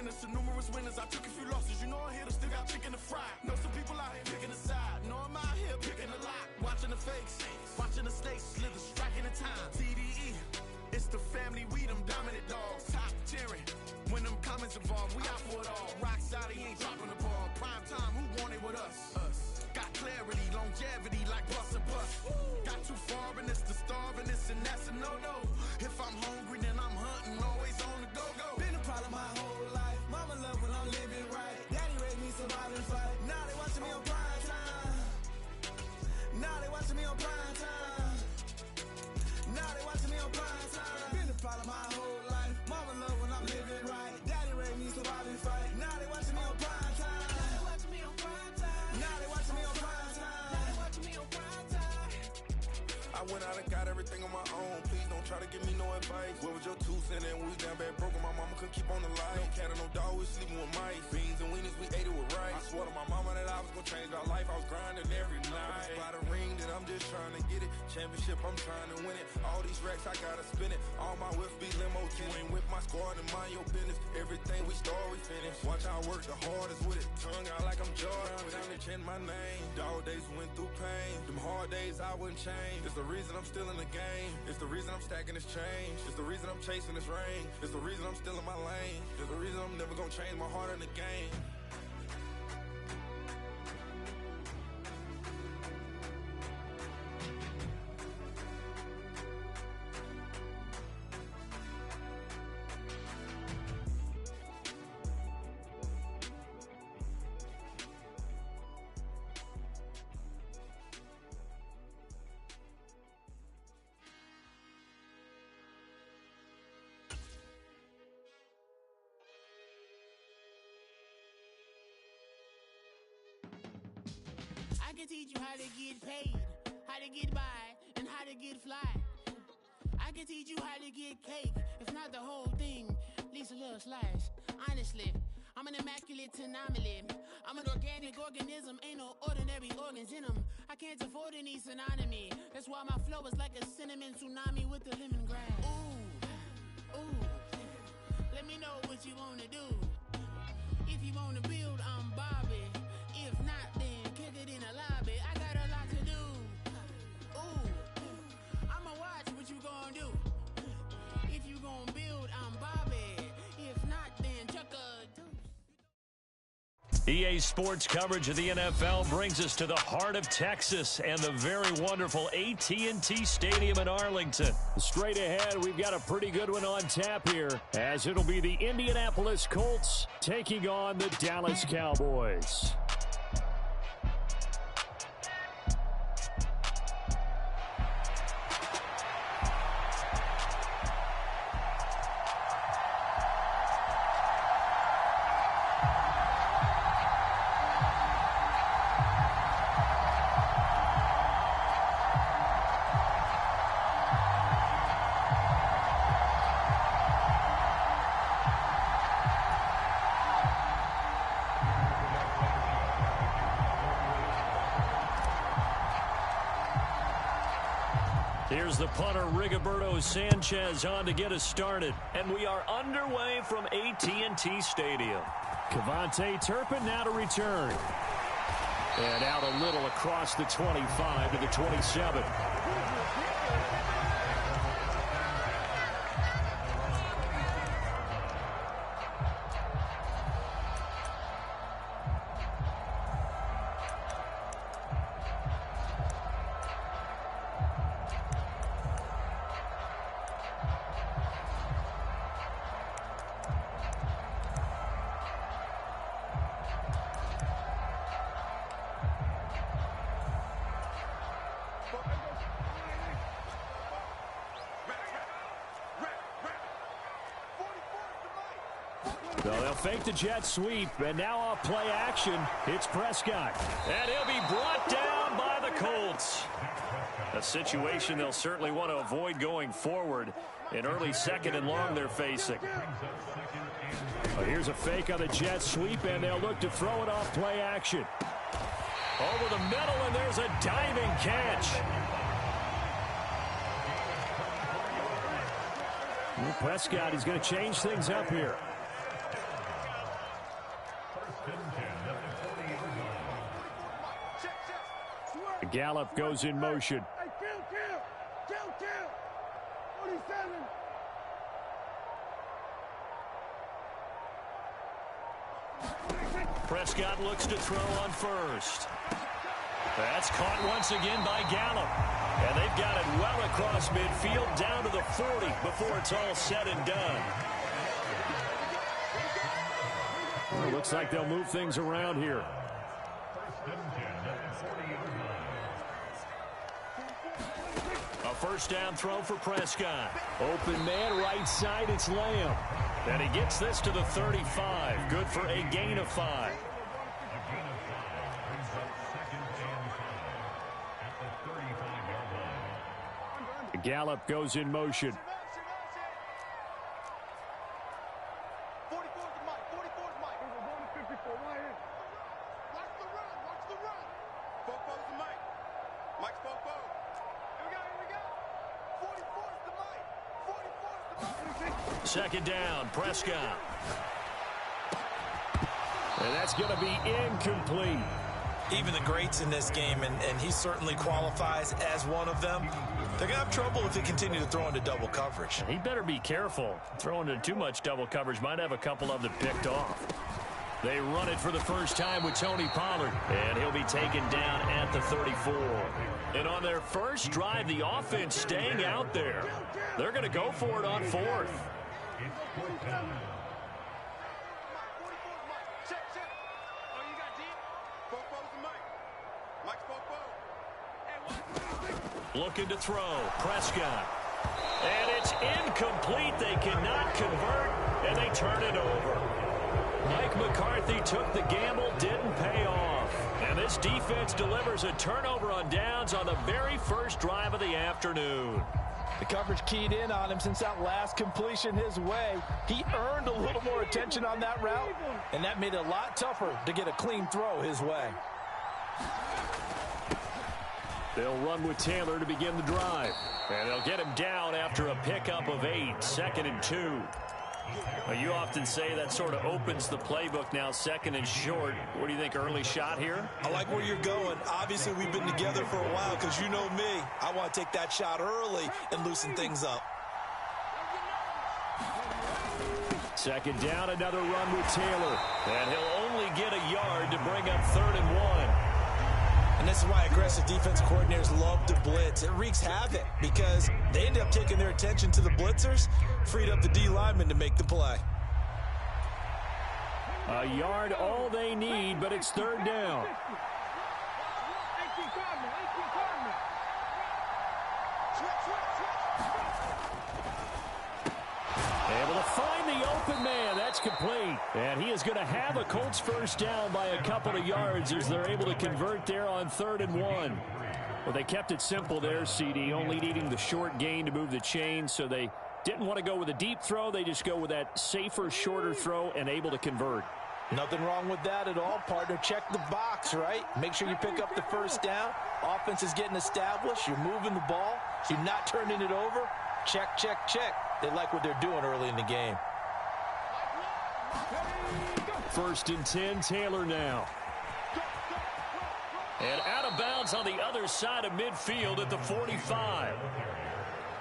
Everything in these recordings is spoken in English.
winners to numerous winners. I took a few losses, you know I'm here to still got chicken to fry. Know some people out here picking a side, know I'm out here picking a lot. Watching the fakes, watching the stakes, slither, striking the time. TDE, it's the family, we them dominant dogs. Top cheering, when them comments involved, we out for it all. Rock side, he ain't dropping the ball. Prime time, who want it with us? Got clarity, longevity, like bust and bust. Got too far and it's the starving, this and that's a no-no. If I'm hungry, then I'm hunting, always on the go-go. Been a problem my whole life, mama love when I'm living right. Daddy raised me survive and fight, now they watching me on prime time. Now they watching me on prime time. Now they watching me on prime time. Been a problem my whole life, mama love when I'm living right. Daddy raised me survive and fight, now they watching me on prime time. Now they watching me on prime time. Now they watching me on prime time. Now they watching me on prime time. I went out and got everything on my own. Please don't try to give me no advice. What was your 2 cents and we down bad broke? My mama couldn't keep on the light. No cat or no dog, we sleeping with mice. Beans and weenies, we ate it with rice. I swore to my mama that I was gonna change our life. I was grinding every night. By the ring that I'm just trying to get it. Championship, I'm trying to win it. All these racks, I gotta spin it. All my whips be limo. You ain't with my squad and mind your business. Everything we start, we finish. Watch I work the hardest with it. Tongue out like I'm Jordan. Down and chant my name. Dog days went through pain. Them hard days I wouldn't change. It's the reason I'm still in the game. It's the reason I'm stacking this change. It's the reason I'm chasing this rain. It's the reason I'm still in my lane. It's the reason I'm never gonna change my heart in the game. I can teach you how to get paid, how to get by, and how to get fly. I can teach you how to get cake, if not the whole thing, at least a little slice. Honestly, I'm an immaculate anomaly. I'm an organic organism, ain't no ordinary organs in them. I can't afford any synonymy. That's why my flow is like a cinnamon tsunami with the lemongrass. Ooh, ooh, let me know what you wanna do. If you wanna build, I'm Bobby. If not, then kick it in the lobby. I got a lot to do. Ooh, I'ma watch what you gon' do. If you gon' build, I'm Bobby. If not, then chuck a deuce. EA Sports coverage of the NFL brings us to the heart of Texas and the very wonderful AT&T Stadium in Arlington. Straight ahead, we've got a pretty good one on tap here, as it'll be the Indianapolis Colts taking on the Dallas Cowboys. Here's the punter, Rigoberto Sanchez, on to get us started. And we are underway from AT&T Stadium. Cavante Turpin now to return. And out a little across the 25 to the 27. So they'll fake the jet sweep, and now off play action, it's Prescott. And he'll be brought down by the Colts. A situation they'll certainly want to avoid going forward. An early second and long they're facing. Well, here's a fake on the jet sweep, and they'll look to throw it off play action. Over the middle, and there's a diving catch. Well, Prescott is going to change things up here. Gallup goes in motion. Hey, kill. 47. Prescott looks to throw on first. That's caught once again by Gallup. And they've got it well across midfield down to the 40 before it's all said and done. Well, looks like they'll move things around here. A first down throw for Prescott. Open man right side, it's Lamb. And he gets this to the 35. Good for a gain of 5. Gallup goes in motion. 44's the mic. 44's the mic. 54 right here. Watch the run. Fofo's the mic. Mike's Fofo. Here we go. 44's the mic. 44's the mic. Second down, Prescott. And that's going to be incomplete. Even the greats in this game, and he certainly qualifies as one of them, they're going to have trouble if they continue to throw into double coverage. He better be careful. Throwing into too much double coverage might have a couple of them picked off. They run it for the first time with Tony Pollard, and he'll be taken down at the 34. And on their first drive, the offense staying out there. They're going to go for it on fourth. Looking to throw. Prescott. And it's incomplete. They cannot convert, and they turn it over. Mike McCarthy took the gamble, didn't pay off. And this defense delivers a turnover on downs on the very first drive of the afternoon. The coverage keyed in on him since that last completion his way. He earned a little more attention on that route, and that made it a lot tougher to get a clean throw his way. They'll run with Taylor to begin the drive. And they'll get him down after a pickup of 8, 2nd and 2. Well, you often say that sort of opens the playbook now, 2nd and short. What do you think, early shot here? I like where you're going. Obviously, we've been together for a while because you know me. I want to take that shot early and loosen things up. Second down, another run with Taylor. And he'll only get a yard to bring up 3rd and 1. And this is why aggressive defense coordinators love to blitz. It wreaks havoc because they end up taking their attention to the blitzers, freed up the D lineman to make the play. A yard all they need, but it's 3rd down. Able to find the open man. That's complete. And he is going to have a Colts first down by a couple of yards as they're able to convert there on 3rd and 1. Well, they kept it simple there, CD, only needing the short gain to move the chains, so they didn't want to go with a deep throw. They just go with that safer, shorter throw and able to convert. Nothing wrong with that at all, partner. Check the box, right? Make sure you pick up the first down. Offense is getting established. You're moving the ball. You're not turning it over. Check, check, check. They like what they're doing early in the game. 1st and 10, Taylor now. And out of bounds on the other side of midfield at the 45.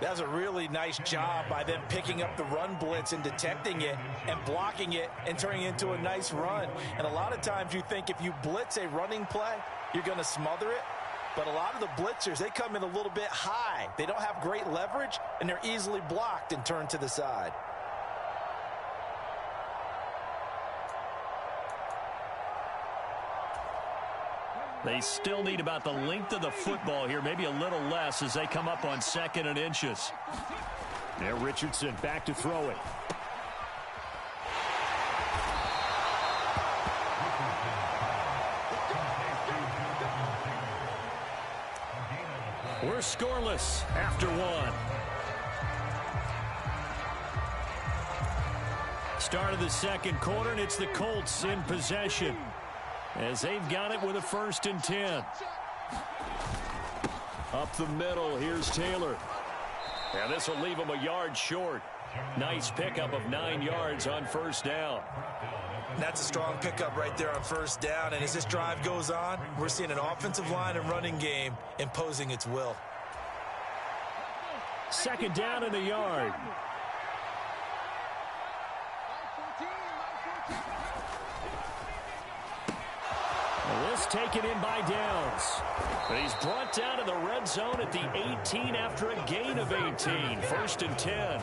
That was a really nice job by them picking up the run blitz and detecting it and blocking it and turning it into a nice run. And a lot of times you think if you blitz a running play, you're going to smother it. But a lot of the blitzers, they come in a little bit high. They don't have great leverage, and they're easily blocked and turned to the side. They still need about the length of the football here, maybe a little less as they come up on 2nd and inches. Now Richardson back to throw it. We're scoreless after 1. Start of the 2nd quarter, and it's the Colts in possession as they've got it with a 1st and 10. Up the middle, here's Taylor. And this will leave him a yard short. Nice pickup of 9 yards on 1st down. That's a strong pickup right there on first down. And as this drive goes on, we're seeing an offensive line and running game imposing its will. Second down in the yard. This taken in by Downs. But he's brought down to the red zone at the 18 after a gain of 18. First and 10.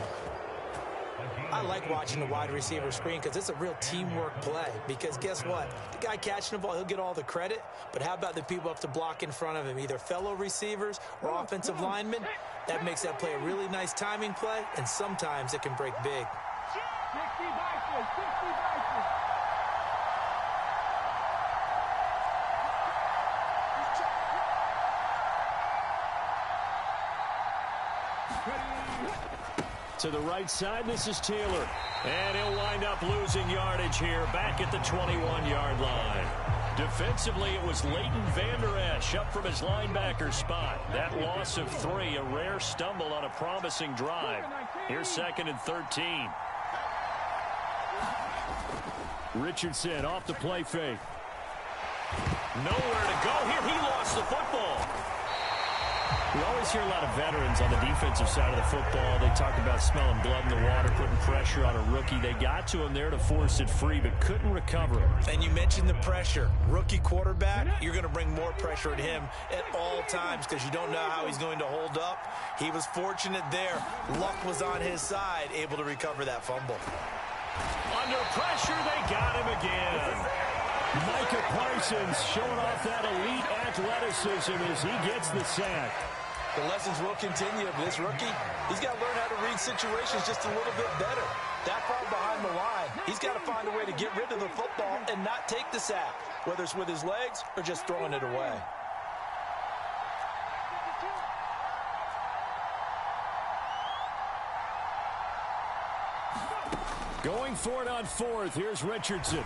I like watching the wide receiver screen because it's a real teamwork play. Because guess what? The guy catching the ball, he'll get all the credit. But how about the people up to block in front of him, either fellow receivers or offensive linemen? That makes that play a really nice timing play, and sometimes it can break big. To the right side, this is Taylor. And he'll wind up losing yardage here back at the 21-yard line. Defensively, it was Leighton Vander Esch up from his linebacker spot. That loss of 3, a rare stumble on a promising drive. Here's second and 13. Richardson off the play fake. Nowhere to go here. He lost the football. We always hear a lot of veterans on the defensive side of the football. They talk about smelling blood in the water, putting pressure on a rookie. They got to him there to force it free, but couldn't recover it. And you mentioned the pressure. Rookie quarterback, you're going to bring more pressure at him at all times because you don't know how he's going to hold up. He was fortunate there. Luck was on his side, able to recover that fumble. Under pressure, they got him again. Micah Parsons showing off that elite athleticism as he gets the sack. The lessons will continue. This rookie, he's got to learn how to read situations just a little bit better. That far behind the line, he's got to find a way to get rid of the football and not take the sack, whether it's with his legs or just throwing it away. Going for it on fourth. Here's Richardson.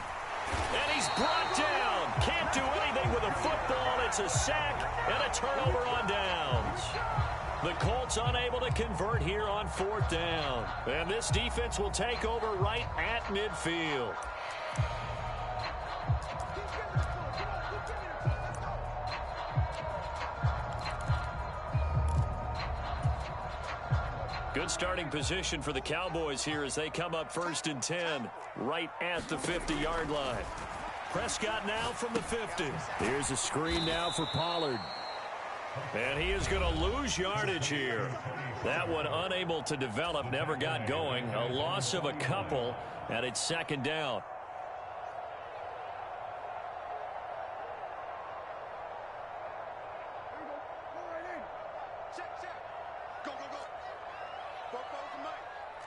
And he's brought down. Can't do anything with a football. It's a sack and a turnover on downs. The Colts unable to convert here on fourth down. And this defense will take over right at midfield. Good starting position for the Cowboys here as they come up first and 10 right at the 50-yard line. Prescott now from the 50. Here's a screen now for Pollard. And he is going to lose yardage here. That one unable to develop, never got going. A loss of a couple, and it's second down.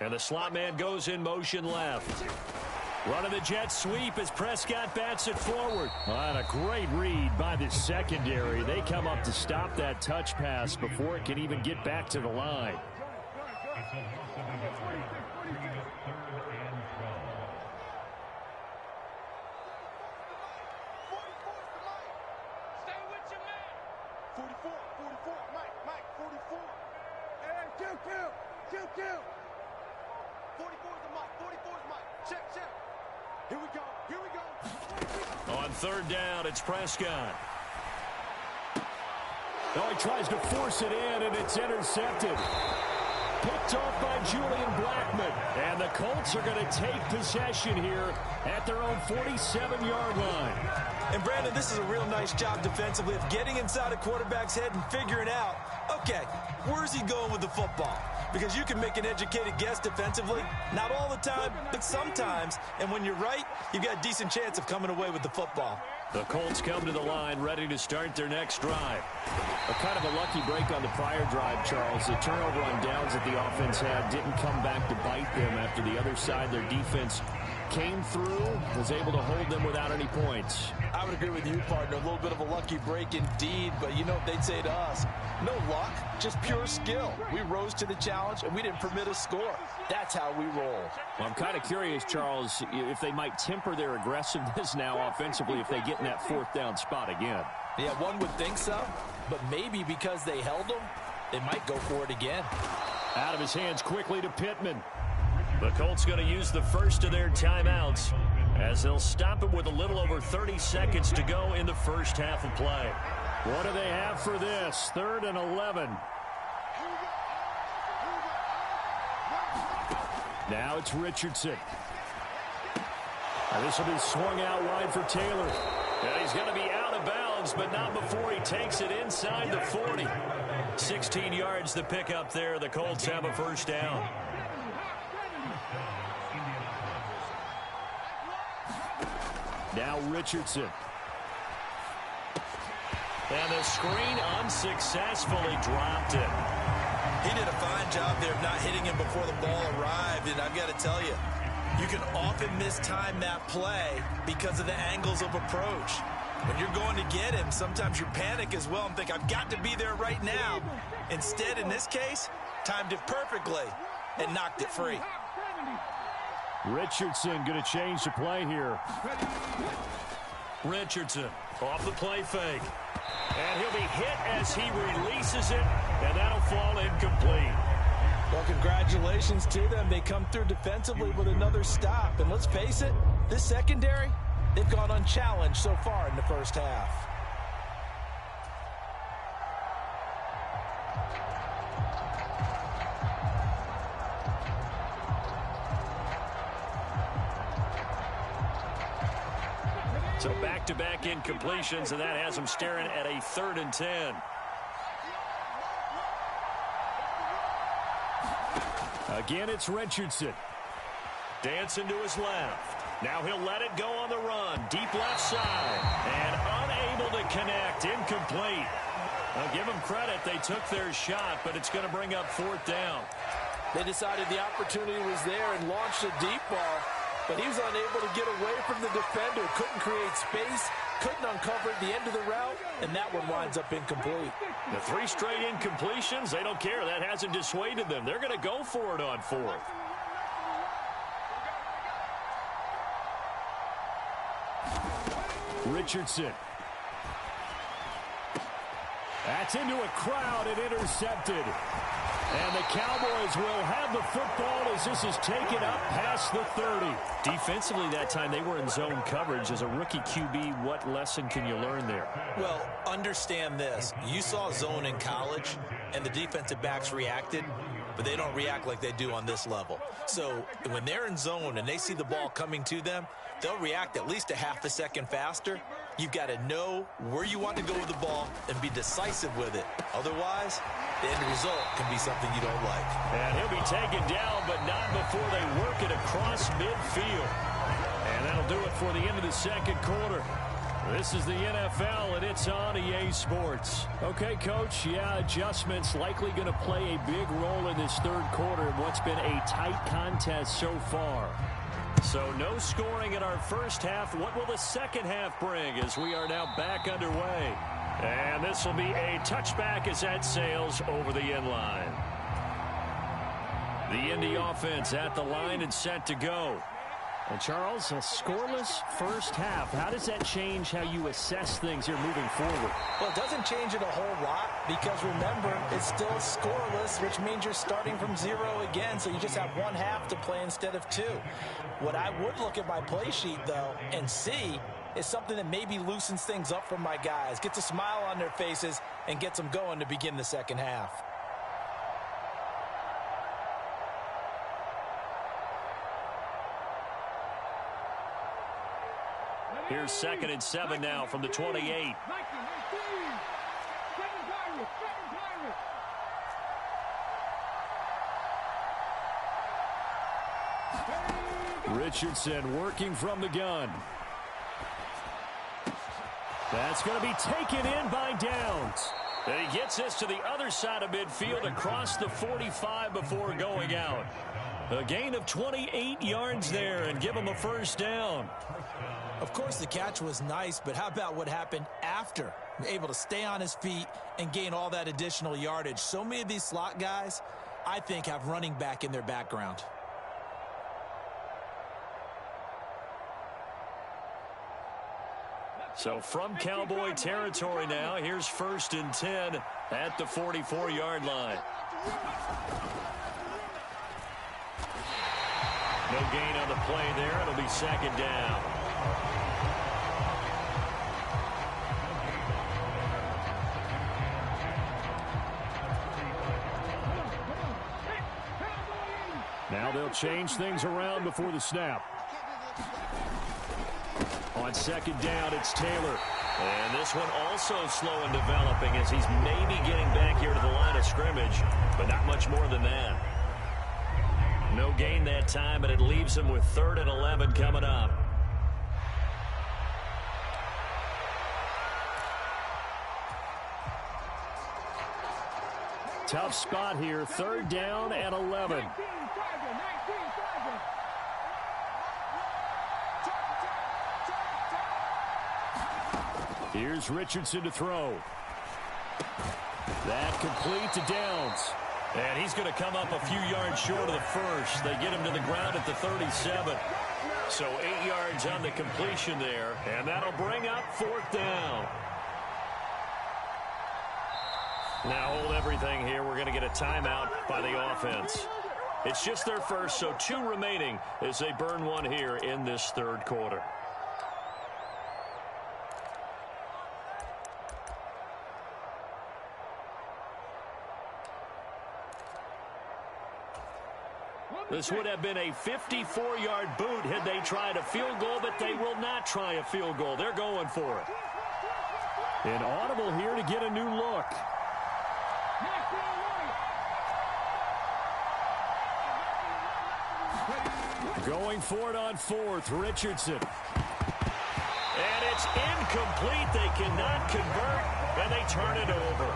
And the slot man goes in motion left. Running the jet sweep as Prescott bats it forward. And a great read by the secondary. They come up to stop that touch pass before it can even get back to the line. On third down, it's Prescott. Oh, he tries to force it in, and it's intercepted. Picked off by Julian Blackman. And the Colts are going to take possession here at their own 47-yard line. And, Brandon, this is a real nice job defensively of getting inside a quarterback's head and figuring out, okay, where's he going with the football? Because you can make an educated guess defensively. Not all the time, but sometimes. And when you're right, you've got a decent chance of coming away with the football. The Colts come to the line ready to start their next drive. A kind of a lucky break on the prior drive, Charles. The turnover on downs that the offense had didn't come back to bite them after the other side. Their defense came through, was able to hold them without any points. I would agree with you, partner. A little bit of a lucky break indeed, but you know what they'd say to us? No luck, just pure skill. We rose to the challenge, and we didn't permit a score. That's how we roll. Well, I'm kind of curious, Charles, if they might temper their aggressiveness now offensively if they get in that fourth down spot again. Yeah, one would think so, but maybe because they held them, they might go for it again. Out of his hands quickly to Pittman. The Colts going to use the first of their timeouts as they'll stop it with a little over 30 seconds to go in the first half of play. What do they have for this? 3rd and 11. Now it's Richardson. This will be swung out wide for Taylor. And he's going to be out of bounds, but not before he takes it inside the 40. 16 yards to pick up there. The Colts have a first down. Now Richardson. And the screen unsuccessfully dropped it. He did a fine job there of not hitting him before the ball arrived, and I've got to tell you, you can often mistime that play because of the angles of approach. When you're going to get him, sometimes you panic as well and think, I've got to be there right now. Instead, in this case, timed it perfectly and knocked it free. Richardson going to change the play here. Richardson off the play fake. And he'll be hit as he releases it, and that'll fall incomplete. Well, congratulations to them. They come through defensively with another stop. And let's face it, this secondary, they've gone unchallenged so far in the first half. So back-to-back incompletions, and that has them staring at a 3rd and 10. Again, it's Richardson. Dancing to his left. Now he'll let it go on the run. Deep left side. And unable to connect. Incomplete. I'll give them credit. They took their shot, but it's going to bring up 4th down. They decided the opportunity was there and launched a deep ball, but he was unable to get away from the defender. Couldn't create space. Couldn't uncover at the end of the route, and that one winds up incomplete. The 3 straight incompletions, they don't care. That hasn't dissuaded them. They're going to go for it on 4th. Richardson. That's into a crowd and intercepted. And the Cowboys will have the football as this is taken up past the 30. Defensively that time, they were in zone coverage. As a rookie QB, what lesson can you learn there? Well, understand this. You saw zone in college, and the defensive backs reacted, but they don't react like they do on this level. So when they're in zone and they see the ball coming to them, they'll react at least a half a second faster. You've got to know where you want to go with the ball and be decisive with it. Otherwise, the end result can be something you don't like. And he'll be taken down, but not before they work it across midfield. And that'll do it for the end of the second quarter. This is the NFL, and it's on EA Sports. Okay, Coach, yeah, adjustments likely going to play a big role in this third quarter in what's been a tight contest so far. So no scoring in our first half. What will the second half bring as we are now back underway? And this will be a touchback as that sails over the end line. The Indy offense at the line and set to go. And Charles, a scoreless first half. How does that change how you assess things here moving forward? Well, it doesn't change it a whole lot because, remember, it's still scoreless, which means you're starting from 0 again, so you just have one half to play instead of 2. What I would look at my play sheet, though, and see is something that maybe loosens things up for my guys, gets a smile on their faces, and gets them going to begin the second half. Here's 2nd and 7 now from the 28. Richardson working from the gun. That's going to be taken in by Downs. And he gets this to the other side of midfield across the 45 before going out. A gain of 28 yards there and give him a first down. Of course, the catch was nice, but how about what happened after? Able to stay on his feet and gain all that additional yardage. So many of these slot guys, I think, have running back in their background. So from Cowboy territory now, here's 1st and 10 at the 44-yard line. No gain on the play there. It'll be second down. Now they'll change things around before the snap. On second down, it's Taylor. And this one also slow in developing as he's maybe getting back here to the line of scrimmage, but not much more than that. No gain that time, and it leaves him with 3rd and 11 coming up. Tough spot here, 3rd down and 11. Here's Richardson to throw. That complete to Downs. And he's going to come up a few yards short of the first. They get him to the ground at the 37. So 8 yards on the completion there. And that'll bring up 4th down. Now hold everything here. We're going to get a timeout by the offense. It's just their first, so 2 remaining as they burn one here in this 3rd quarter. This would have been a 54-yard boot had they tried a field goal, but they will not try a field goal. They're going for it. An audible here to get a new look. Going for it on 4th, Richardson. And it's incomplete. They cannot convert, and they turn it over.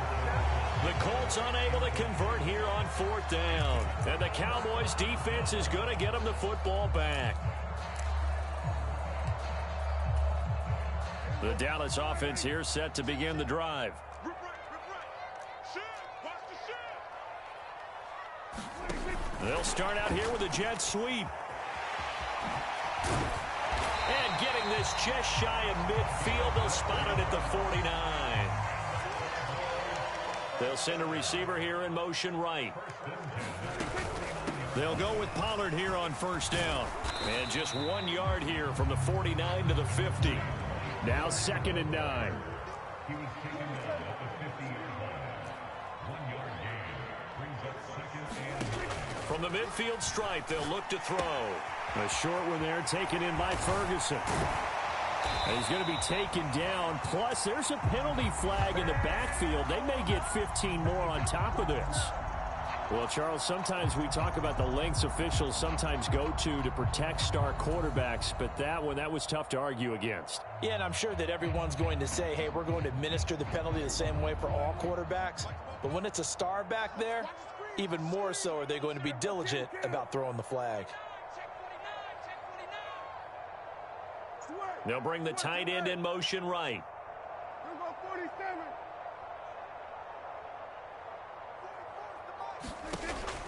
The Colts unable to convert here on 4th down. And the Cowboys defense is going to get them the football back. The Dallas offense here set to begin the drive. They'll start out here with a jet sweep. And getting this just shy of midfield, they'll spot it at the 49. They'll send a receiver here in motion right. They'll go with Pollard here on 1st down. And just 1 yard here from the 49 to the 50. Now 2nd and 9. From the midfield stripe, they'll look to throw. A short one there taken in by Ferguson. And he's going to be taken down. Plus, there's a penalty flag in the backfield. They may get 15 more on top of this. Well, Charles, sometimes we talk about the lengths officials sometimes go to protect star quarterbacks, but that one, that was tough to argue against. Yeah, and I'm sure that everyone's going to say, hey, we're going to administer the penalty the same way for all quarterbacks. But when it's a star back there, even more so are they going to be diligent about throwing the flag. They'll bring the tight end in motion right.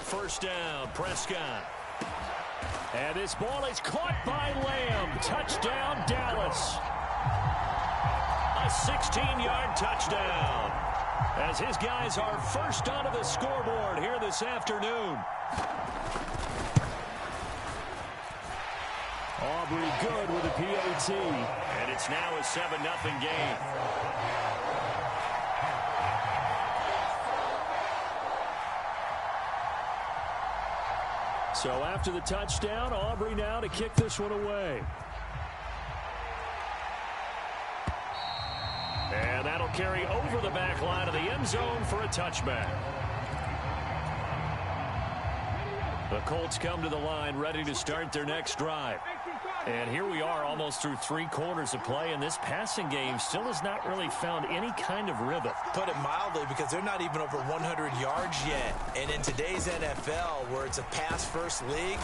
1st down, Prescott. And this ball is caught by Lamb. Touchdown, Dallas. A 16-yard touchdown. As his guys are first onto the scoreboard here this afternoon. Aubrey good with a PAT. And it's now a 7-0 game. So after the touchdown, Aubrey now to kick this one away. And that'll carry over the back line of the end zone for a touchback. The Colts come to the line ready to start their next drive. And here we are almost through 3 quarters of play, and this passing game still has not really found any kind of rhythm. Put it mildly, because they're not even over 100 yards yet. And in today's NFL, where it's a pass-first league,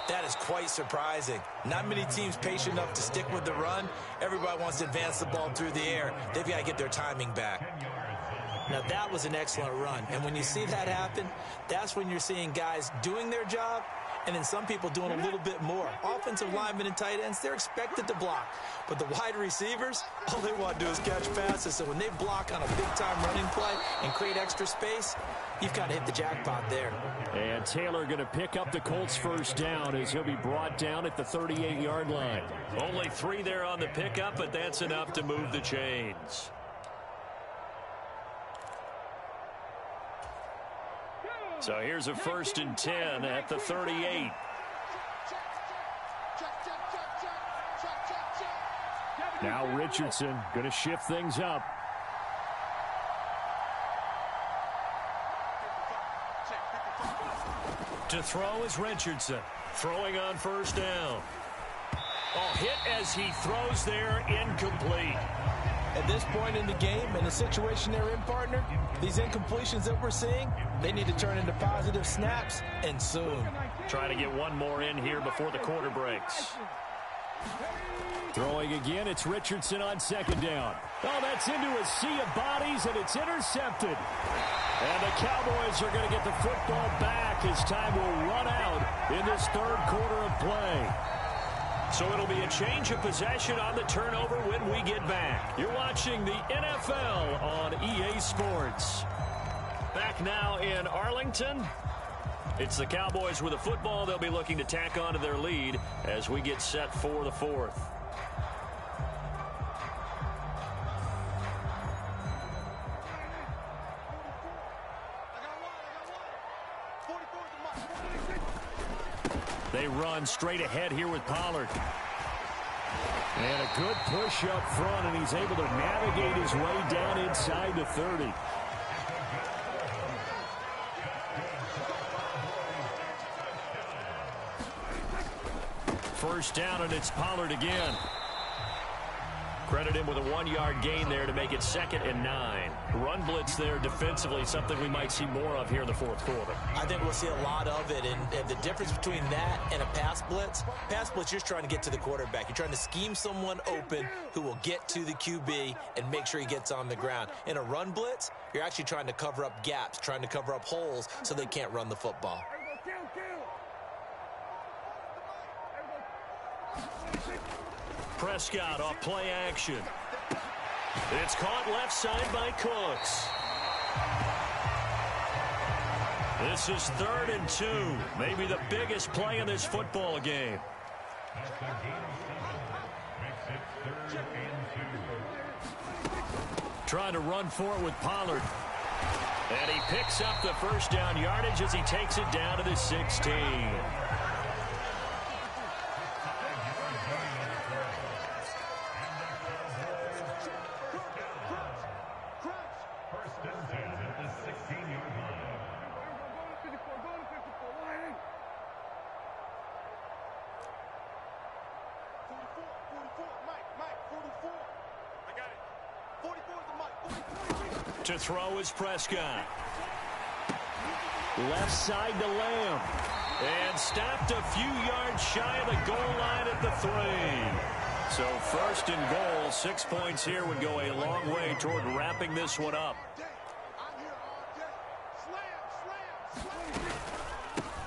that is quite surprising. Not many teams patient enough to stick with the run. Everybody wants to advance the ball through the air. They've got to get their timing back. Now, that was an excellent run. And when you see that happen, that's when you're seeing guys doing their job and then some people doing a little bit more. Offensive linemen and tight ends, they're expected to block. But the wide receivers, all they want to do is catch passes. So when they block on a big-time running play and create extra space, you've got to hit the jackpot there. And Taylor going to pick up the Colts' first down as he'll be brought down at the 38-yard line. Only 3 there on the pickup, but that's enough to move the chains. So here's a 1st and 10 at the 38. Now Richardson going to shift things up. To throw is Richardson. Throwing on 1st down. Oh, hit as he throws there, incomplete. At this point in the game, in the situation they're in, partner, these incompletions that we're seeing, they need to turn into positive snaps, and soon. Trying to get one more in here before the quarter breaks. Throwing again, it's Richardson on 2nd down. Oh, that's into a sea of bodies, and it's intercepted. And the Cowboys are going to get the football back as time will run out in this 3rd quarter of play. So it'll be a change of possession on the turnover when we get back. You're watching the NFL on EA Sports. Back now in Arlington. It's the Cowboys with the football. They'll be looking to tack on to their lead as we get set for the 4th. They run straight ahead here with Pollard. And a good push up front, and he's able to navigate his way down inside the 30. First down, and it's Pollard again. Credit him with a 1-yard gain there to make it 2nd and 9. Run blitz there defensively, something we might see more of here in the 4th quarter. I think we'll see a lot of it, and the difference between that and a pass blitz, you're just trying to get to the quarterback. You're trying to scheme someone open who will get to the QB and make sure he gets on the ground. In a run blitz, you're actually trying to cover up gaps, trying to cover up holes so they can't run the football. Prescott off play action. It's caught left side by Cooks. This is 3rd and 2. Maybe the biggest play in this football game. Trying to run for it with Pollard. And he picks up the 1st down yardage as he takes it down to the 16. To throw is Prescott. Left side to Lamb. And stopped a few yards shy of the goal line at the 3. So 1st and goal, 6 points here would go a long way toward wrapping this one up.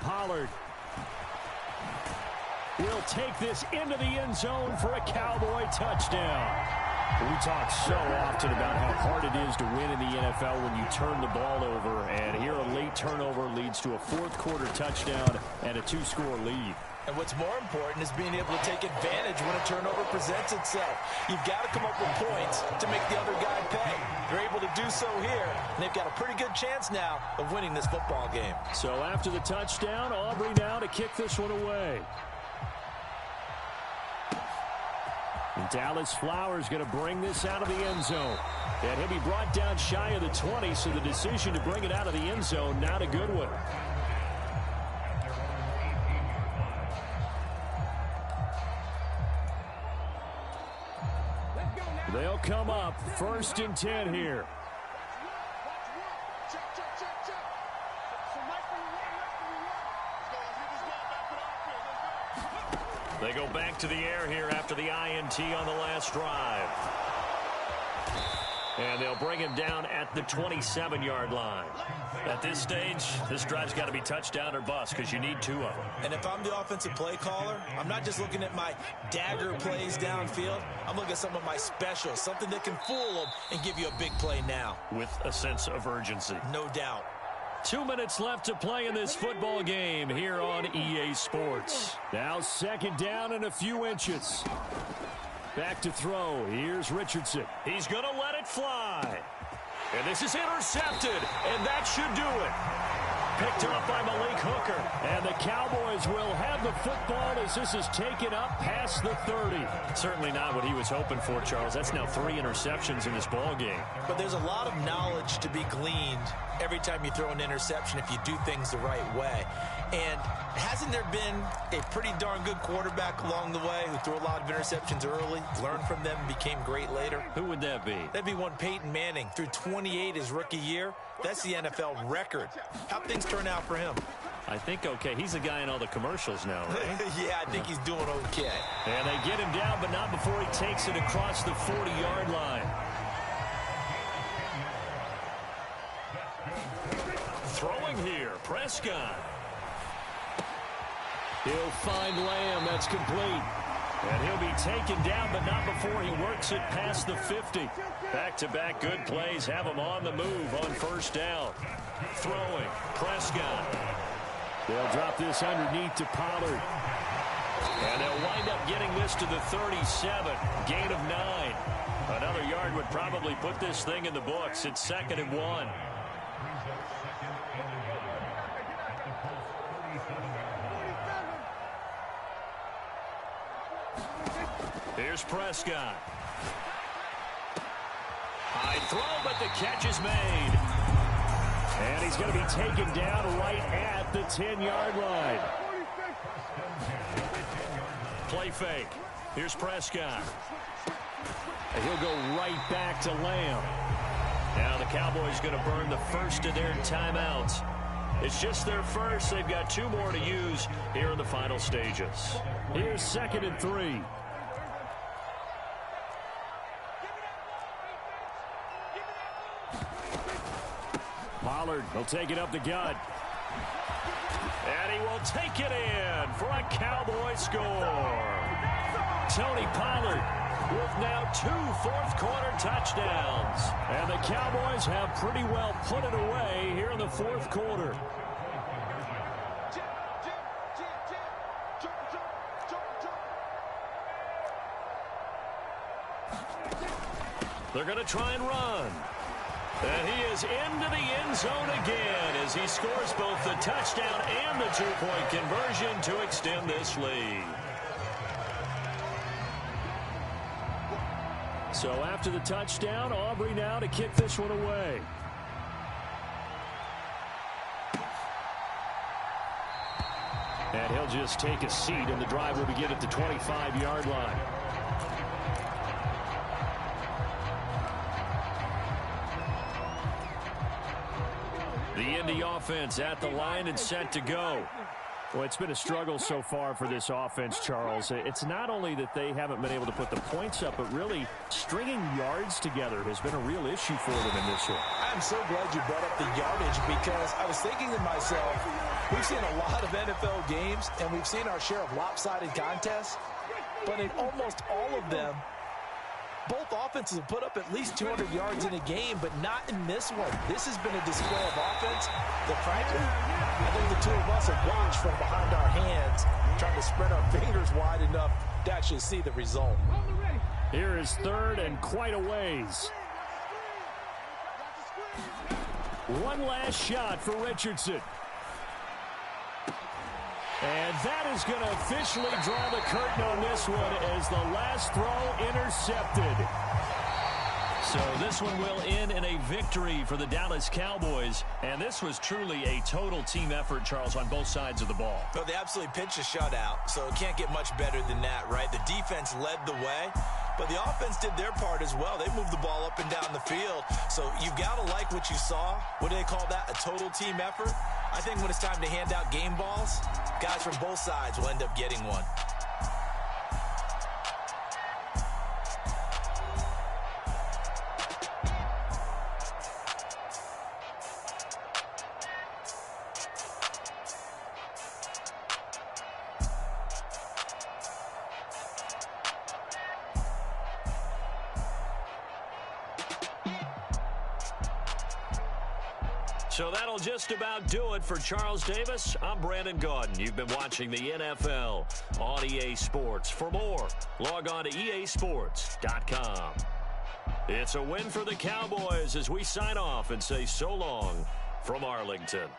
Pollard will take this into the end zone for a Cowboy touchdown. We talk so often about how hard it is to win in the NFL when you turn the ball over, and here a late turnover leads to a 4th quarter touchdown and a 2-score lead. And what's more important is being able to take advantage when a turnover presents itself. You've got to come up with points to make the other guy pay. They're able to do so here, and they've got a pretty good chance now of winning this football game. So after the touchdown, Aubrey now to kick this one away. And Dallas Flowers going to bring this out of the end zone. And he'll be brought down shy of the 20, so the decision to bring it out of the end zone, not a good one. They'll come up 1st and 10 here. They go back to the air here after the INT on the last drive. And they'll bring him down at the 27-yard line. At this stage, this drive's got to be touchdown or bust because you need 2 of them. And if I'm the offensive play caller, I'm not just looking at my dagger plays downfield. I'm looking at some of my specials, something that can fool them and give you a big play now. With a sense of urgency. No doubt. 2 minutes left to play in this football game here on EA Sports. Now 2nd down and a few inches. Back to throw. Here's Richardson. He's going to let it fly. And this is intercepted, and that should do it. Picked up by Malik Hooker. And the Cowboys will have the football as this is taken up past the 30. Certainly not what he was hoping for, Charles. That's now 3 interceptions in this ball game. But there's a lot of knowledge to be gleaned every time you throw an interception if you do things the right way. And hasn't there been a pretty darn good quarterback along the way who threw a lot of interceptions early, learned from them, and became great later? Who would that be? That'd be one Peyton Manning. Threw 28 his rookie year. That's the NFL record. How'd things turn out for him? I think okay. He's the guy in all the commercials now, right? Yeah, I think he's doing okay. And they get him down, but not before he takes it across the 40-yard line. Throwing here, Prescott. He'll find Lamb. That's complete. And he'll be taken down, but not before he works it past the 50. Back-to-back good plays have him on the move on 1st down. Throwing, Prescott. They'll drop this underneath to Pollard. And they'll wind up getting this to the 37. Gain of 9. Another yard would probably put this thing in the books. It's 2nd and 1. Here's Prescott. High throw, but the catch is made. And he's going to be taken down right at the 10-yard line. Play fake. Here's Prescott. And he'll go right back to Lamb. Now the Cowboys going to burn the first of their timeouts. It's just their first. They've got 2 more to use here in the final stages. Here's 2nd and 3. Pollard will take it up the gut. And he will take it in for a Cowboy score. Tony Pollard with now 2 fourth-quarter touchdowns. And the Cowboys have pretty well put it away here in the 4th quarter. They're going to try and run. And he is into the end zone again as he scores both the touchdown and the 2-point conversion to extend this lead. So after the touchdown, Aubrey now to kick this one away. And he'll just take a seat, and the drive will begin at the 25-yard line. The Indy offense at the line and set to go. Well, it's been a struggle so far for this offense, Charles. It's not only that they haven't been able to put the points up, but really stringing yards together has been a real issue for them in this one. I'm so glad you brought up the yardage because I was thinking to myself, we've seen a lot of NFL games, and we've seen our share of lopsided contests, but in almost all of them, both offenses have put up at least 200 yards in a game, but not in this one. This has been a display of offense that, frankly, I think the 2 of us have watched from behind our hands, trying to spread our fingers wide enough to actually see the result. Here is 3rd and quite a ways. One last shot for Richardson. And that is going to officially draw the curtain on this one as the last throw intercepted. So this one will end in a victory for the Dallas Cowboys. And this was truly a total team effort, Charles, on both sides of the ball. Well, they absolutely pitched a shutout, so it can't get much better than that, right? The defense led the way, but the offense did their part as well. They moved the ball up and down the field. So you've got to like what you saw. What do they call that? A total team effort? I think when it's time to hand out game balls, guys from both sides will end up getting one. So that'll just about do it for Charles Davis. I'm Brandon Gaudin. You've been watching the NFL on EA Sports. For more, log on to easports.com. It's a win for the Cowboys as we sign off and say so long from Arlington.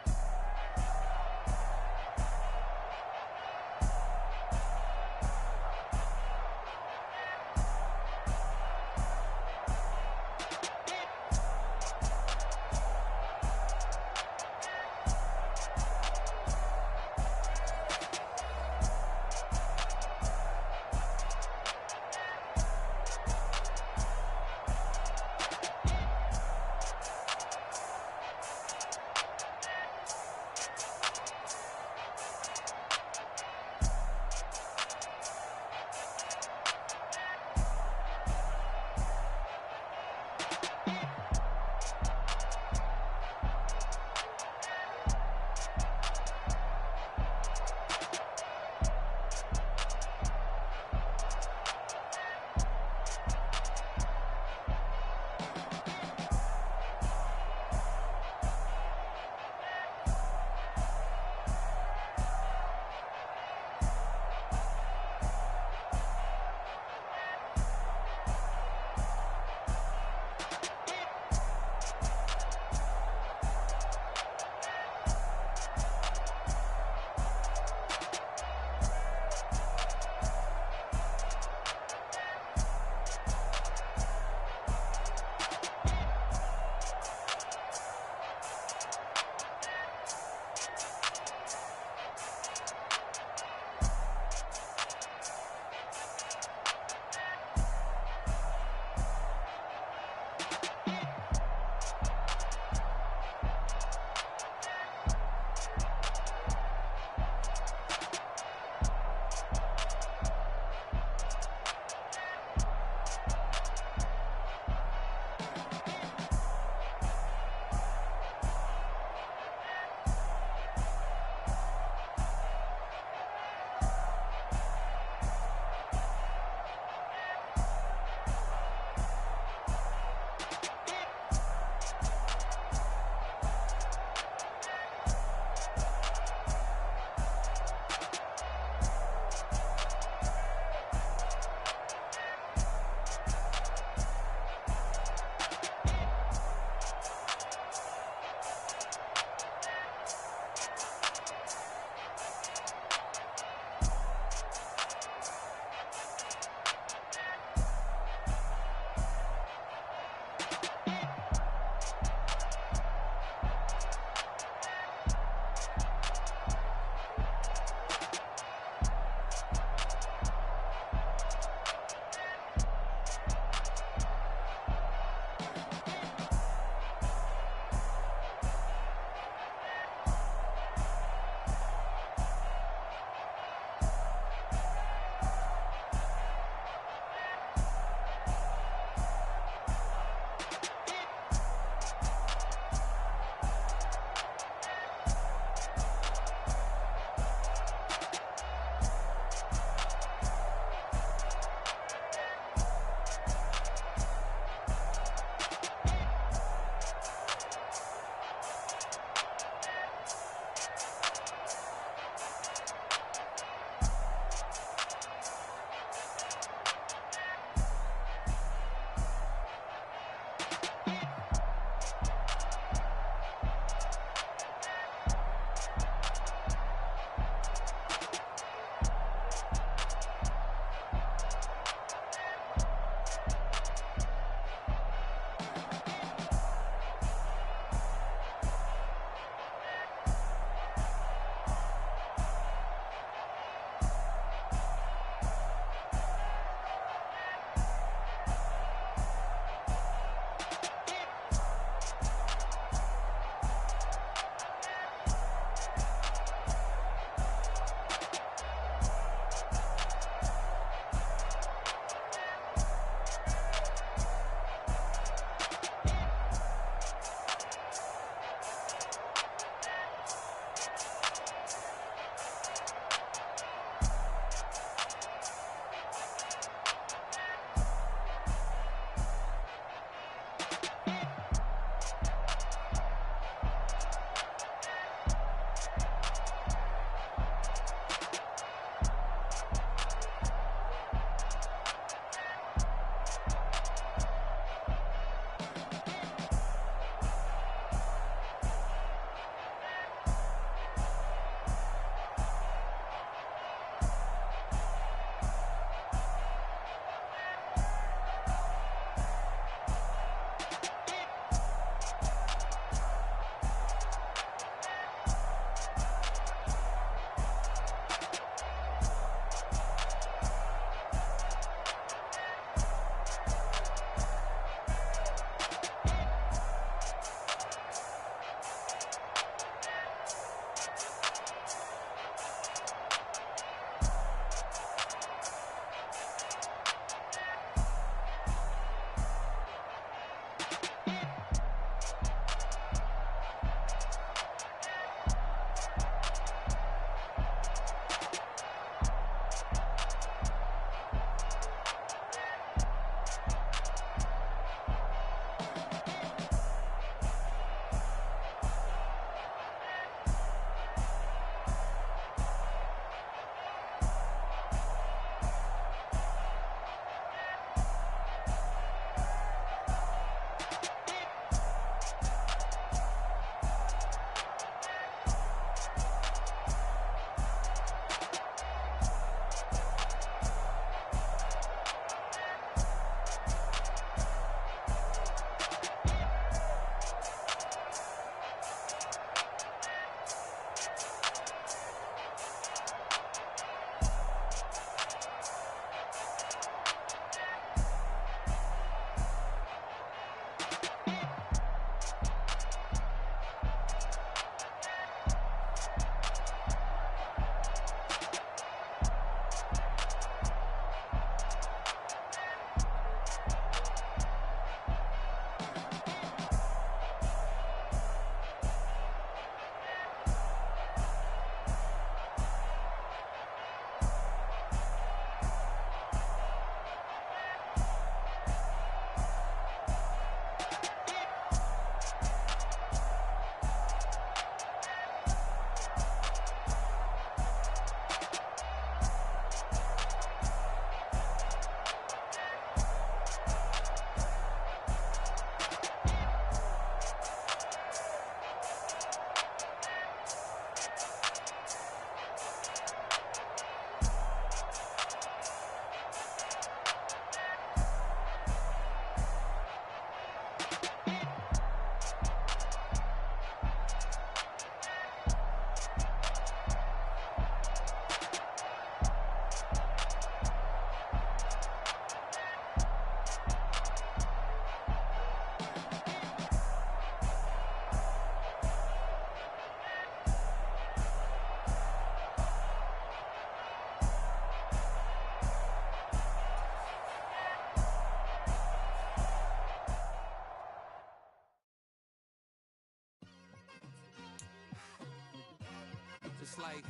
it's like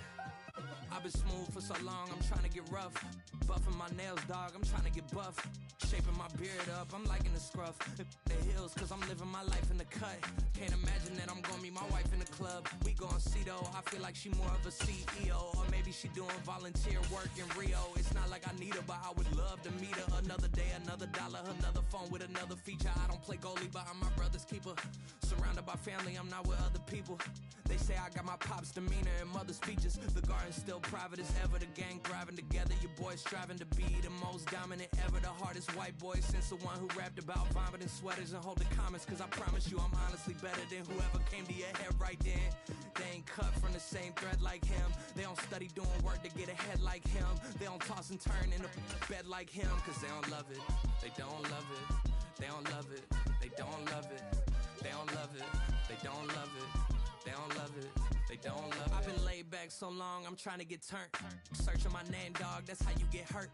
I've been smooth for so long, I'm trying to get rough. Buffing my nails, dog, I'm trying to get buff. Shaping my beard up, I'm liking the scruff. The hills, cause I'm living my life in the cut. Can't imagine that I'm gonna meet my wife in the club. We gon' see though, I feel like she more of a CEO. Or maybe she doing volunteer work in Rio. It's not like I need her, but I would love to meet her. Another day, another dollar, another phone with another feature. I don't play goalie, but I'm my brother's keeper. Surrounded by family, I'm not with other people. They say I got my pop's demeanor and mother's features. The garden's still private as ever. The gang thriving together. Your boys striving to be the most dominant ever. The hardest white boy since the one who rapped about vomiting sweaters and hold the comments. Cause I promise you I'm honestly better than whoever came to your head right then. They ain't cut from the same thread like him. They don't study doing work to get ahead like him. They don't toss and turn in a bed like him. Cause they don't love it. They don't love it. They don't love it. They don't love it. They don't love it. They don't love it. They don't love it. They don't love it. I've been laid back so long, I'm trying to get turned. Searching my name, dog, that's how you get hurt.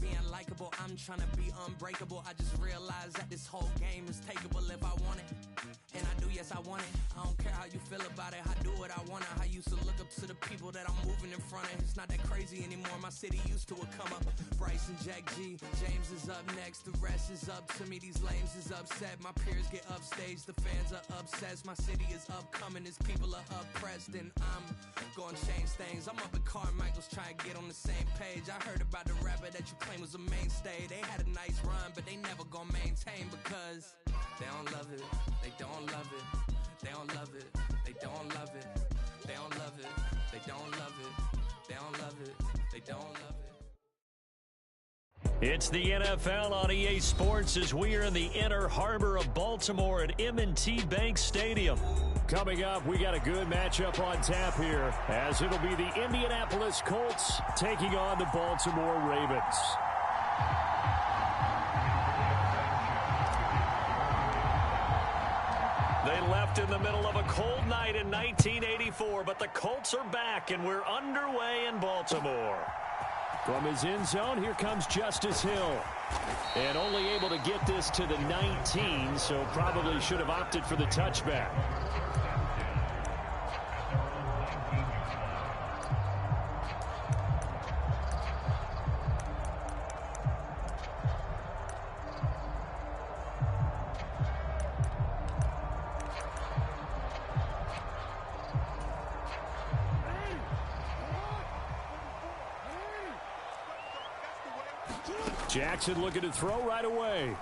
Being likable, I'm trying to be unbreakable. I just realized that this whole game is takeable if I want it. And I do, yes, I want it. I don't care how you feel about it. I do what I want. I used to look up to the people that I'm moving in front of. It's not that crazy anymore. My city used to come up. Bryce and Jack G. James is up next. The rest is up to me. These lames is upset. My peers get upstage. The fans are obsessed. My city is upcoming. His people are oppressed. And I'm gonna change things. I'm up at Carmichael's trying to get on the same page. I heard about the rapper that you claim was a mainstay. They had a nice run, but they never gonna maintain because they don't love it. They don't love it. They don't love it. They don't love it. They don't love it. They don't love it. They don't love it. They don't love it. It's the NFL on EA Sports as we are in the inner harbor of Baltimore at M&T Bank Stadium. Coming up, we got a good matchup on tap here as it'll be the Indianapolis Colts taking on the Baltimore Ravens. They left in the middle of a cold night in 1984, but the Colts are back, and we're underway in Baltimore. From his end zone, here comes Justice Hill. And only able to get this to the 19, so probably should have opted for the touchback. Jackson looking to throw right away.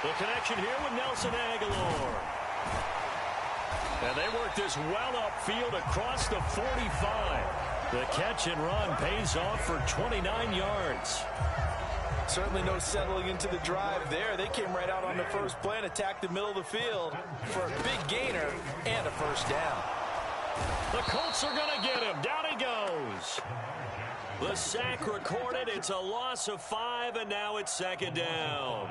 The connection here with Nelson Aguilar. And they work this well upfield across the 45. The catch and run pays off for 29 yards. Certainly no settling into the drive there. They came right out on the first play and attacked the middle of the field for a big gainer and a first down. The Colts are going to get him. Down he goes. The sack recorded. It's a loss of 5, and now it's second down.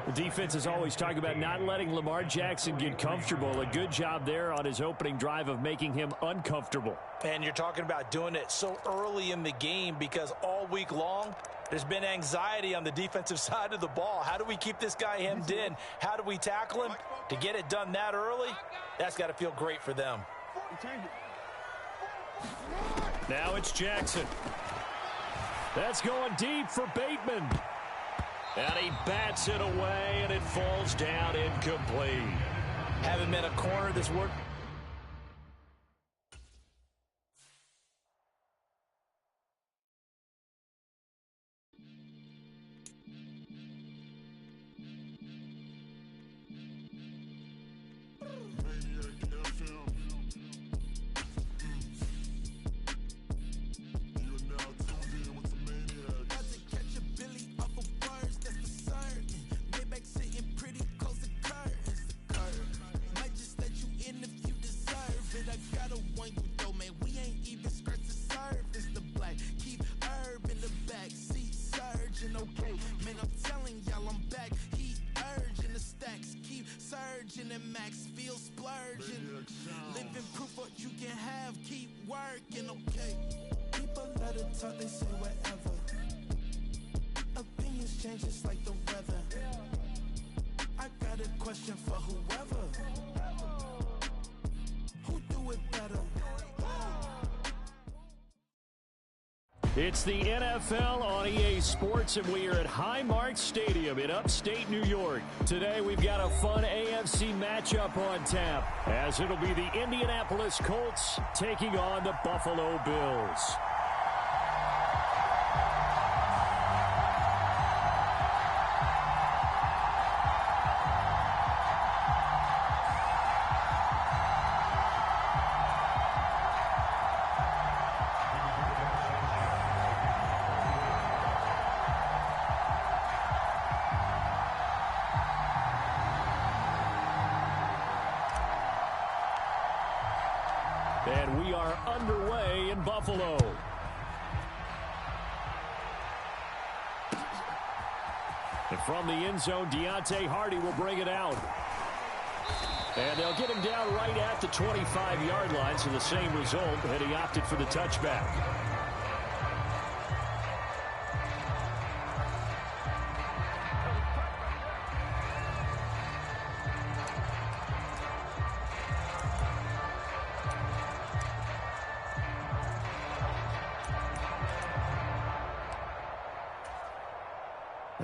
The defense is always talking about not letting Lamar Jackson get comfortable. A good job there on his opening drive of making him uncomfortable. And you're talking about doing it so early in the game because all week long, there's been anxiety on the defensive side of the ball. How do we keep this guy hemmed in? How do we tackle him? To get it done that early, that's got to feel great for them. Now it's Jackson. That's going deep for Bateman. And he bats it away, and it falls down incomplete. Having been a corner this work. For whoever who do it better. It's the NFL on EA Sports, and we are at Highmark Stadium in upstate New York. Today, we've got a fun AFC matchup on tap, as it'll be the Indianapolis Colts taking on the Buffalo Bills. And we are underway in Buffalo. And from the end zone, Deontay Hardy will bring it out. And they'll get him down right at the 25-yard line, so the same result, and he opted for the touchback.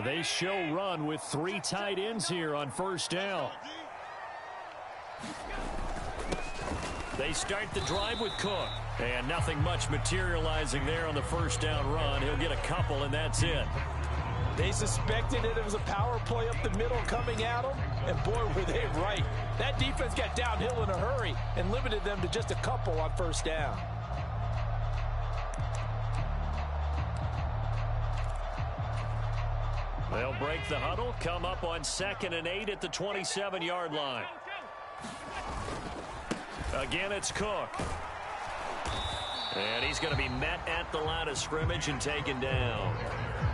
They show run with 3 tight ends here on first down. They start the drive with Cook. And nothing much materializing there on the first down run. He'll get a couple, and that's it. They suspected it was a power play up the middle coming at them, and boy, were they right. That defense got downhill in a hurry and limited them to just a couple on first down. They'll break the huddle, come up on 2nd and 8 at the 27-yard line. Again, it's Cook. And he's going to be met at the line of scrimmage and taken down.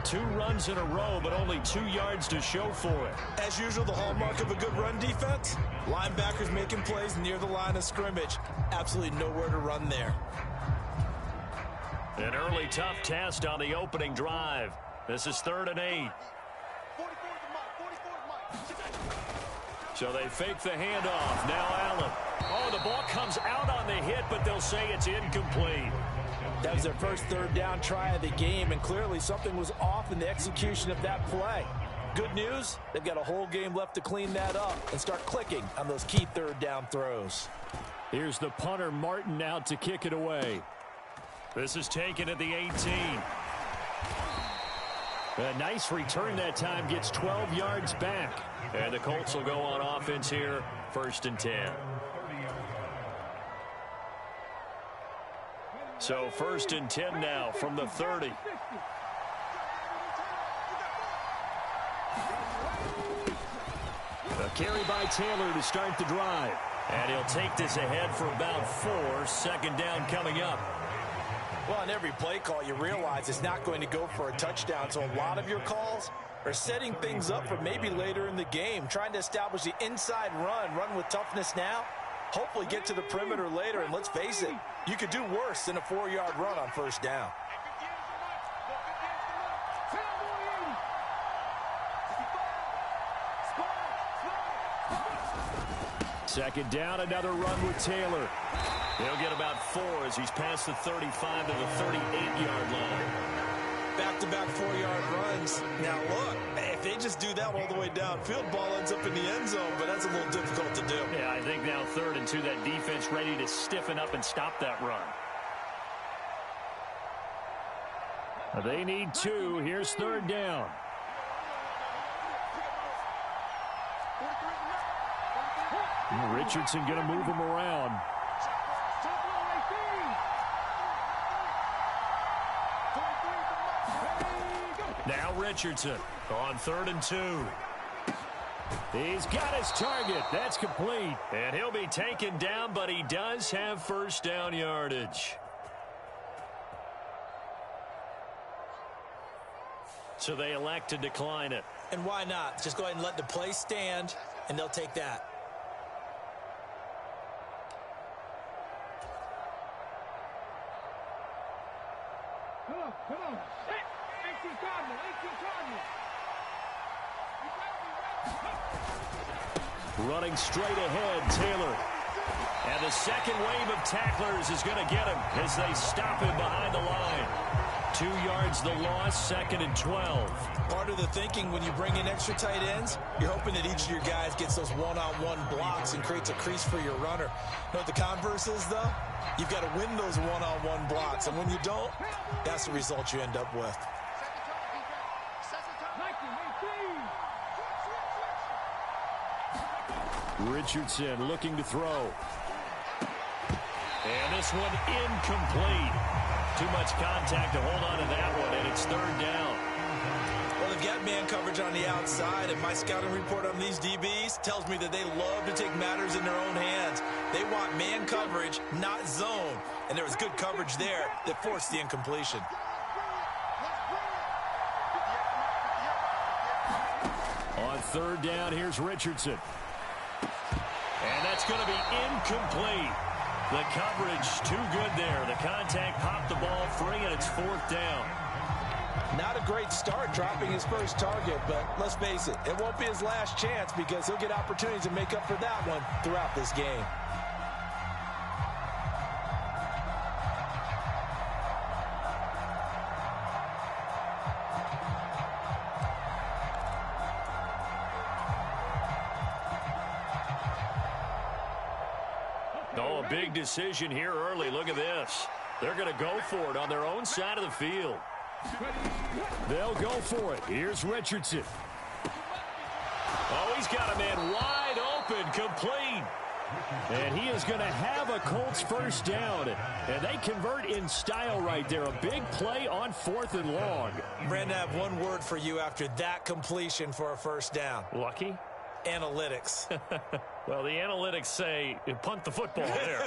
2 runs in a row, but only 2 yards to show for it. As usual, the hallmark of a good run defense, linebackers making plays near the line of scrimmage. Absolutely nowhere to run there. An early tough test on the opening drive. This is 3rd and 8. So they fake the handoff. Now Allen. Oh, the ball comes out on the hit, but they'll say it's incomplete. That was their first 3rd down try of the game, and clearly something was off in the execution of that play. Good news, they've got a whole game left to clean that up and start clicking on those key 3rd down throws. Here's the punter, Martin, out to kick it away. This is taken at the 18. A nice return that time, gets 12 yards back. And the Colts will go on offense here, 1st and 10. So 1st and 10 now from the 30. A carry by Taylor to start the drive. And he'll take this ahead for about 4. 2nd down coming up. Well, on every play call, you realize it's not going to go for a touchdown. So a lot of your calls are setting things up for maybe later in the game, trying to establish the inside run with toughness now, hopefully get to the perimeter later. And let's face it, you could do worse than a 4-yard run on 1st down. Second down, another run with Taylor. He'll get about 4 as he's past the 35 to the 38-yard line. Back-to-back 4-yard runs. Now, look, if they just do that all the way downfield, ball ends up in the end zone, but that's a little difficult to do. Yeah, I think now 3rd and 2, that defense ready to stiffen up and stop that run. They need 2. Here's 3rd down. Richardson going to move him around. Now Richardson on 3rd and 2. He's got his target. That's complete. And he'll be taken down, but he does have 1st down yardage. So they elect to decline it. And why not? Just go ahead and let the play stand, and they'll take that. Come on. 18 Cardinal. Running straight ahead, Taylor. And the second wave of tacklers is going to get him as they stop him behind the line. 2 yards the loss, 2nd and 12. Part of the thinking when you bring in extra tight ends, you're hoping that each of your guys gets those one-on-one blocks and creates a crease for your runner. You know what the converse is, though? You've got to win those one-on-one blocks, and when you don't, that's the result you end up with. Richardson looking to throw. And this one incomplete. Too much contact to hold on to that one, and it's 3rd down. Well, they've got man coverage on the outside, and my scouting report on these DBs tells me that they love to take matters in their own hands. They want man coverage, not zone. And there was good coverage there that forced the incompletion. On 3rd down, here's Richardson. And that's going to be incomplete. The coverage too good there. The contact popped the ball free, and it's 4th down. Not a great start dropping his first target, but let's face it, it won't be his last chance because he'll get opportunities to make up for that one throughout this game. Oh, a big decision here early. Look at this. They're going to go for it on their own side of the field. They'll go for it. Here's Richardson. Oh, he's got a man wide open, complete. And he is going to have a Colts first down. And they convert in style right there. A big play on 4th and long. Brandon, I have one word for you after that completion for a first down. Lucky? Analytics. Well, the analytics say punt the football there.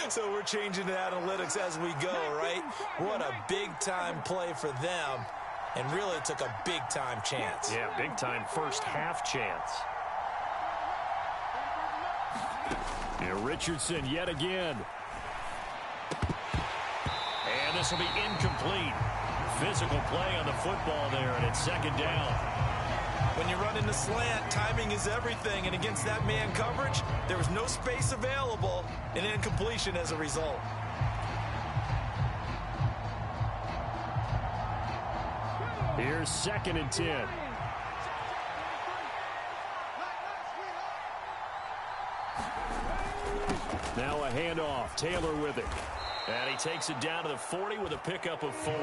So we're changing to analytics as we go, right? What a big-time play for them. And really took a big-time chance. Yeah, big-time first half chance. And Richardson yet again. And this will be incomplete. Physical play on the football there, and it's 2nd down. When you run in the slant, timing is everything, and against that man coverage, there was no space available, and incompletion as a result. Here's 2nd and 10. Now a handoff. Taylor with it. And he takes it down to the 40 with a pickup of 4.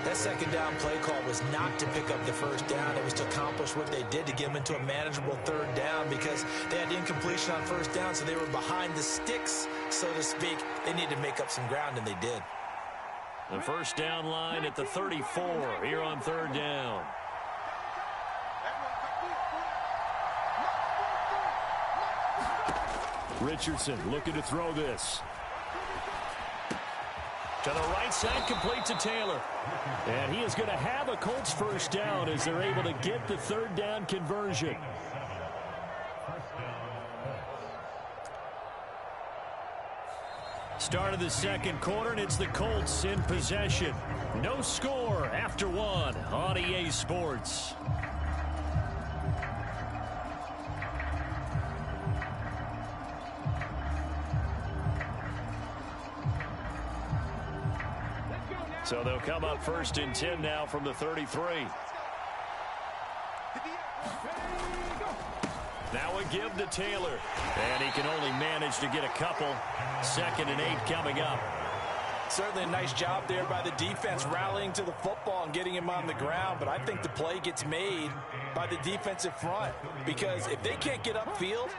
That 2nd down play call was not to pick up the first down. It was to accomplish what they did to get them into a manageable 3rd down because they had incompletion on 1st down, so they were behind the sticks, so to speak. They needed to make up some ground, and they did. The first down line at the 34 here on 3rd down. Richardson looking to throw this. To the right side, complete to Taylor. And he is going to have a Colts first down as they're able to get the 3rd down conversion. Start of the 2nd quarter, and it's the Colts in possession. No score after 1 on EA Sports. So they'll come up 1st and 10 now from the 33. Now a give to Taylor. And he can only manage to get a couple. 2nd and 8 coming up. Certainly a nice job there by the defense rallying to the football and getting him on the ground. But I think the play gets made by the defensive front. Because if they can't get upfield,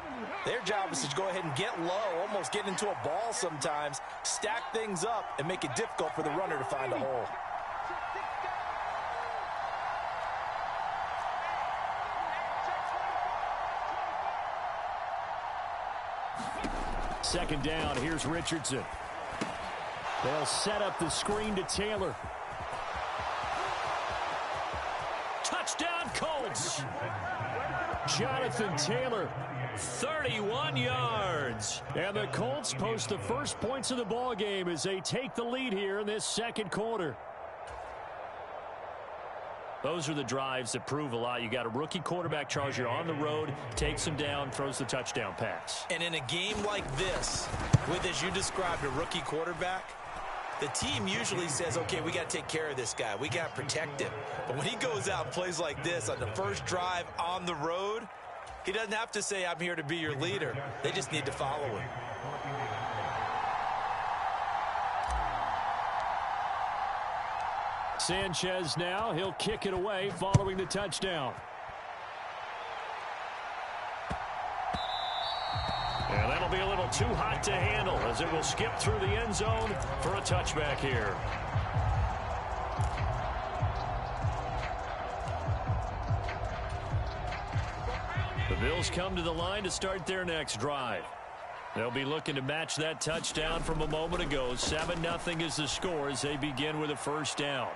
their job is to go ahead and get low, almost get into a ball sometimes, stack things up, and make it difficult for the runner to find a hole. Second down, here's Richardson. They'll set up the screen to Taylor. Touchdown, Colts! Jonathan Taylor, 31 yards. And the Colts post the first points of the ball game as they take the lead here in this 2nd quarter. Those are the drives that prove a lot. You got a rookie quarterback, Charles. You're on the road, takes him down, throws the touchdown pass. And in a game like this, with, as you described, a rookie quarterback, the team usually says, okay, we got to take care of this guy. We got to protect him. But when he goes out and plays like this on the first drive on the road, he doesn't have to say, I'm here to be your leader. They just need to follow him. Sanchez now, he'll kick it away following the touchdown. And that'll be a little too hot to handle as it will skip through the end zone for a touchback here. The Bills come to the line to start their next drive. They'll be looking to match that touchdown from a moment ago. 7-0 is the score as they begin with a first down.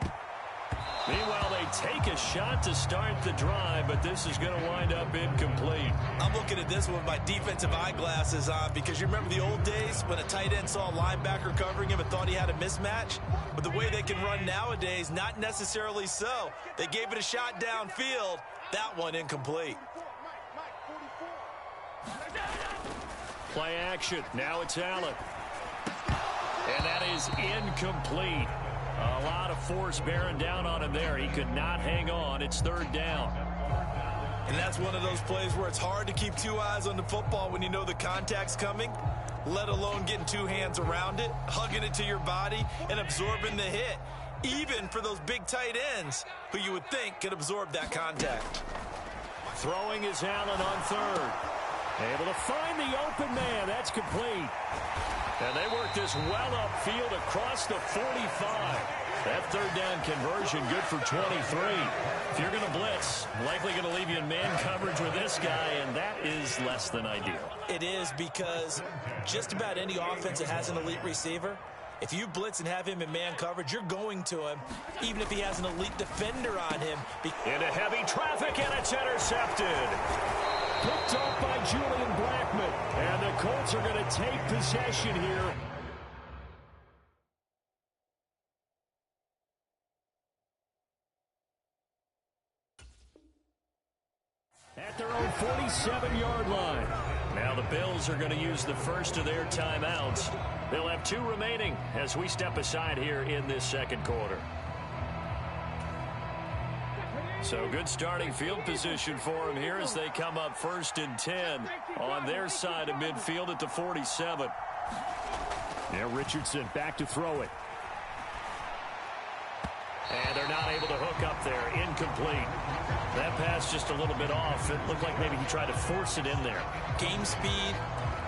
Meanwhile, they take a shot to start the drive, but this is going to wind up incomplete. I'm looking at this one with my defensive eyeglasses on because you remember the old days when a tight end saw a linebacker covering him and thought he had a mismatch? But the way they can run nowadays, not necessarily so. They gave it a shot downfield. That one incomplete. Play action. Now it's Allen. And that is incomplete. A lot of force bearing down on him there. He could not hang on. It's third down. And that's one of those plays where it's hard to keep two eyes on the football when you know the contact's coming, let alone getting two hands around it, hugging it to your body, and absorbing the hit, even for those big tight ends who you would think could absorb that contact. Throwing is Allen on third. Able to find the open man. That's complete. And they work this well upfield across the 45. That third down conversion good for 23. If you're going to blitz, likely going to leave you in man coverage with this guy, and that is less than ideal. It is because just about any offense that has an elite receiver, if you blitz and have him in man coverage, you're going to him, even if he has an elite defender on him. Into heavy traffic, and it's intercepted. Picked off by Julian Blackman. And the Colts are going to take possession here. At their own 47-yard line. Now the Bills are going to use the first of their timeouts. They'll have 2 remaining as we step aside here in this second quarter. So good starting field position for them here as they come up 1st and 10 on their side of midfield at the 47. Now Richardson back to throw it. And they're not able to hook up there. Incomplete. That pass just a little bit off. It looked like maybe he tried to force it in there. Game speed,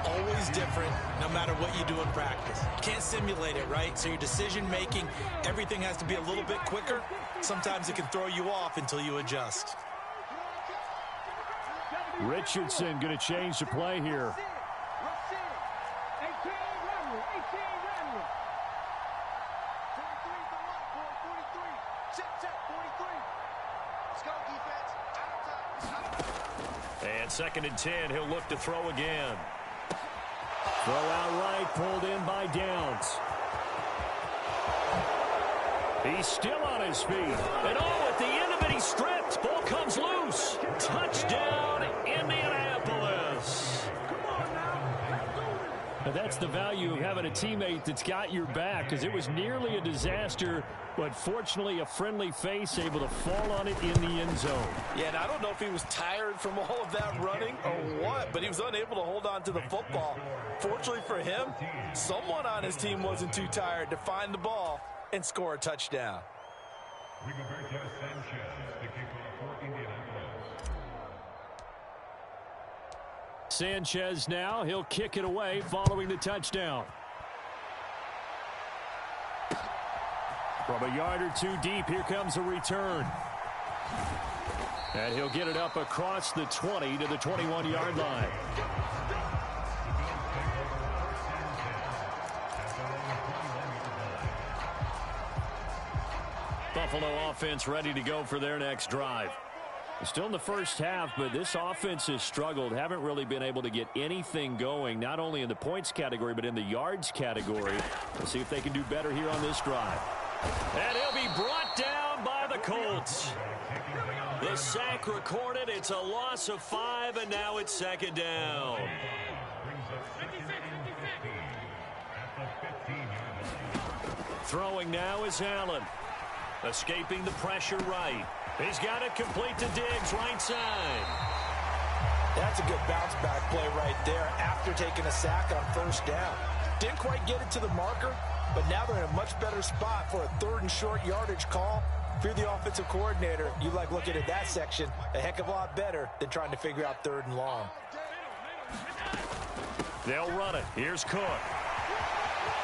always different no matter what you do in practice. You can't simulate it, right? So your decision-making, everything has to be a little bit quicker. Sometimes it can throw you off until you adjust. Richardson going to change the play here. And 2nd and 10, he'll look to throw again. Throw out right, pulled in by Downs. He's still on his feet. And oh, at the end of it, he stripped. Ball comes loose. Touchdown, Indianapolis. But that's the value of having a teammate that's got your back, because it was nearly a disaster, but fortunately a friendly face able to fall on it in the end zone. Yeah, and I don't know if he was tired from all of that running or what, but he was unable to hold on to the football. Fortunately for him, someone on his team wasn't too tired to find the ball and score a touchdown. Sanchez now, he'll kick it away following the touchdown. From a yard or two deep, here comes a return. And he'll get it up across the 20 to the 21-yard line. Buffalo offense ready to go for their next drive. Still in the first half, but this offense has struggled. Haven't really been able to get anything going, not only in the points category, but in the yards category. We'll see if they can do better here on this drive. And he'll be brought down by the Colts. The sack recorded. It's a loss of 5, and now it's 2nd down. Throwing now is Allen. Escaping the pressure right. He's got it complete to Diggs, right side. That's a good bounce-back play right there after taking a sack on first down. Didn't quite get it to the marker, but now they're in a much better spot for a 3rd and short yardage call. If you're the offensive coordinator, you like looking at that section a heck of a lot better than trying to figure out 3rd and long. They'll run it. Here's Cook.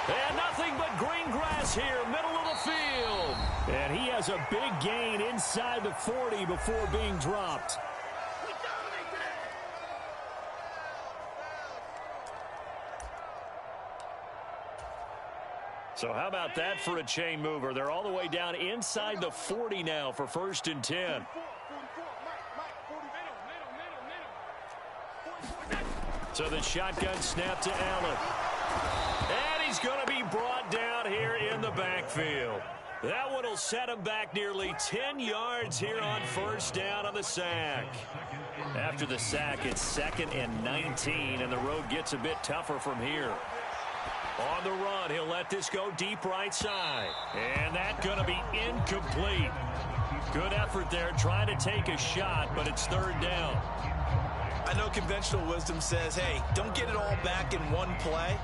And nothing but green grass here, middle of the field. And he has a big gain inside the 40 before being dropped. So how about that for a chain mover? They're all the way down inside the 40 now for 1st and 10. So the shotgun snap to Allen. And he's going to be brought down here in the backfield. That one will set him back nearly 10 yards here on 1st down on the sack. After the sack, it's 2nd and 19, and the road gets a bit tougher from here. On the run, he'll let this go deep right side. And that's going to be incomplete. Good effort there, trying to take a shot, but it's 3rd down. I know conventional wisdom says, hey, don't get it all back in one play.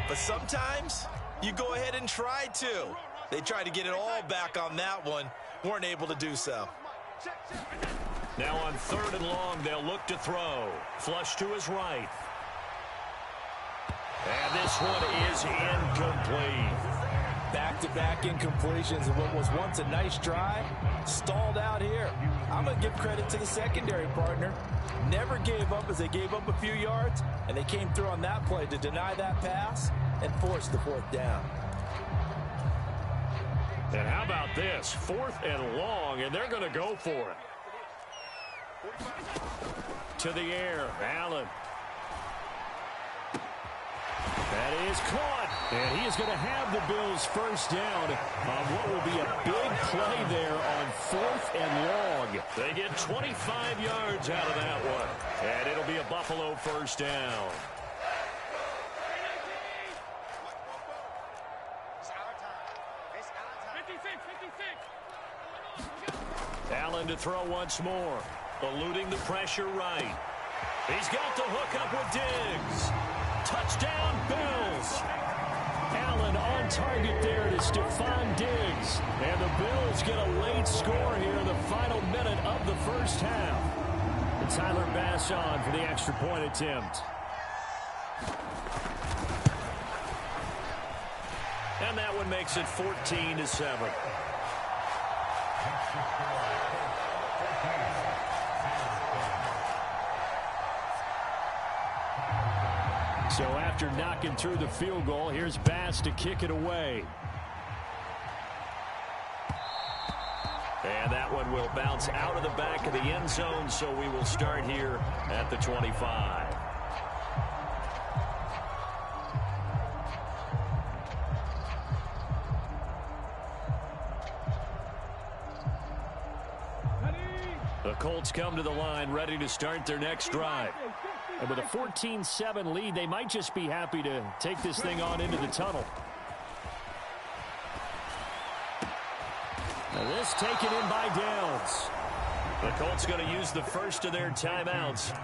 But sometimes you go ahead and try to. They tried to get it all back on that one. Weren't able to do so. Now on 3rd and long, they'll look to throw. Flush to his right. And this one is incomplete. Back-to-back incompletions of what was once a nice drive. Stalled out here. I'm going to give credit to the secondary partner. Never gave up as they gave up a few yards, and they came through on that play to deny that pass and force the 4th down. And how about this? 4th and long, and they're going to go for it. To the air, Allen. That is caught, and he is going to have the Bills 1st down on what will be a big play there on 4th and long. They get 25 yards out of that one, and it'll be a Buffalo 1st down. Allen to throw once more, eluding the pressure right. He's got the hook up with Diggs. Touchdown, Bills. Allen on target there to Stephon Diggs. And the Bills get a late score here in the final minute of the 1st half. And Tyler Bass on for the extra point attempt. And that one makes it 14-7. So after knocking through the field goal, here's Bass to kick it away. And that one will bounce out of the back of the end zone, so we will start here at the 25. The Colts come to the line, ready to start their next drive. And with a 14-7 lead, they might just be happy to take this thing on into the tunnel. Now this taken in by Downs. The Colts going to use the first of their timeouts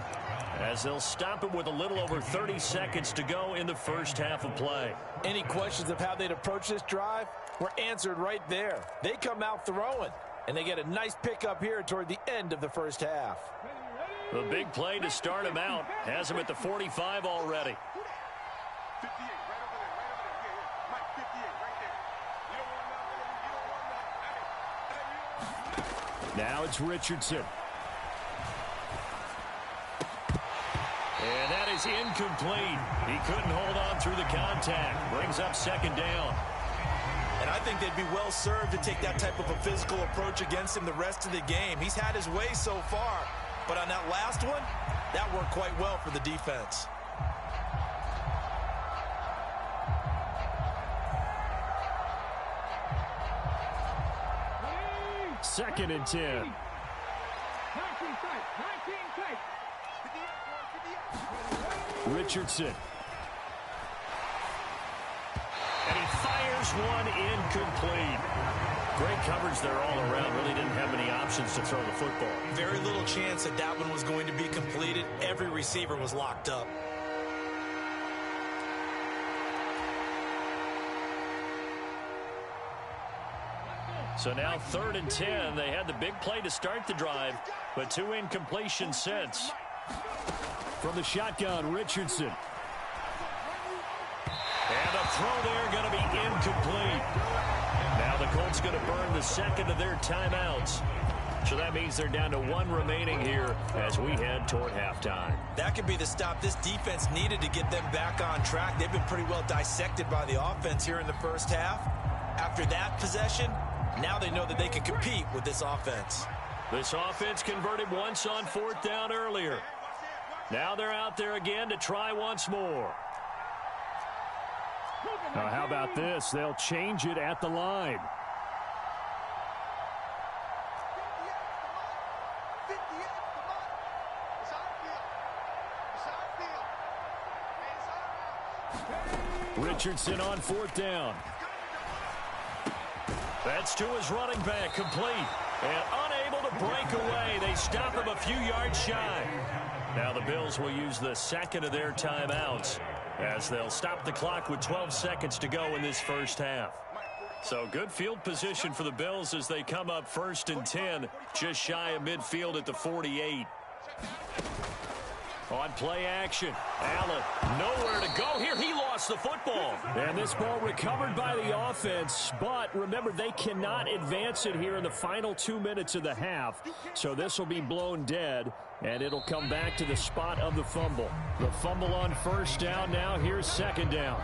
as they'll stop it with a little over 30 seconds to go in the 1st half of play. Any questions of how they'd approach this drive were answered right there. They come out throwing, and they get a nice pickup here toward the end of the 1st half. The big play to start him out has him at the 45 already. Now it's Richardson. And that is incomplete. He couldn't hold on through the contact. Brings up 2nd down. And I think they'd be well served to take that type of a physical approach against him the rest of the game. He's had his way so far. But on that last one, that worked quite well for the defense. Second and 10. Richardson. And he fires one incomplete. Great coverage there all around. Really didn't have many options to throw the football. Very little chance that that one was going to be completed. Every receiver was locked up. So now 3rd and 10. They had the big play to start the drive, but 2 incompletions since. From the shotgun, Richardson. And the throw there going to be incomplete. Now the Colts going to burn the second of their timeouts. So that means they're down to 1 remaining here as we head toward halftime. That could be the stop this defense needed to get them back on track. They've been pretty well dissected by the offense here in the first half. After that possession, now they know that they can compete with this offense. This offense converted once on 4th down earlier. Now they're out there again to try once more. Now how about this? They'll change it at the line. Richardson on 4th down. That's to his running back, complete. And unable to break away. They stop him a few yards shy. Now the Bills will use the second of their timeouts as they'll stop the clock with 12 seconds to go in this first half. So good field position for the Bills as they come up 1st and 10, just shy of midfield at the 48. On play action, Allen nowhere to go here. He lost the football. And this ball recovered by the offense, but remember, they cannot advance it here in the final 2 minutes of the half. So this will be blown dead, and it'll come back to the spot of the fumble. The fumble on 1st down now. Here's 2nd down.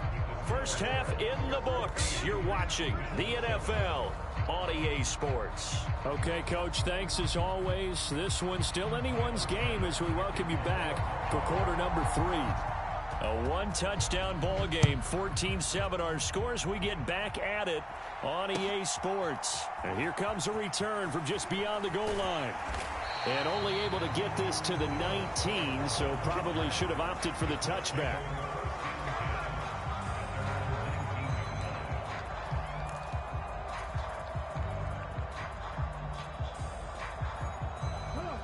First half in the books. You're watching the NFL on EA Sports. Okay, Coach, thanks as always. This one's still anyone's game as we welcome you back for quarter number 3. A 1-touchdown ball game, 14-7 our scores. We get back at it on EA Sports. And here comes a return from just beyond the goal line. And only able to get this to the 19, so probably should have opted for the touchback.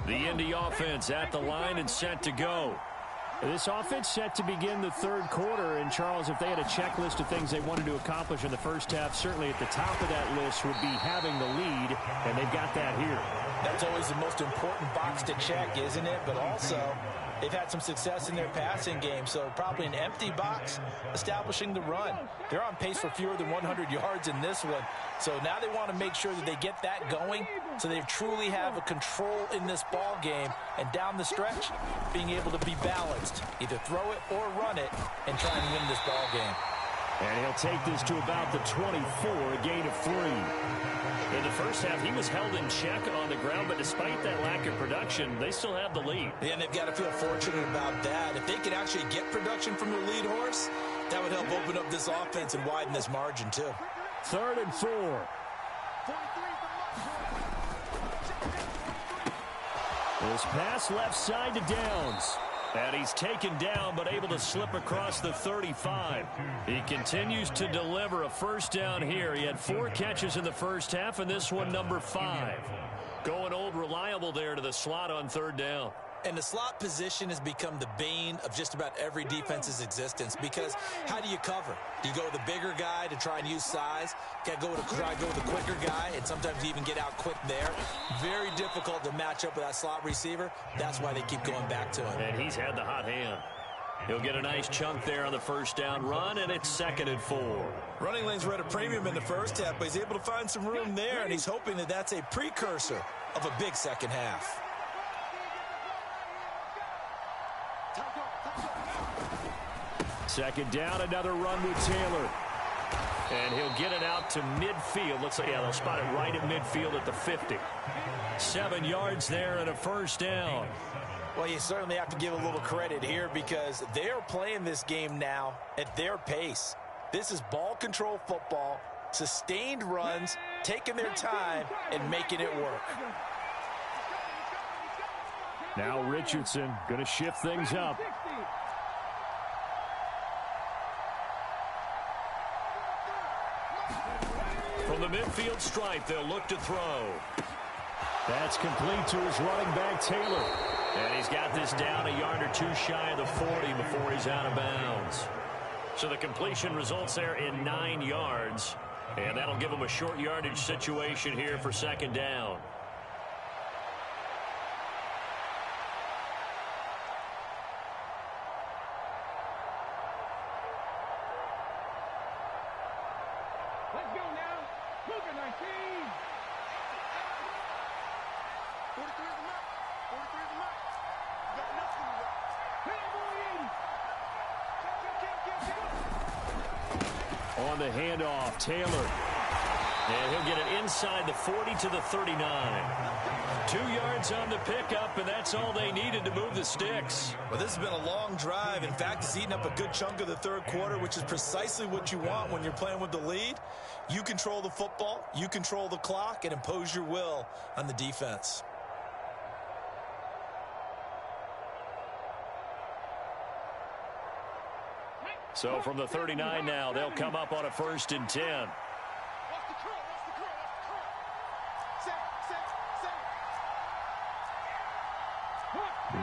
The Indy offense at the line and set to go. This offense set to begin the 3rd quarter. And, Charles, if they had a checklist of things they wanted to accomplish in the first half, certainly at the top of that list would be having the lead, and they've got that here. That's always the most important box to check, isn't it? But also, they've had some success in their passing game, so probably an empty box establishing the run. They're on pace for fewer than 100 yards in this one. So now they want to make sure that they get that going so they truly have a control in this ball game, and down the stretch, being able to be balanced. Either throw it or run it and try and win this ball game. And he'll take this to about the 24, a gain of 3. In the first half, he was held in check on the ground, but despite that lack of production, they still have the lead. Yeah, and they've got to feel fortunate about that. If they could actually get production from the lead horse, that would help open up this offense and widen this margin, too. 3rd and 4. This pass left side to Downs. And he's taken down, but able to slip across the 35. He continues to deliver a 1st down here. He had 4 catches in the first half, and this one number 5. Going old reliable there to the slot on 3rd down. And the slot position has become the bane of just about every defense's existence, because how do you cover? Do you go with the bigger guy to try and use size? Try to go with the quicker guy, and sometimes you even get out quick there. Very difficult to match up with that slot receiver. That's why they keep going back to him. And he's had the hot hand. He'll get a nice chunk there on the 1st down run, and it's 2nd and 4. Running lanes were at a premium in the first half, but he's able to find some room there, and he's hoping that that's a precursor of a big second half. Second down, another run with Taylor. And he'll get it out to midfield. Looks like, yeah, they'll spot it right at midfield at the 50. 7 yards there and a 1st down. Well, you certainly have to give a little credit here because they're playing this game now at their pace. This is ball control football, sustained runs, taking their time, and making it work. Now Richardson going to shift things up. the midfield stripe, they'll look to throw. That's complete to his running back, Taylor. And he's got this down a yard or two shy of the 40 before he's out of bounds. So the completion results there in 9 yards. And that'll give him a short yardage situation here for second down. Let's go now. Look at 19. 43 is the mark. 43 is the mark. You got nothing to work. On the handoff, Taylor. And he'll get it inside the 40 to the 39. 2 yards on the pickup, and that's all they needed to move the sticks. Well, this has been a long drive. In fact, it's eaten up a good chunk of the third quarter, which is precisely what you want when you're playing with the lead. You control the football, you control the clock, and impose your will on the defense. So from the 39 now, they'll come up on a 1st and 10.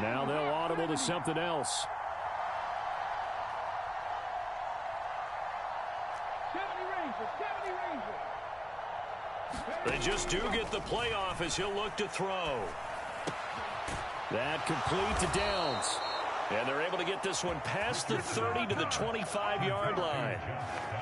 Now they'll audible to something else. 70 Rangers. They just do get the playoff as he'll look to throw. That complete to Downs. And they're able to get this one past the 30 to the 25-yard line.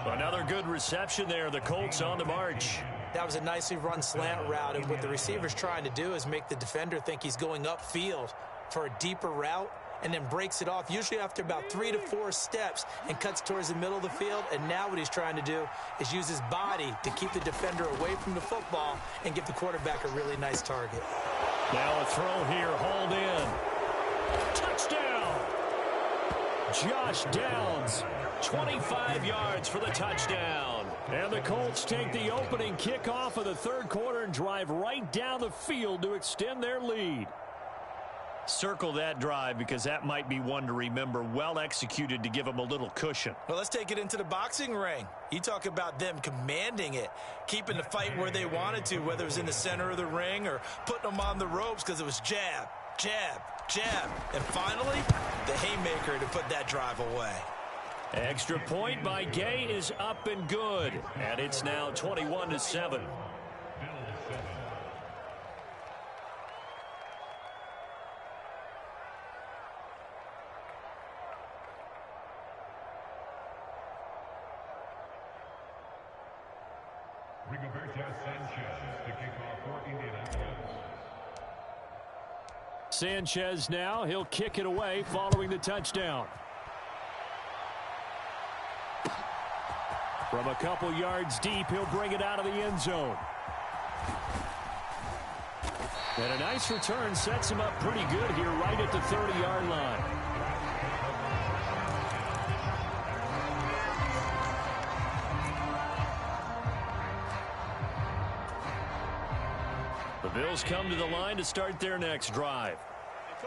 Another good reception there. The Colts on the march. That was a nicely run slant route, and what the receiver's trying to do is make the defender think he's going upfield for a deeper route and then breaks it off, usually after about 3 to 4 steps, and cuts towards the middle of the field. And now what he's trying to do is use his body to keep the defender away from the football and give the quarterback a really nice target. Now a throw here, hauled in. Touchdown! Josh Downs. 25 yards for the touchdown. And the Colts take the opening kickoff of the third quarter and drive right down the field to extend their lead. Circle that drive because that might be one to remember. Well executed to give them a little cushion. Well, let's take it into the boxing ring. You talk about them commanding it, keeping the fight where they wanted to, whether it was in the center of the ring or putting them on the ropes because it was jab, jab, jab. And finally, the haymaker to put that drive away. Extra point by Gay is up and good. And it's now 21-7. Sanchez now, he'll kick it away following the touchdown. From a couple yards deep, he'll bring it out of the end zone. And a nice return sets him up pretty good here right at the 30-yard line. The Bills come to the line to start their next drive.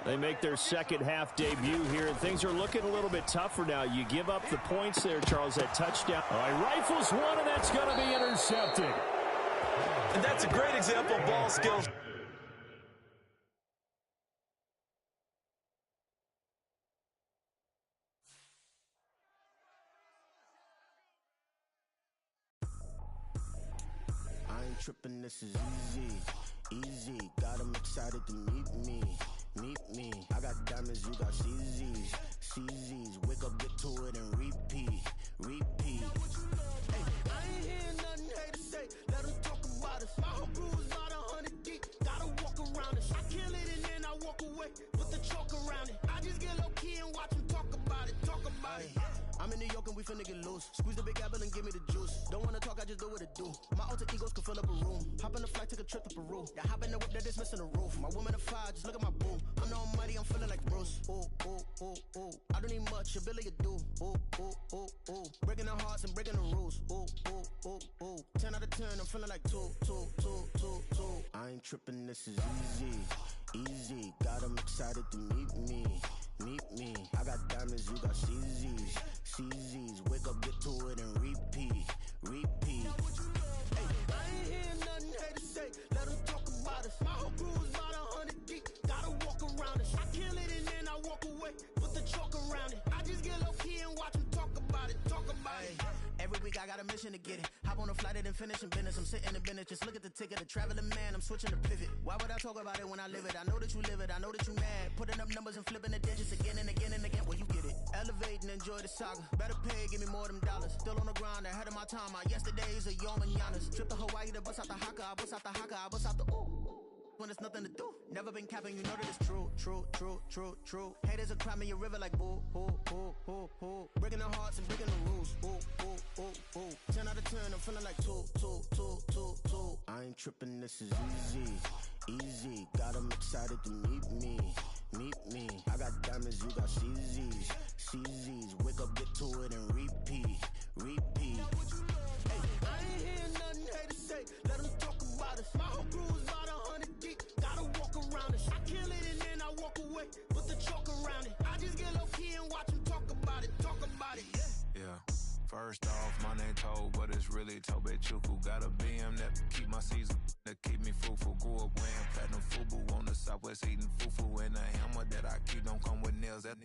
They make their second half debut here, and things are looking a little bit tougher now. You give up the points there, Charles, that touchdown. All right, rifles one, and that's going to be intercepted. And that's a great example of ball skills. I ain't tripping, this is easy. Easy, got 'em excited to meet me. Meet me. I got diamonds, you got CZs. CZs, wake up, get to it, and repeat. Repeat. Hey, I ain't hearing nothing haters say. Let them talk about us. My whole crew is about 100 deep. Gotta walk around it. I kill it and then I walk away. Put the chalk around it. I just get low key and watch them talk about it. Talk about it. I'm in New York and we finna get loose. Squeeze the big apple and give me the juice. Don't wanna talk, I just do what it do. My alter egos can fill up a room. Hop on the flight, take a trip to Peru. Yeah, hop in the whip, that is missing the roof. My woman a fire, just look at my boo. I'm the almighty, I'm feeling like Bruce. Ooh, ooh, ooh, ooh. I don't need much, ability to do. Ooh, ooh, ooh, ooh. Breaking the hearts and breaking the rules. Ooh, ooh, ooh, ooh. 10 out of 10, I'm feeling like 2, 2, 2, 2, 2. I ain't tripping, this is easy. Easy, got 'em excited to meet me. meet me. I got diamonds, you got CZs, CZs. Wake up, get to it and repeat, repeat. Hey, I ain't hearing nothing haters say. Let them talk about us. My whole crew is about 100 deep. Gotta walk around us. I kill it and then I walk away. Put the chalk around it. I just get low key and watch them talk about it. Talk about it. Every week I got a mission to get it. Hop on a flight and then finish in business. I'm sitting in business. Just look at the ticket. The traveling man. I'm switching to pivot. Why would I talk about it when I live it? I know that you live it. I know that you mad. Putting up numbers and flipping the digits again and again and again. Well, you get it. Elevate and enjoy the saga. Better pay, give me more them dollars. Still on the grind, ahead of my time. My yesterdays are your mananas. Trip to Hawaii to bust out the haka. I bust out the haka. I bust out the ooh. When there's nothing to do. Never been capping, you know that it's true, true, true, true, true. Haters are climbing your river like boo, boo, boo, boo, boo. Breaking their hearts and breaking the rules. Boo, boo, boo, boo. 10 out of 10, I'm feeling like 2, 2, 2, 2, 2. I ain't tripping, this is easy, easy. Got 'em excited to meet me, meet me. I got diamonds, you got CZs, CZs. Wake up, get to it and repeat, repeat. Hey, I ain't hearing nothing haters say. Let them talk about us. My whole crew is about 100 deep. Gotta walk around us. I kill it and then I walk away. Put the chalk around it. I just get low key and watch them talk about it. Talk about it. Yeah. First off, my name Toad, but it's really Tobe Chuku. Got a BM that keep my season, that keep me fruitful. Grew up wearing platinum FUBU on the Southwest eating fufu. And the hammer that I keep don't come with nails. That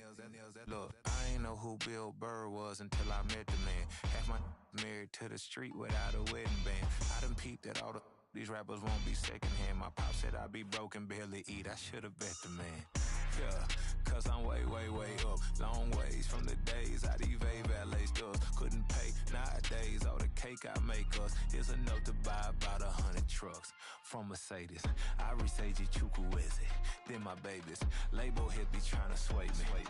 look, I ain't know who Bill Burr was until I met the man. Half my married to the street without a wedding band. I done peeped at all these rappers won't be secondhand. My pop said I'd be broke and barely eat. I should've bet the man. Yeah, cause I'm way, way, way up. Long ways from the days I evade valet stores. Couldn't pay nowadays. All the cake I make us is enough to buy about 100 trucks from Mercedes. I resage Chukwueze, then my babies. Label hit be trying to sway me,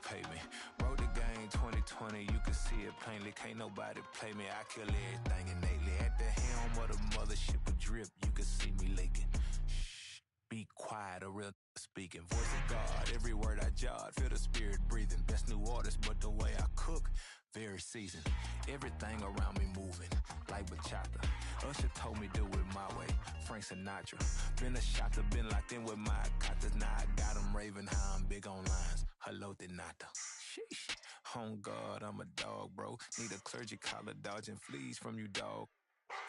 pay me. Wrote the game 2020, you can see it plainly. Can't nobody play me. I kill everything innately. At the helm of the mothership with drip, you can see me leaking. Shh, be quiet, a real speaking. Voice of God, every word I jot. Feel the spirit breathing. Best new artist, but the way I cook, very seasoned. Everything around me moving, like bachata. Usher told me do it my way. Frank Sinatra. Been a shotter, been locked in with my cotters. Now I got 'em raving how I'm big on lines. Hello, Denata. Sheesh. On God, I'm a dog, bro. Need a clergy collar, dodging fleas from you, dog.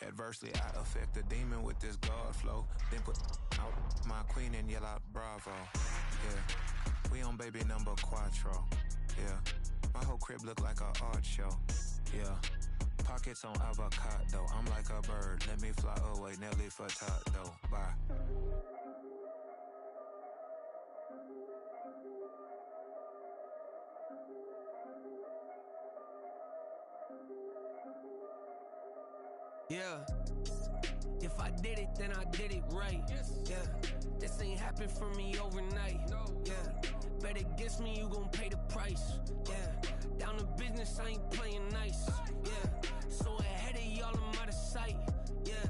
Adversely, I affect the demon with this God flow. Then put out my queen and yell out bravo. Yeah, we on baby number quattro. Yeah, my whole crib look like an art show. Yeah, pockets on avocado. I'm like a bird, let me fly away. Nelly Furtado, bye. Yeah, if I did it, then I did it right. Yeah, this ain't happen for me overnight. Yeah, bet against me, you gon' pay the price. Yeah, down to business, I ain't playing nice. Yeah, so ahead of y'all, I'm out of sight. Yeah,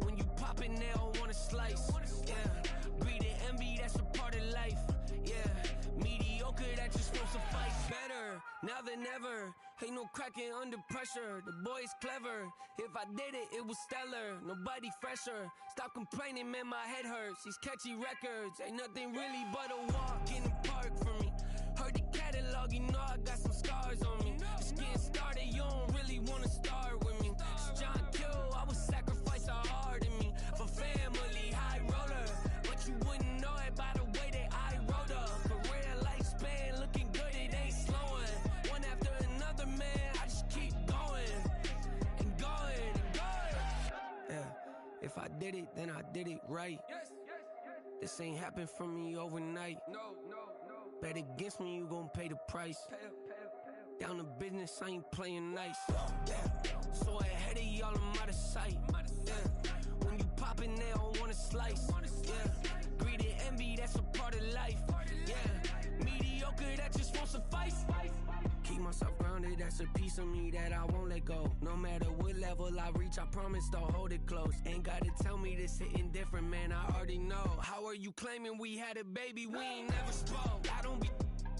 when you pop it, they all wanna slice. Yeah, greed and envy, that's a part of life. Yeah, mediocre, that just won't suffice. Better now than ever. Ain't no cracking under pressure. The boy's clever. If I did it, it was stellar. Nobody fresher. Stop complaining, man, my head hurts. These catchy records ain't nothing really but a walk in the park for me. Heard the catalog, you know I got some scars on me. Just getting started, you don't really wanna start with me. It's John Kill, I would sacrifice a heart in me for family, high roller. But you wouldn't know it by the way that I wrote up. Career lifespan looking good, it ain't slowing. One after another, man, I just keep going and going and going. Yeah, if I did it, then I did it right. This ain't happened for me overnight. No. Bet against me, you gon' pay the price. Down to business, I ain't playing nice. Yeah, so ahead of y'all, I'm out of sight. Yeah, when you poppin', they don't wanna slice. Yeah, greed and envy, that's a part of life. Yeah, mediocre, that just won't suffice. Keep myself grounded, that's a piece of me that I won't let go. No matter what level I reach, I promise to hold it close. Ain't gotta tell me this hitting different, man, I already know. How are you claiming we had a baby, we ain't never spoke? I don't be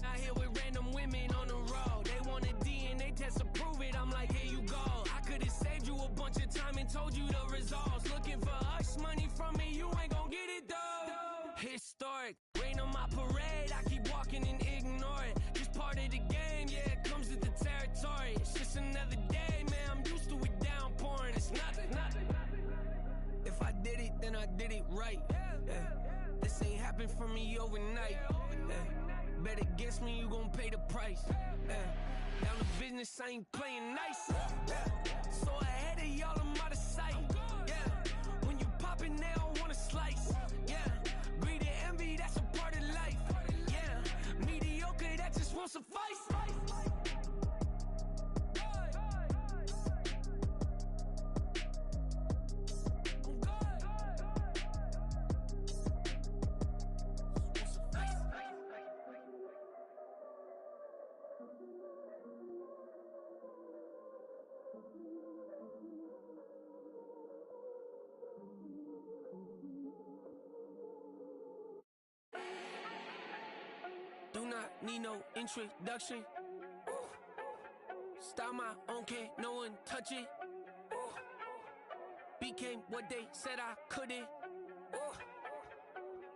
out here with random women on the road. They want a DNA test to prove it, I'm like, here you go. I could've saved you a bunch of time and told you the results. Looking for hush money from me, you ain't gon' get it though. Historic, rain on my parade, I keep walking and ignore it. did it right. This ain't happened for me overnight. Bet against me, you gon' pay the price. Down to business, I ain't playing nice. So ahead of y'all, I'm out of sight. When you poppin', they don't wanna slice. Greed and envy, that's a part of life. Mediocre, that just won't suffice. Do not need no introduction. Style my own, can't no one touch it. Became what they said I couldn't.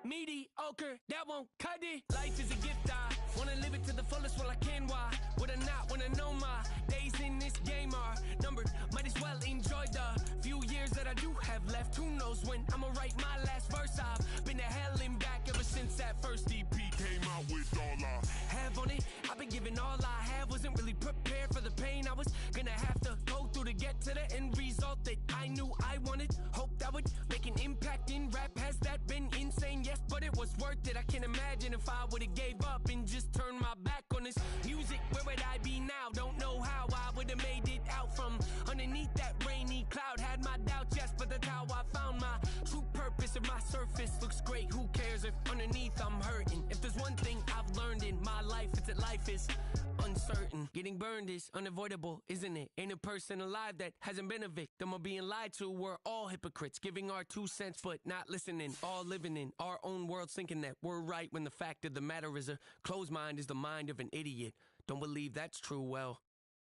Mediocre, that won't cut it. Life is a gift, I wanna live it to the fullest while I can. Why would I not wanna know my days in this game are numbered? Might as well enjoy the few years that I do have left. Who knows when I'ma write my last verse? I've been to hell and back ever since that first EP came out with all I have on it. I've been giving all I have, wasn't really prepared for the pain I was gonna have to go through to get to the end result that I knew I wanted. Hoped I would make an impact in rap. Has that been insane? Yes, but it was worth it. I can't imagine if I would've gave up and just turned my back on this music. Where would I be now? Don't know how I would've made it out from underneath that rainy cloud. Had my doubts, yes, but that's how I found my true purpose. If my surface looks great, who cares if underneath I'm hurting? If there's one thing I've learned in my life, it's that life is uncertain. Getting burned is unavoidable, isn't it? Ain't a person alive that hasn't been a victim of being lied to. We're all hypocrites, giving our 2 cents but not listening. All living in our own world, thinking that we're right when the fact of the matter is a closed mind is the mind of an idiot. Don't believe that's true? Well,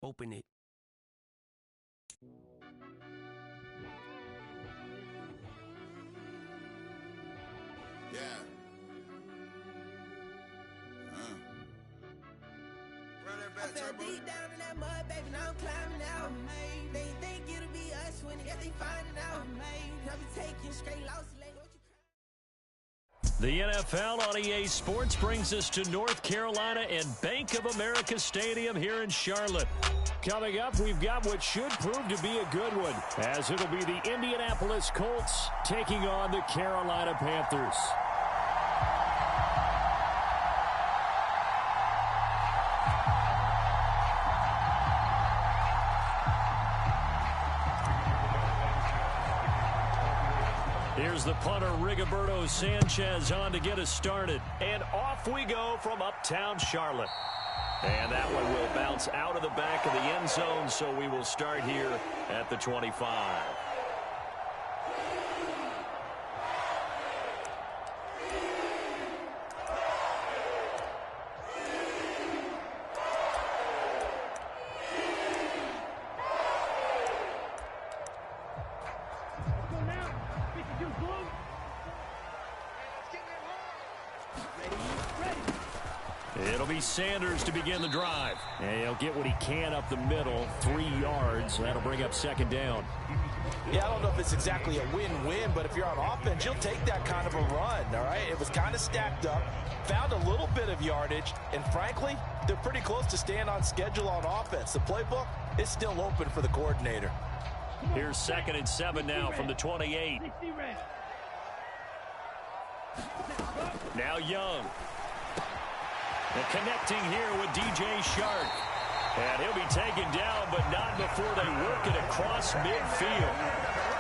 open it. Yeah. I fell deep down in that mud, baby, now I'm climbing out. They think it'll be us when they finding out. I be taking straight losses. The NFL on EA Sports brings us to North Carolina and Bank of America Stadium here in Charlotte. Coming up, we've got what should prove to be a good one, as it'll be the Indianapolis Colts taking on the Carolina Panthers. Here's the punter, Rigoberto Sanchez, on to get us started. And off we go from uptown Charlotte. And that one will bounce out of the back of the end zone, so we will start here at the 25. It'll be Sanders to begin the drive. And he'll get what he can up the middle, 3 yards. That'll bring up second down. Yeah, I don't know if it's exactly a win-win, but if you're on offense, you'll take that kind of a run, all right? It was kind of stacked up, found a little bit of yardage, and frankly, they're pretty close to staying on schedule on offense. The playbook is still open for the coordinator. Here's 2nd and 7 now from the 28. Now Young. And connecting here with DJ Shark. And he'll be taken down, but not before they work it across midfield.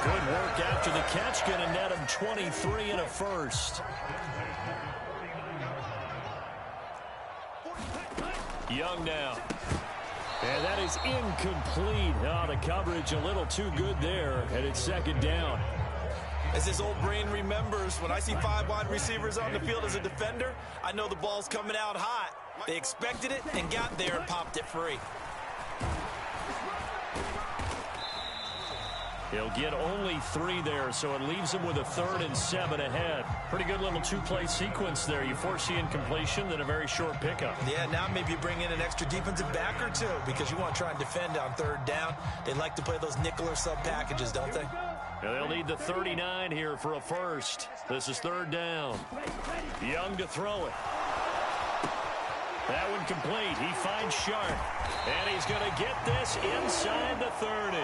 Good work after the catch, going to net him 23 and a first. Young now. And that is incomplete. Oh, the coverage a little too good there, and it's second down. As his old brain remembers, when I see 5 wide receivers on the field as a defender, I know the ball's coming out hot. They expected it and got there and popped it free. He'll get only 3 there, so it leaves him with a 3rd and 7 ahead. Pretty good little 2-play sequence there. You force the incompletion, then a very short pickup. Yeah, now maybe you bring in an extra defensive back or 2 because you want to try and defend on 3rd down. They like to play those nickel or sub packages, don't they? And they'll need the 39 here for a first. This is third down. Young to throw it. That one complete. He finds Sharp. And he's going to get this inside the 30.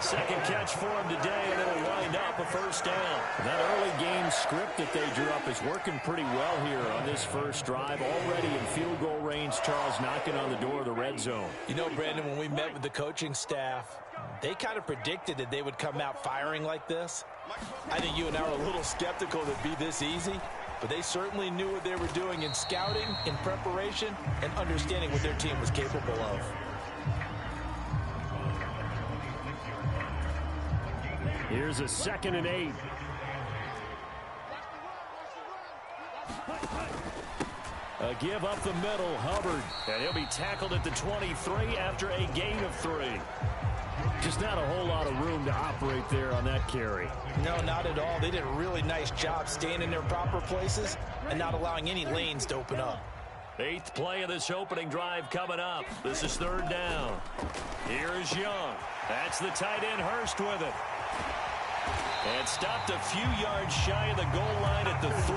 Second catch for him today, and it'll wind up a first down. That early game script that they drew up is working pretty well here on this first drive. Already in field goal range, Charles knocking on the door of the red zone. You know, Brandon, when we met with the coaching staff, they kind of predicted that they would come out firing like this. I think you and I were a little skeptical that it'd be this easy. But they certainly knew what they were doing in scouting, in preparation, and understanding what their team was capable of. Here's a 2nd and 8. A give up the middle, Hubbard. And he'll be tackled at the 23 after a gain of 3. Just not a whole lot of room to operate there on that carry. No, not at all. They did a really nice job staying in their proper places and not allowing any lanes to open up. 8th play of this opening drive coming up. This is third down. Here's Young. That's the tight end Hurst with it. And stopped a few yards shy of the goal line at the 3.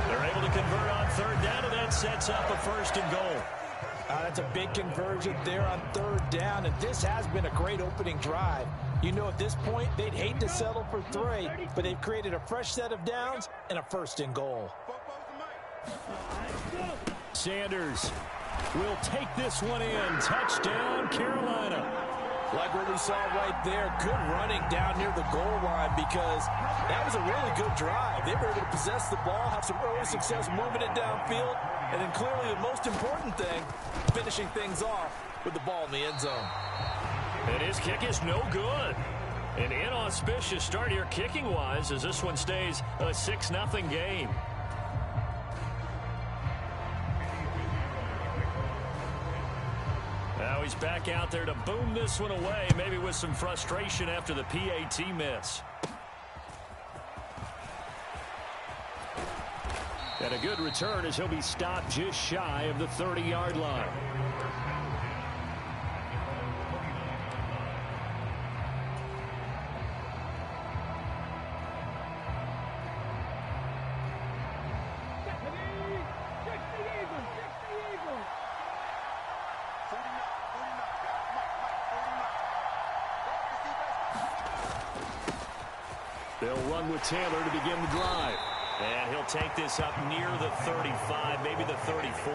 They're able to convert on third down, and that sets up a first and goal. That's a big conversion there on third down, and this has been a great opening drive. You know, at this point, they'd hate to settle for 3, but they've created a fresh set of downs and a first and goal. Sanders will take this one in. Touchdown, Carolina. Like what we saw right there, good running down near the goal line because that was a really good drive. They were able to possess the ball, have some early success moving it downfield, and then clearly the most important thing, finishing things off with the ball in the end zone. And his kick is no good. An inauspicious start here kicking-wise as this one stays a 6-0 game. Now he's back out there to boom this one away, maybe with some frustration after the PAT miss. And a good return as he'll be stopped just shy of the 30-yard line. They'll run with Taylor to begin the drive. And he'll take this up near the 35, maybe the 34.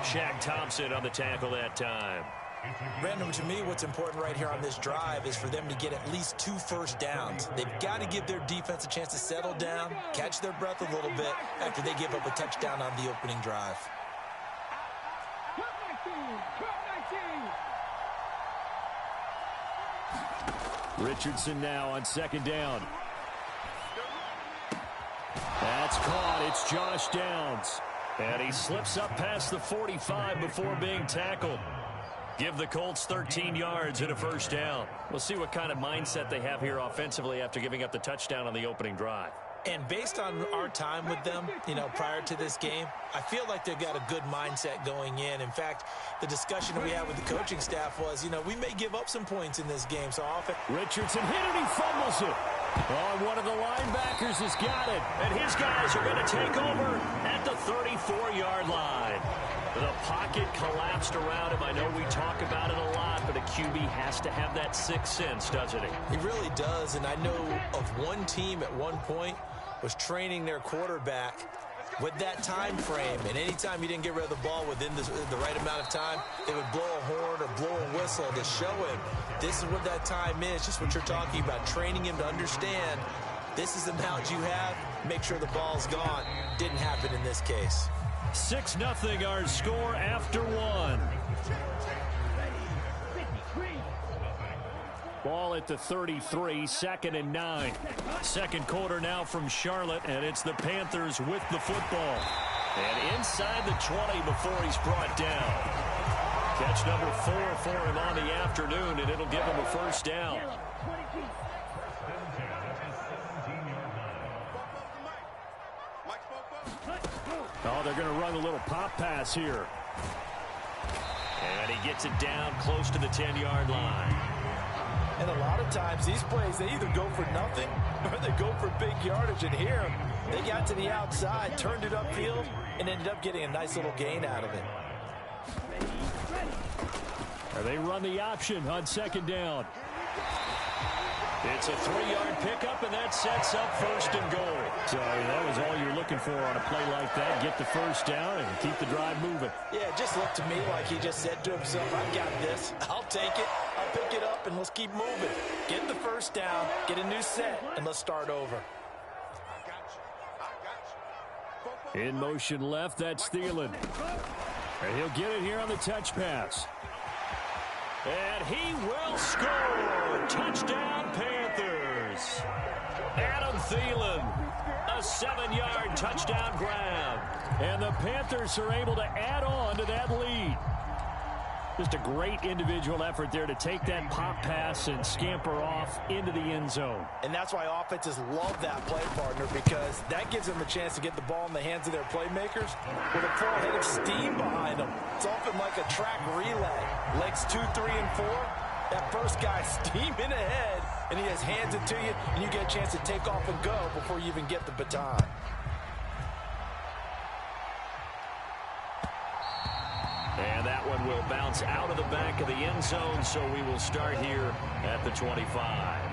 Shaq Thompson on the tackle that time. Brandon, to me, what's important right here on this drive is for them to get at least 2 first downs. They've got to give their defense a chance to settle down, catch their breath a little bit after they give up a touchdown on the opening drive. Richardson now on 2nd down. That's caught. It's Josh Downs. And he slips up past the 45 before being tackled. Give the Colts 13 yards and a first down. We'll see what kind of mindset they have here offensively after giving up the touchdown on the opening drive. And based on our time with them, prior to this game, I feel like they've got a good mindset going in. In fact, the discussion we had with the coaching staff was, we may give up some points in this game. So often, Richardson hit it, he fumbles it. Oh, one of the linebackers has got it. And his guys are going to take over at the 34-yard line. The pocket collapsed around him. I know we talk about it a lot, but a QB has to have that sixth sense, doesn't he? He really does, and I know of one team at one point was training their quarterback with that time frame, and anytime he didn't get rid of the ball within the right amount of time, they would blow a horn or blow a whistle to show him this is what that time is, just what you're talking about, training him to understand this is the amount you have, make sure the ball's gone. Didn't happen in this case. 6-0 our score after one. Ball at the 33, 2nd and 9. Second quarter now from Charlotte, and it's the Panthers with the football. And inside the 20 before he's brought down. Catch number 4 for him on the afternoon, and it'll give him a first down. Oh, they're going to run a little pop pass here. And he gets it down close to the 10-yard line. And a lot of times these plays, they either go for nothing or they go for big yardage. And here, they got to the outside, turned it upfield, and ended up getting a nice little gain out of it. They run the option on second down. It's a 3-yard pickup, and that sets up first and goal. So that was all you're looking for on a play like that. Get the first down and keep the drive moving. Yeah, it just looked to me like he just said to himself, I've got this. I'll take it. I'll pick it up, and let's keep moving. Get the first down, get a new set, and let's start over. In motion left, that's Thielen. And he'll get it here on the touch pass. And he will score. Touchdown, Panthers. Adam Thielen, a 7-yard touchdown grab. And the Panthers are able to add on to that lead. Just a great individual effort there to take that pop pass and scamper off into the end zone. And that's why offenses love that play, partner, because that gives them a chance to get the ball in the hands of their playmakers with a full head of steam behind them. It's often like a track relay. Legs 2, 3, and 4. That first guy steaming ahead, and he just hands it to you, and you get a chance to take off and go before you even get the baton. And that one will bounce out of the back of the end zone, so we will start here at the 25.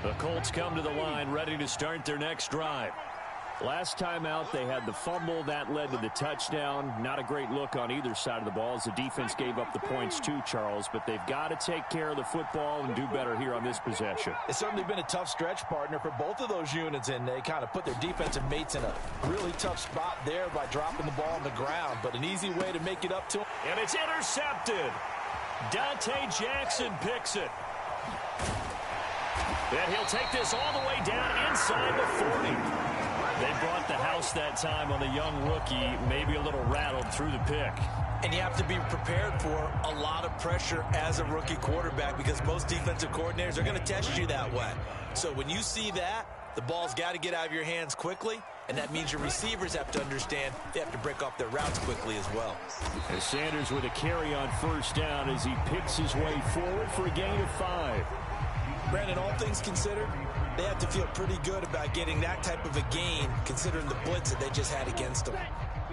The Colts come to the line ready to start their next drive. Last time out, they had the fumble. That led to the touchdown. Not a great look on either side of the ball as the defense gave up the points too, Charles. But they've got to take care of the football and do better here on this possession. It's certainly been a tough stretch, partner, for both of those units, and they kind of put their defensive mates in a really tough spot there by dropping the ball on the ground. But an easy way to make it up to them. And it's intercepted. Dante Jackson picks it. And he'll take this all the way down inside the 40. They brought the house that time on the young rookie, maybe a little rattled through the pick. And you have to be prepared for a lot of pressure as a rookie quarterback because most defensive coordinators are going to test you that way. So when you see that, the ball's got to get out of your hands quickly, and that means your receivers have to understand they have to break off their routes quickly as well. And Sanders with a carry on first down as he picks his way forward for a gain of 5. Brandon, all things considered, they have to feel pretty good about getting that type of a gain considering the blitz that they just had against them.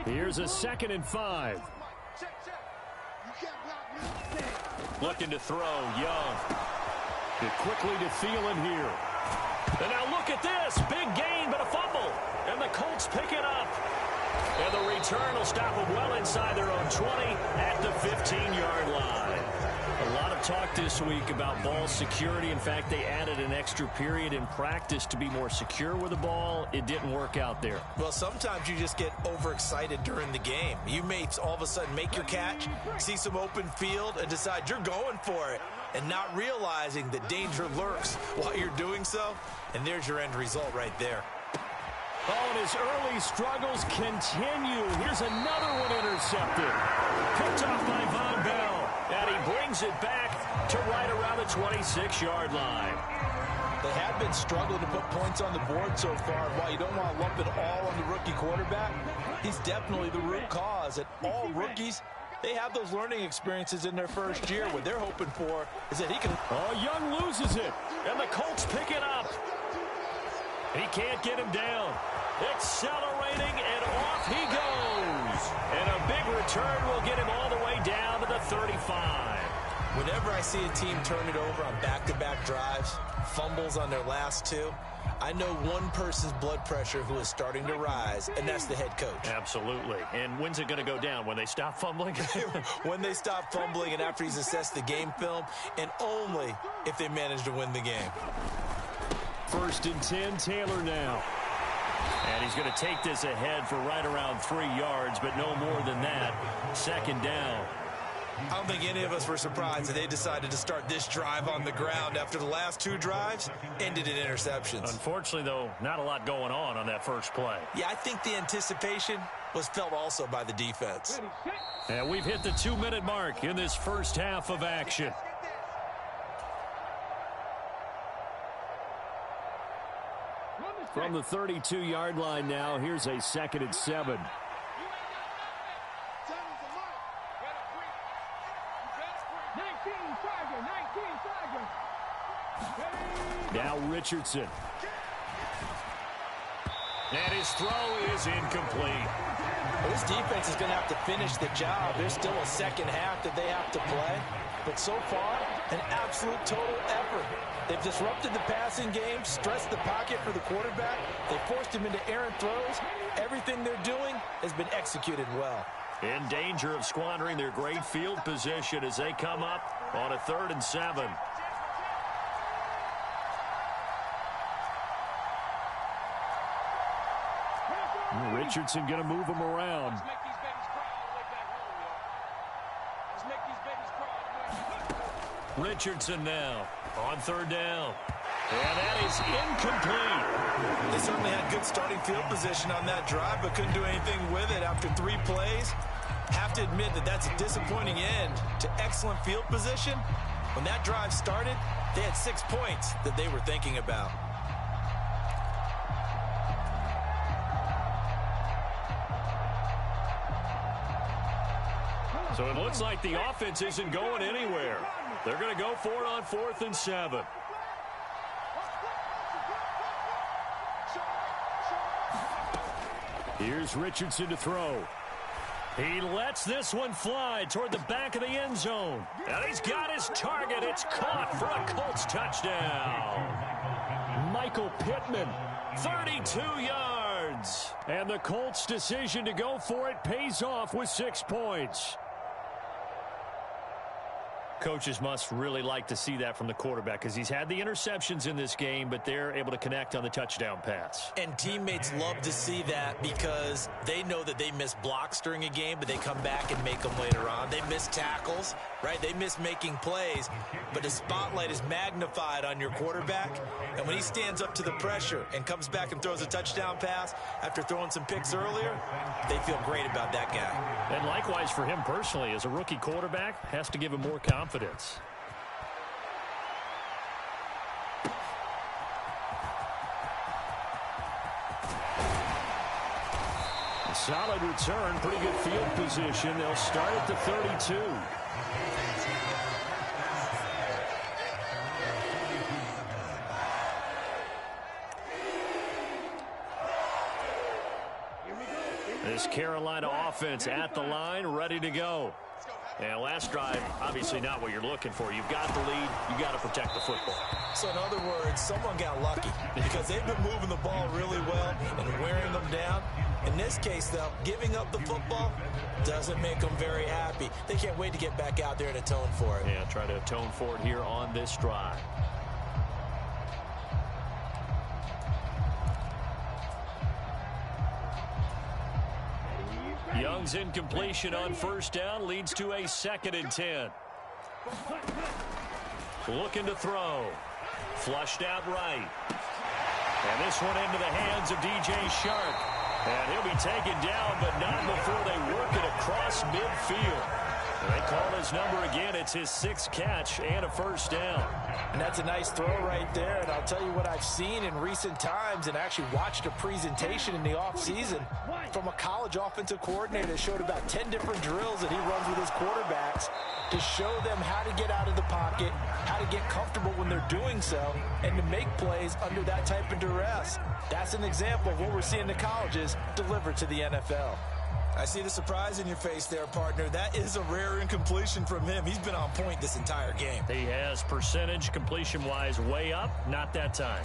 Here's a 2nd and 5. Looking to throw, Young. Get quickly to Thielen here. And now look at this. Big gain, but a fumble. And the Colts pick it up. And the return will stop them well inside their own 20 at the 15-yard line. A lot of talk this week about ball security. In fact, they added an extra period in practice to be more secure with the ball. It didn't work out there. Well, sometimes you just get overexcited during the game. You may all of a sudden make your catch, see some open field, and decide you're going for it, and not realizing that danger lurks while you're doing so. And there's your end result right there. Oh, and his early struggles continue. Here's another one intercepted. Picked off by Von Bell. And he brings it back to right around the 26-yard line. They have been struggling to put points on the board so far. While you don't want to lump it all on the rookie quarterback, he's definitely the root cause. And all rookies, they have those learning experiences in their first year. What they're hoping for is that he can... Oh, Young loses it. And the Colts pick it up. He can't get him down. Accelerating, and off he goes. And a big return will get him all the way down to the 35. Whenever I see a team turn it over on back-to-back drives, fumbles on their last two, I know one person's blood pressure who is starting to rise, and that's the head coach. Absolutely. And when's it going to go down? When they stop fumbling? When they stop fumbling and after he's assessed the game film, and only if they manage to win the game. 1st and 10, Taylor now. And he's going to take this ahead for right around 3 yards, but no more than that. 2nd down. I don't think any of us were surprised that they decided to start this drive on the ground after the last 2 drives ended in interceptions. Unfortunately, though, not a lot going on that first play. Yeah, I think the anticipation was felt also by the defense. And we've hit the 2-minute mark in this first half of action. From the 32-yard line now, here's a 2nd and 7. Now Richardson. And his throw is incomplete. Well, this defense is going to have to finish the job. There's still a second half that they have to play. But so far, an absolute total effort. They've disrupted the passing game, stressed the pocket for the quarterback. They forced him into errant throws. Everything they're doing has been executed well. In danger of squandering their great field position as they come up on a 3rd and 7. Richardson going to move him around. Richardson now on 3rd down. And that is incomplete. They certainly had good starting field position on that drive, but couldn't do anything with it after 3 plays. Have to admit that that's a disappointing end to excellent field position. When that drive started, they had 6 points that they were thinking about. So it looks like the offense isn't going anywhere. They're going to go for it on 4th and 7. Here's Richardson to throw. He lets this one fly toward the back of the end zone. And he's got his target. It's caught for a Colts touchdown. Michael Pittman, 32 yards. And the Colts' decision to go for it pays off with 6 points. Coaches must really like to see that from the quarterback because he's had the interceptions in this game, but they're able to connect on the touchdown pass. And teammates love to see that because they know that they miss blocks during a game, but they come back and make them later on. They miss tackles, right? They miss making plays, but the spotlight is magnified on your quarterback. And when he stands up to the pressure and comes back and throws a touchdown pass after throwing some picks earlier, they feel great about that guy. And likewise for him personally, as a rookie quarterback, has to give him more confidence. A solid return, pretty good field position. They'll start at the 32. This Carolina offense at the line, ready to go. And last drive, obviously not what you're looking for. You've got the lead. You got to protect the football. So in other words, someone got lucky because they've been moving the ball really well and wearing them down. In this case, though, giving up the football doesn't make them very happy. They can't wait to get back out there and atone for it. Yeah, try to atone for it here on this drive. Young's incompletion on 1st down leads to a 2nd and 10. Looking to throw. Flushed out right. And this one into the hands of DJ Shark. And he'll be taken down, but not before they work it across midfield. They call his number again. It's his 6th catch and a 1st down. And that's a nice throw right there. And I'll tell you what I've seen in recent times and actually watched a presentation in the offseason from a college offensive coordinator that showed about 10 different drills that he runs with his quarterbacks to show them how to get out of the pocket, how to get comfortable when they're doing so, and to make plays under that type of duress. That's an example of what we're seeing the colleges deliver to the NFL. I see the surprise in your face there, partner. That is a rare incompletion from him. He's been on point this entire game. He has percentage completion-wise way up. Not that time.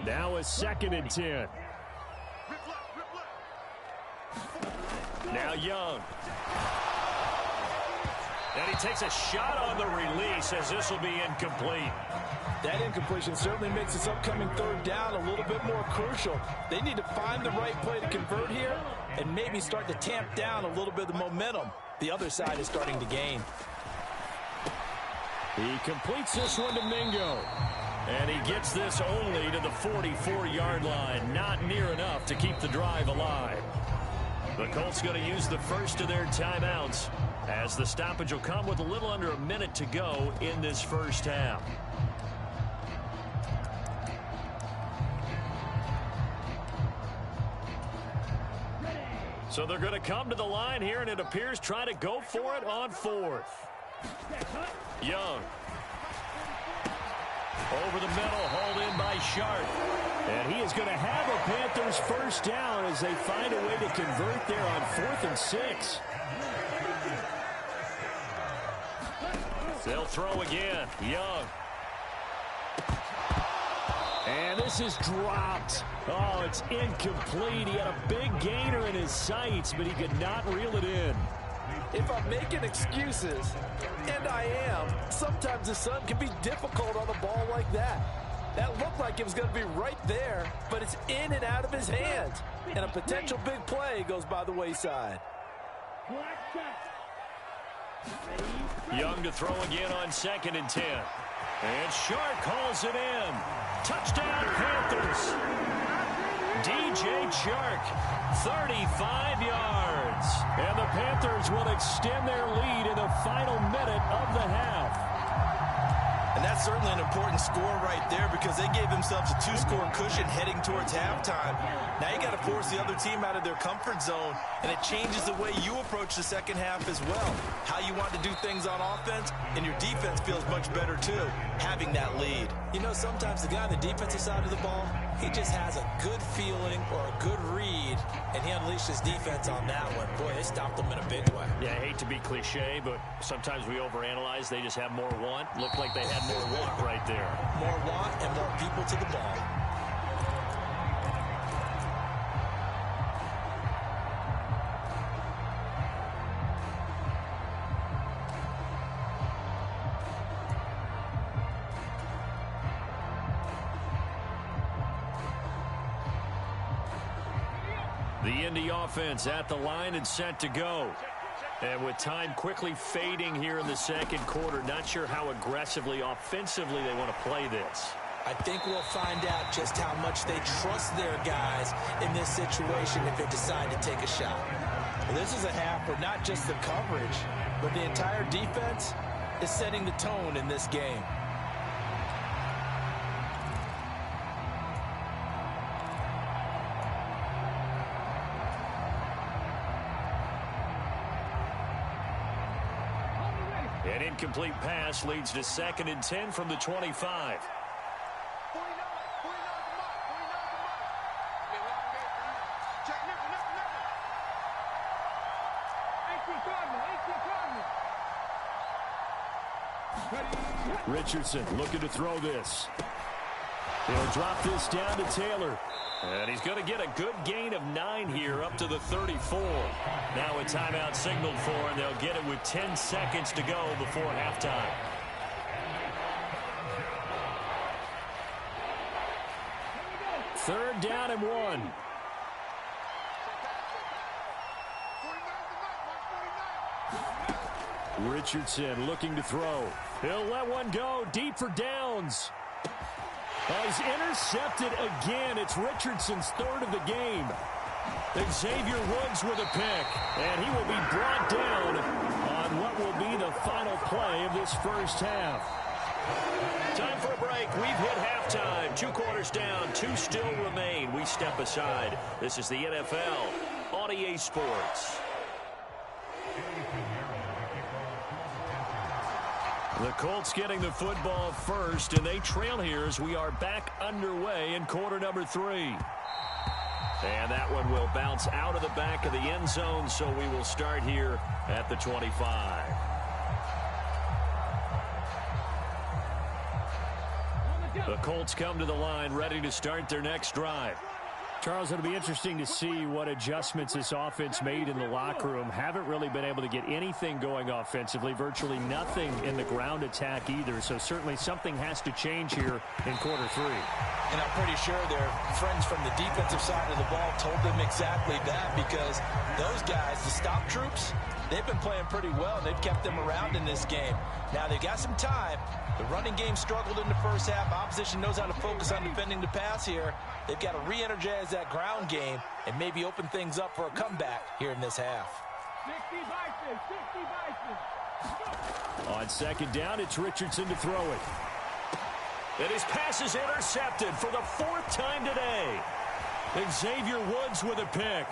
Now a 2nd and 10. Now Young. And he takes a shot on the release as this will be incomplete. That incompletion certainly makes this upcoming 3rd down a little bit more crucial. They need to find the right play to convert here and maybe start to tamp down a little bit of the momentum the other side is starting to gain. He completes this one to Mingo. And he gets this only to the 44-yard line. Not near enough to keep the drive alive. The Colts going to use the first of their timeouts as the stoppage will come with a little under a minute to go in this first half. So they're going to come to the line here, and it appears try to go for it on fourth. Young. Over the middle, hauled in by Sharp. And he is going to have a Panthers first down as they find a way to convert there on 4th and 6. They'll throw again. Young. And this is dropped. Oh, it's incomplete. He had a big gainer in his sights, but he could not reel it in. If I'm making excuses, and I am, sometimes the sun can be difficult on a ball like that. That looked like it was going to be right there, but it's in and out of his hands. And a potential big play goes by the wayside. Young to throw again on 2nd and 10. And Shark calls it in. Touchdown, Panthers. DJ Chark, 35 yards. And the Panthers will extend their lead in the final minute of the half. And that's certainly an important score right there because they gave themselves a 2-score cushion heading towards halftime. Now you got to force the other team out of their comfort zone, and it changes the way you approach the second half as well. How you want to do things on offense, and your defense feels much better too, having that lead. You know, sometimes the guy on the defensive side of the ball, he just has a good feeling or a good read, and he unleashed his defense on that one. Boy, they stopped them in a big way. Yeah, I hate to be cliche, but sometimes we overanalyze. They just have more want. Looked like they had more want right there. More want and more people to the ball. The Indy offense at the line and set to go. And with time quickly fading here in the second quarter, not sure how aggressively, offensively they want to play this. I think we'll find out just how much they trust their guys in this situation if they decide to take a shot. Well, this is a half where not just the coverage, but the entire defense is setting the tone in this game. An incomplete pass leads to 2nd and 10 from the 25. Richardson looking to throw this. He'll drop this down to Taylor. And he's going to get a good gain of 9 here up to the 34. Now a timeout signaled for, and they'll get it with 10 seconds to go before halftime. Third down and 1. Richardson looking to throw. He'll let one go deep for Downs. He's intercepted again. It's Richardson's 3rd of the game. Xavier Woods with a pick, and he will be brought down on what will be the final play of this first half. Time for a break. We've hit halftime. 2 quarters down, 2 still remain. We step aside. This is the NFL on EA Sports. The Colts getting the football first, and they trail here as we are back underway in quarter number 3. And that one will bounce out of the back of the end zone, so we will start here at the 25. The Colts come to the line ready to start their next drive. Charles, it'll be interesting to see what adjustments this offense made in the locker room. Haven't really been able to get anything going offensively, virtually nothing in the ground attack either. So certainly something has to change here in quarter 3. And I'm pretty sure their friends from the defensive side of the ball told them exactly that, because those guys, the stop troops, they've been playing pretty well. They've kept them around in this game. Now they've got some time. The running game struggled in the first half. Opposition knows how to focus on defending the pass here. They've got to re-energize that ground game and maybe open things up for a comeback here in this half. 60 Bison. On second down, it's Richardson to throw it. And his pass is intercepted for the 4th time today. Xavier Woods with a pick.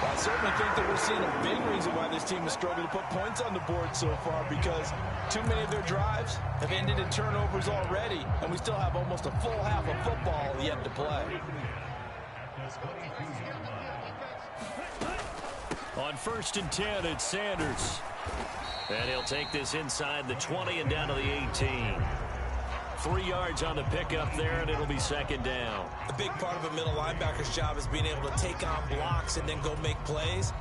Well, I certainly think that we're seeing a big reason why this team has struggled to put points on the board so far, because too many of their drives have ended in turnovers already, and we still have almost a full half of football yet to play. On 1st and 10, it's Sanders. And he'll take this inside the 20 and down to the 18. 3 yards on the pickup there, and it'll be second down. A big part of a middle linebacker's job is being able to take on blocks and then go make plays.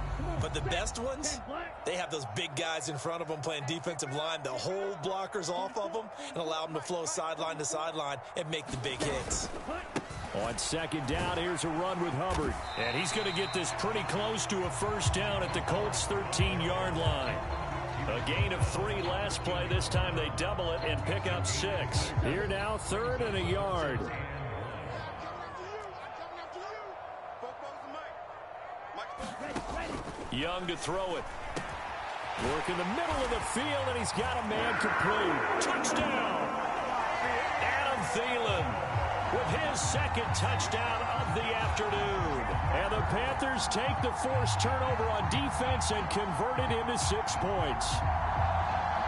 But the best ones, they have those big guys in front of them playing defensive line that hold blockers off of them and allow them to flow sideline to sideline and make the big hits. On second down, here's a run with Hubbard. And he's going to get this pretty close to a first down at the Colts' 13-yard line. A gain of 3 last play. This time they double it and pick up 6. Here now, 3rd and a yard. Young to throw it. Work in the middle of the field, and he's got a man complete. Touchdown! Adam Thielen with his 2nd touchdown of the afternoon. And the Panthers take the forced turnover on defense and convert it into 6 points.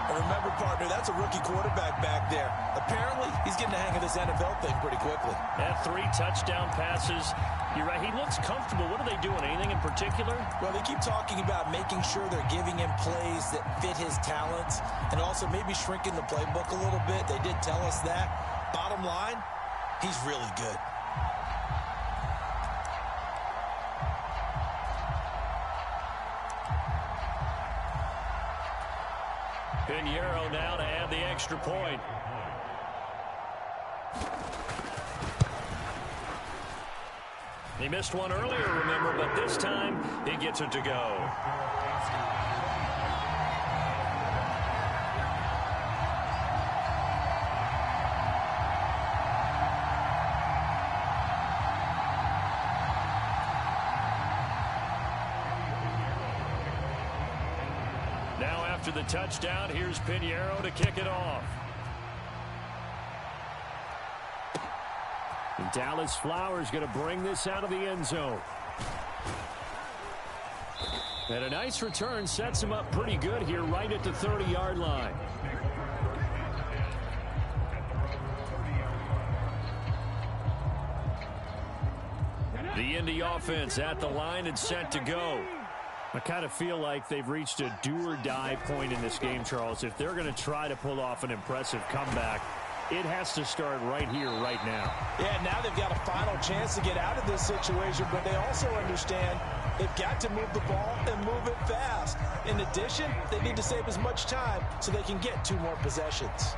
And remember, partner, that's a rookie quarterback back there. Apparently, he's getting the hang of this NFL thing pretty quickly. And 3 touchdown passes. You're right, he looks comfortable. What are they doing? Anything in particular? Well, they keep talking about making sure they're giving him plays that fit his talents and also maybe shrinking the playbook a little bit. They did tell us that. Bottom line, he's really good. Pinheiro now to add the extra point. He missed one earlier, remember, but this time he gets it to go. Now after the touchdown, here's Pinheiro to kick it off. And Dallas Flowers going to bring this out of the end zone. And a nice return sets him up pretty good here right at the 30-yard line. The Indy offense at the line and set to go. I kind of feel like they've reached a do-or-die point in this game, Charles. If they're going to try to pull off an impressive comeback, it has to start right here, right now. Yeah, now they've got a final chance to get out of this situation, but they also understand they've got to move the ball and move it fast. In addition, they need to save as much time so they can get 2 more possessions.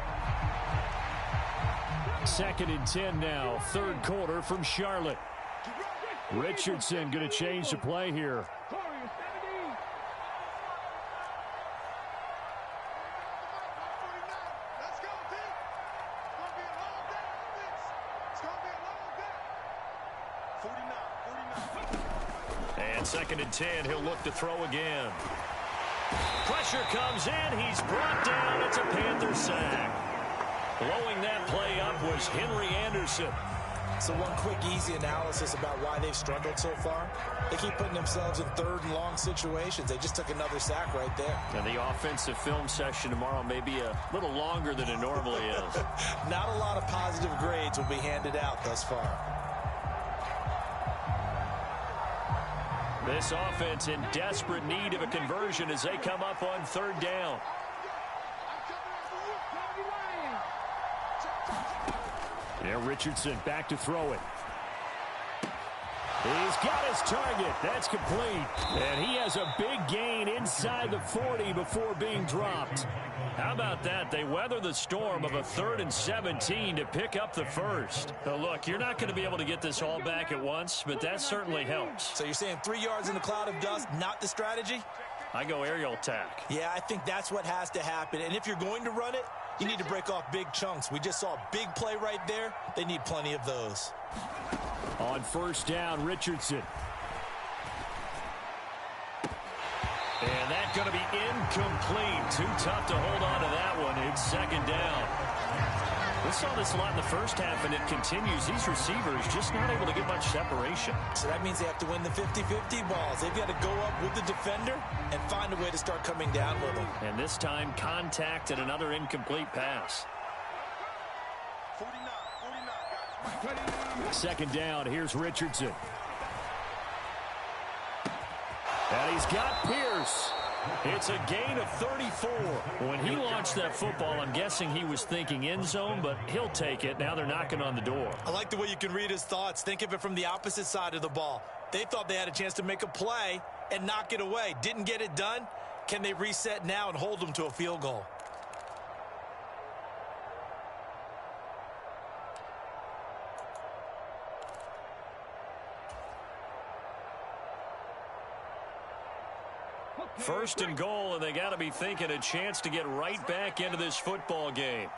2nd and 10 now, 3rd quarter from Charlotte. Richardson going to change the play here. And 2nd and 10, he'll look to throw again. Pressure comes in, he's brought down, it's a Panther sack. Blowing that play up was Henry Anderson. So one quick, easy analysis about why they've struggled so far. They keep putting themselves in 3rd and long situations. They just took another sack right there. And the offensive film session tomorrow may be a little longer than it normally is. Not a lot of positive grades will be handed out thus far. This offense in desperate need of a conversion as they come up on 3rd down. Yeah, Richardson back to throw it. He's got his target. That's complete. And he has a big gain inside the 40 before being dropped. How about that? They weather the storm of a 3rd and 17 to pick up the first. Now, look, you're not going to be able to get this all back at once, but that certainly helps. So you're saying 3 yards in a cloud of dust, not the strategy? I go aerial attack. Yeah, I think that's what has to happen. And if you're going to run it, you need to break off big chunks. We just saw a big play right there. They need plenty of those. On first down, Richardson. And that's going to be incomplete. Too tough to hold on to that one. It's 2nd down. We saw this a lot in the first half, and it continues. These receivers just not able to get much separation. So that means they have to win the 50-50 balls. They've got to go up with the defender and find a way to start coming down with them. And this time, contact and another incomplete pass. 2nd down, here's Richardson. And he's got Pierce. It's a gain of 34. When he launched that football, I'm guessing he was thinking end zone, but he'll take it. Now they're knocking on the door. I like the way you can read his thoughts. Think of it from the opposite side of the ball. They thought they had a chance to make a play and knock it away. Didn't get it done. Can they reset now and hold them to a field goal? First and goal, and they got to be thinking a chance to get right back into this football game.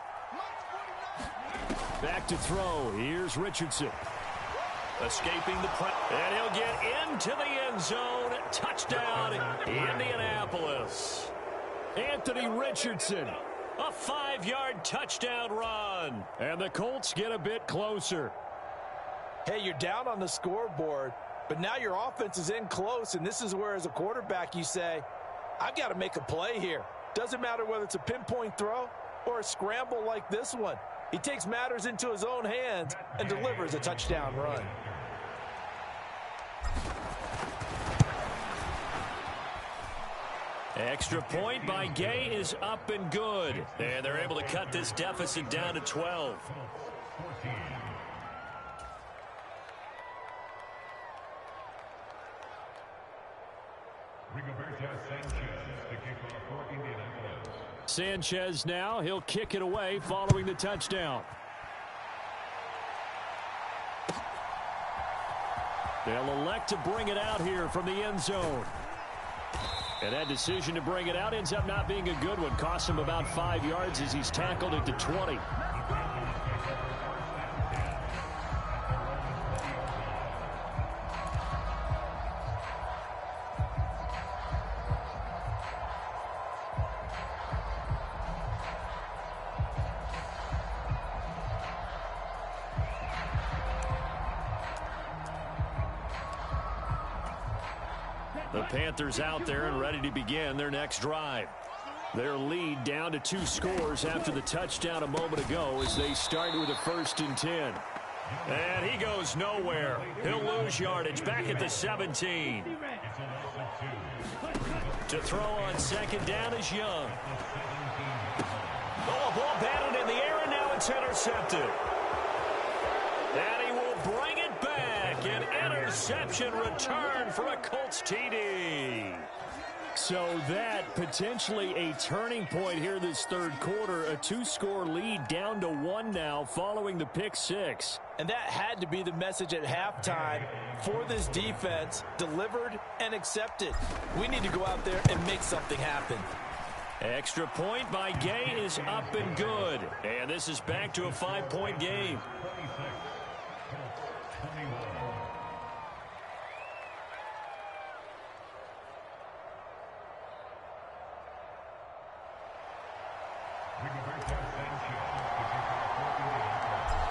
Back to throw. Here's Richardson. Escaping the press. And he'll get into the end zone. Touchdown, Indianapolis. Anthony Richardson. A 5-yard touchdown run. And the Colts get a bit closer. Hey, you're down on the scoreboard, but now your offense is in close, and this is where, as a quarterback, you say, I've got to make a play here. Doesn't matter whether it's a pinpoint throw or a scramble like this one. He takes matters into his own hands and delivers a touchdown run. Extra point by Gay is up and good. And they're able to cut this deficit down to 12. Sanchez now, he'll kick it away following the touchdown. They'll elect to bring it out here from the end zone. And that decision to bring it out ends up not being a good one. Costs him about 5 yards as he's tackled at the 20. The Panthers out there and ready to begin their next drive. Their lead down to 2 scores after the touchdown a moment ago as they start with a 1st and 10. And he goes nowhere. He'll lose yardage back at the 17. To throw on 2nd down is Young. Oh, a ball batted in the air, and now it's intercepted. And he will bring it back. An interception return for a Colts TD. So that potentially a turning point here this 3rd quarter. A 2-score lead down to 1 now following the pick 6. And that had to be the message at halftime for this defense. Delivered and accepted. We need to go out there and make something happen. Extra point by Gay is up and good. And this is back to a 5-point game.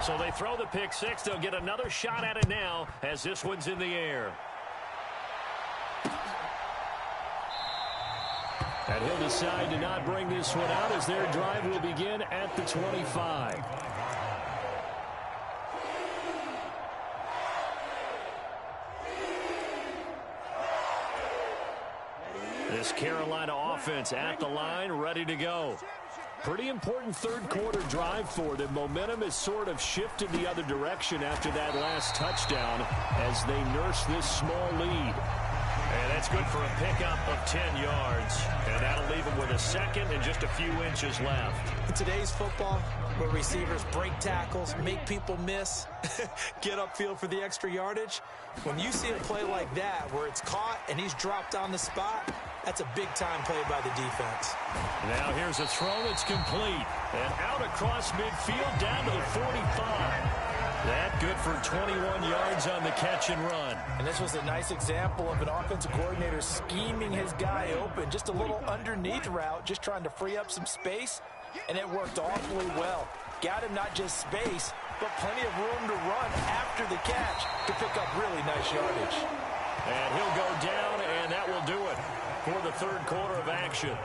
So they throw the pick 6. They'll get another shot at it now as this one's in the air. And he'll decide to not bring this one out as their drive will begin at the 25. This Carolina offense at the line, ready to go. Pretty important third-quarter drive for them. Momentum has sort of shifted the other direction after that last touchdown as they nurse this small lead. And that's good for a pickup of 10 yards. And that'll leave them with a second and just a few inches left. In today's football, where receivers break tackles, make people miss, get upfield for the extra yardage, when you see a play like that where it's caught and he's dropped on the spot, that's a big-time play by the defense. Now here's a throw that's complete. And out across midfield down to the 45. That good for 21 yards on the catch and run. And this was a nice example of an offensive coordinator scheming his guy open. Just a little underneath route, just trying to free up some space. And it worked awfully well. Got him not just space, but plenty of room to run after the catch to pick up really nice yardage. And he'll go down, and that will do it for the third quarter of action.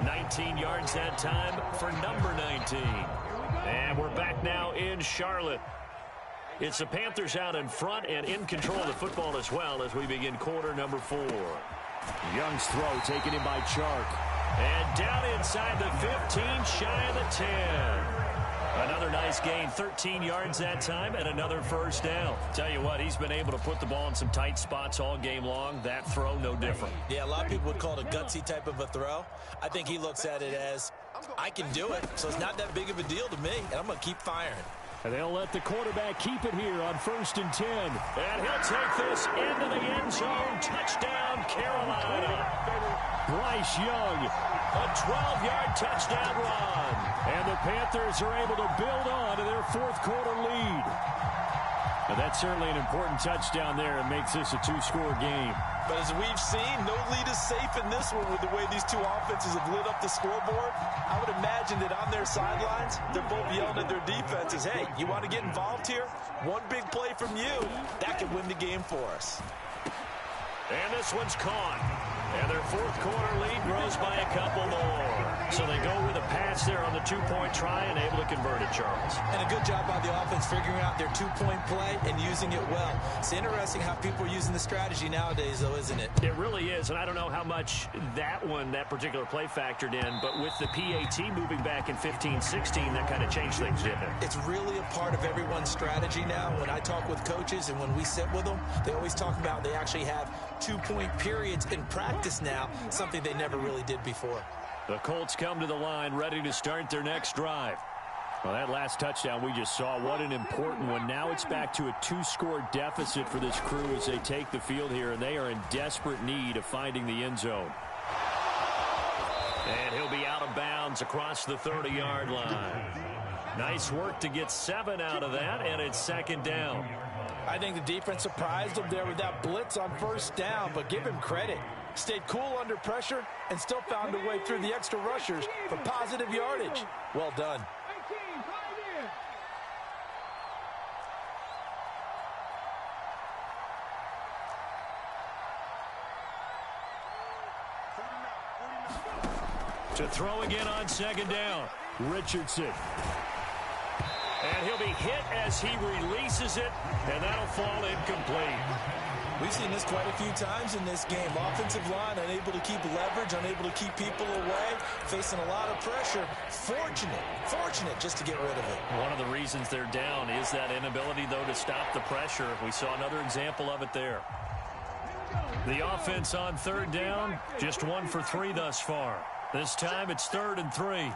19 yards that time for number 19. And we're back now in Charlotte. It's the Panthers out in front and in control of the football as well as we begin quarter number 4. Young's throw taken in by Chark. And down inside the 15, shy of the 10. Another nice gain, 13 yards that time, and another first down. Tell you what, he's been able to put the ball in some tight spots all game long. That throw, no different. Yeah, a lot of people would call it a gutsy type of a throw. I think he looks at it as, I can do it, so it's not that big of a deal to me, and I'm going to keep firing. And they'll let the quarterback keep it here on 1st and 10. And he'll take this into the end zone. Touchdown, Carolina. Bryce Young, a 12-yard touchdown run. And the Panthers are able to build on to their fourth quarter lead. And that's certainly an important touchdown there. It makes this a 2-score game. But as we've seen, no lead is safe in this one with the way these two offenses have lit up the scoreboard. I would imagine that on their sidelines, they're both yelling at their defenses, hey, you want to get involved here? One big play from you, that could win the game for us. And this one's caught. And their fourth quarter lead grows by a couple more. So they go with a pass there on the 2-point try and able to convert it, Charles. And a good job by the offense figuring out their 2-point play and using it well. It's interesting how people are using the strategy nowadays, though, isn't it? It really is, and I don't know how much that particular play factored in, but with the PAT moving back in 15-16, that kind of changed things, didn't it? It's really a part of everyone's strategy now. When I talk with coaches and when we sit with them, they always talk about they actually have 2-point periods in practice now, something they never really did before. The Colts come to the line ready to start their next drive. Well, that last touchdown we just saw, what an important one. Now it's back to a 2-score deficit for this crew as they take the field here, and they are in desperate need of finding the end zone. And he'll be out of bounds across the 30-yard line. Nice work to get 7 out of that, and it's second down. I think the defense surprised him there with that blitz on first down, but give him credit. Stayed cool under pressure and still found a way through the extra rushers for positive yardage. Well done. To throw again on second down, Richardson. And he'll be hit as he releases it, and that'll fall incomplete. We've seen this quite a few times in this game. Offensive line unable to keep leverage, unable to keep people away, facing a lot of pressure. Fortunate just to get rid of it. One of the reasons they're down is that inability, though, to stop the pressure. We saw another example of it there. The offense on third down, just 1 for 3 thus far. This time it's 3rd and 3.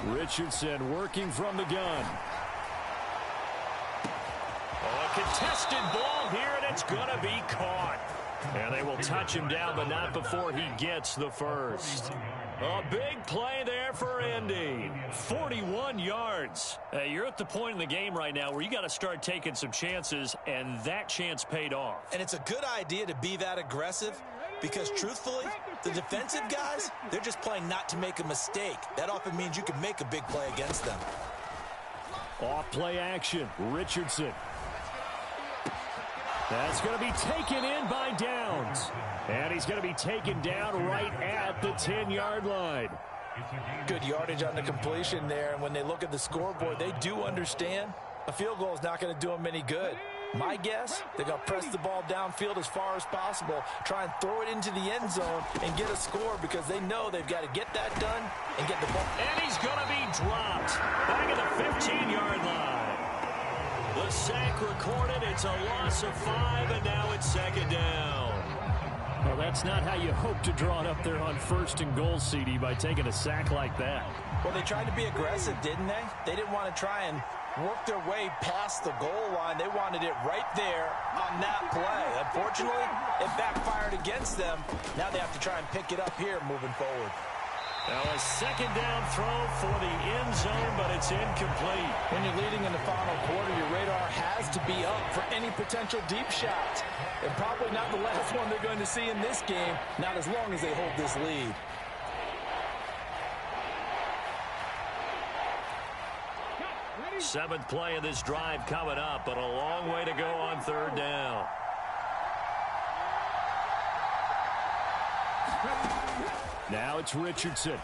Richardson working from the gun. A contested ball here, and it's going to be caught. And they will touch him down, but not before he gets the first. A big play there for Indy. 41 yards. You're at the point in the game right now where you got to start taking some chances, and that chance paid off. And it's a good idea to be that aggressive because, truthfully, the defensive guys, they're just playing not to make a mistake. That often means you can make a big play against them. Off play action, Richardson. That's going to be taken in by Downs. And he's going to be taken down right at the 10-yard line. Good yardage on the completion there. And when they look at the scoreboard, they do understand a field goal is not going to do them any good. My guess, they're going to press the ball downfield as far as possible, try and throw it into the end zone and get a score because they know they've got to get that done and get the ball. And he's going to be dropped back at the 15-yard line. The sack recorded. It's a loss of 5, and now it's second down. Well, that's not how you hope to draw it up there on 1st and goal, CD, by taking a sack like that. Well, they tried to be aggressive, didn't they? They didn't want to try and work their way past the goal line. They wanted it right there on that play. Unfortunately, it backfired against them. Now they have to try and pick it up here moving forward. Now a second down throw for the end zone, but it's incomplete. When you're leading in the final quarter, your radar has to be up for any potential deep shots. And probably not the last one they're going to see in this game, not as long as they hold this lead. Seventh play of this drive coming up, but a long way to go on 3rd down. Now it's Richardson.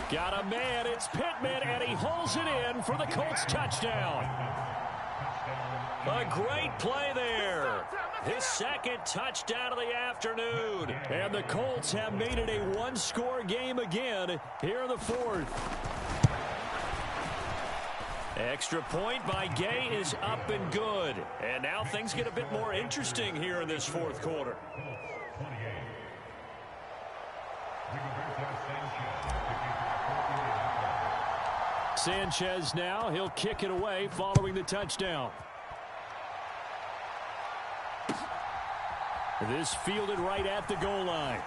Got a man, it's Pittman, and he holds it in for the Colts touchdown. A great play there. His second touchdown of the afternoon. And the Colts have made it a one-score game again here in the 4th. Extra point by Gay is up and good. And now things get a bit more interesting here in this 4th quarter. Sanchez now, he'll kick it away following the touchdown. This fielded right at the goal line.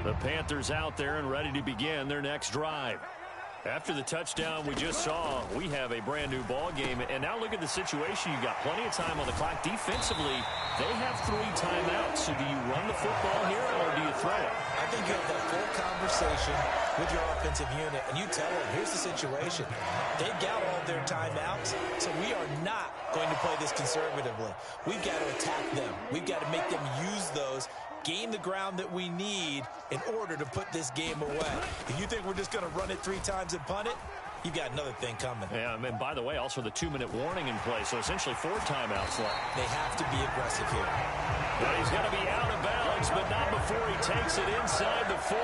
The Panthers out there and ready to begin their next drive. After the touchdown we just saw, we have a brand new ball game. And now look at the situation. You've got plenty of time on the clock. Defensively, they have 3 timeouts. So do you run the football here or do you throw it? I think you have that full conversation with your offensive unit, and you tell them, here's the situation. They've got all their timeouts, so we are not going to play this conservatively. We've got to attack them. We've got to make them use those, gain the ground that we need in order to put this game away. If you think we're just going to run it 3 times and punt it, you've got another thing coming. Yeah, and by the way, also the 2-minute warning in play, so essentially 4 timeouts left. They have to be aggressive here. Well, he's going to be out of bounds, but not before he takes it inside the 40.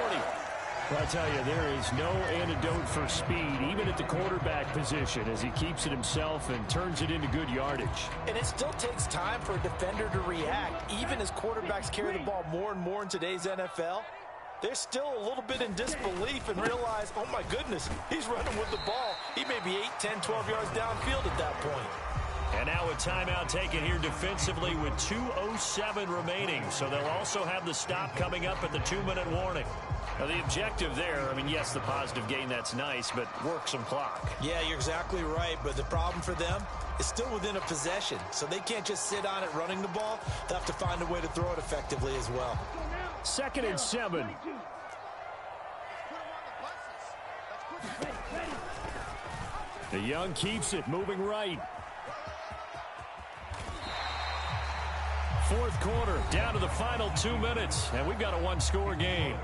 Well, I tell you, there is no antidote for speed, even at the quarterback position, as he keeps it himself and turns it into good yardage. And it still takes time for a defender to react. Even as quarterbacks carry the ball more and more in today's NFL, they're still a little bit in disbelief and realize, oh my goodness, he's running with the ball. He may be 8, 10, 12 yards downfield at that point. And now a timeout taken here defensively with 2:07 remaining. So they'll also have the stop coming up at the 2-minute warning. Now the objective there, I mean, yes, the positive gain, that's nice, but work some clock. Yeah, you're exactly right, but the problem for them is still within a possession. So they can't just sit on it running the ball. They'll have to find a way to throw it effectively as well. 2nd and 7. The Young keeps it, moving right. 4th quarter, down to the final 2 minutes, and we've got a one-score game.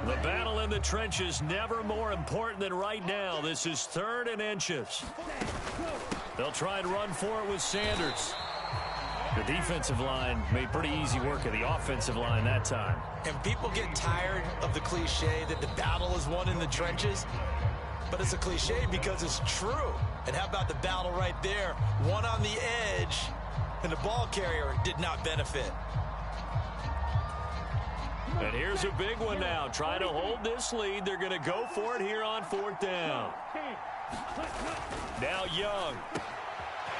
The battle in the trenches never more important than right now. This is 3rd and inches. They'll try and run for it with Sanders. The defensive line made pretty easy work of the offensive line that time. And people get tired of the cliche that the battle is won in the trenches. But it's a cliche because it's true. And how about the battle right there? One on the edge, and the ball carrier did not benefit. And here's a big one now. Try to hold this lead. They're going to go for it here on 4th down. Now Young.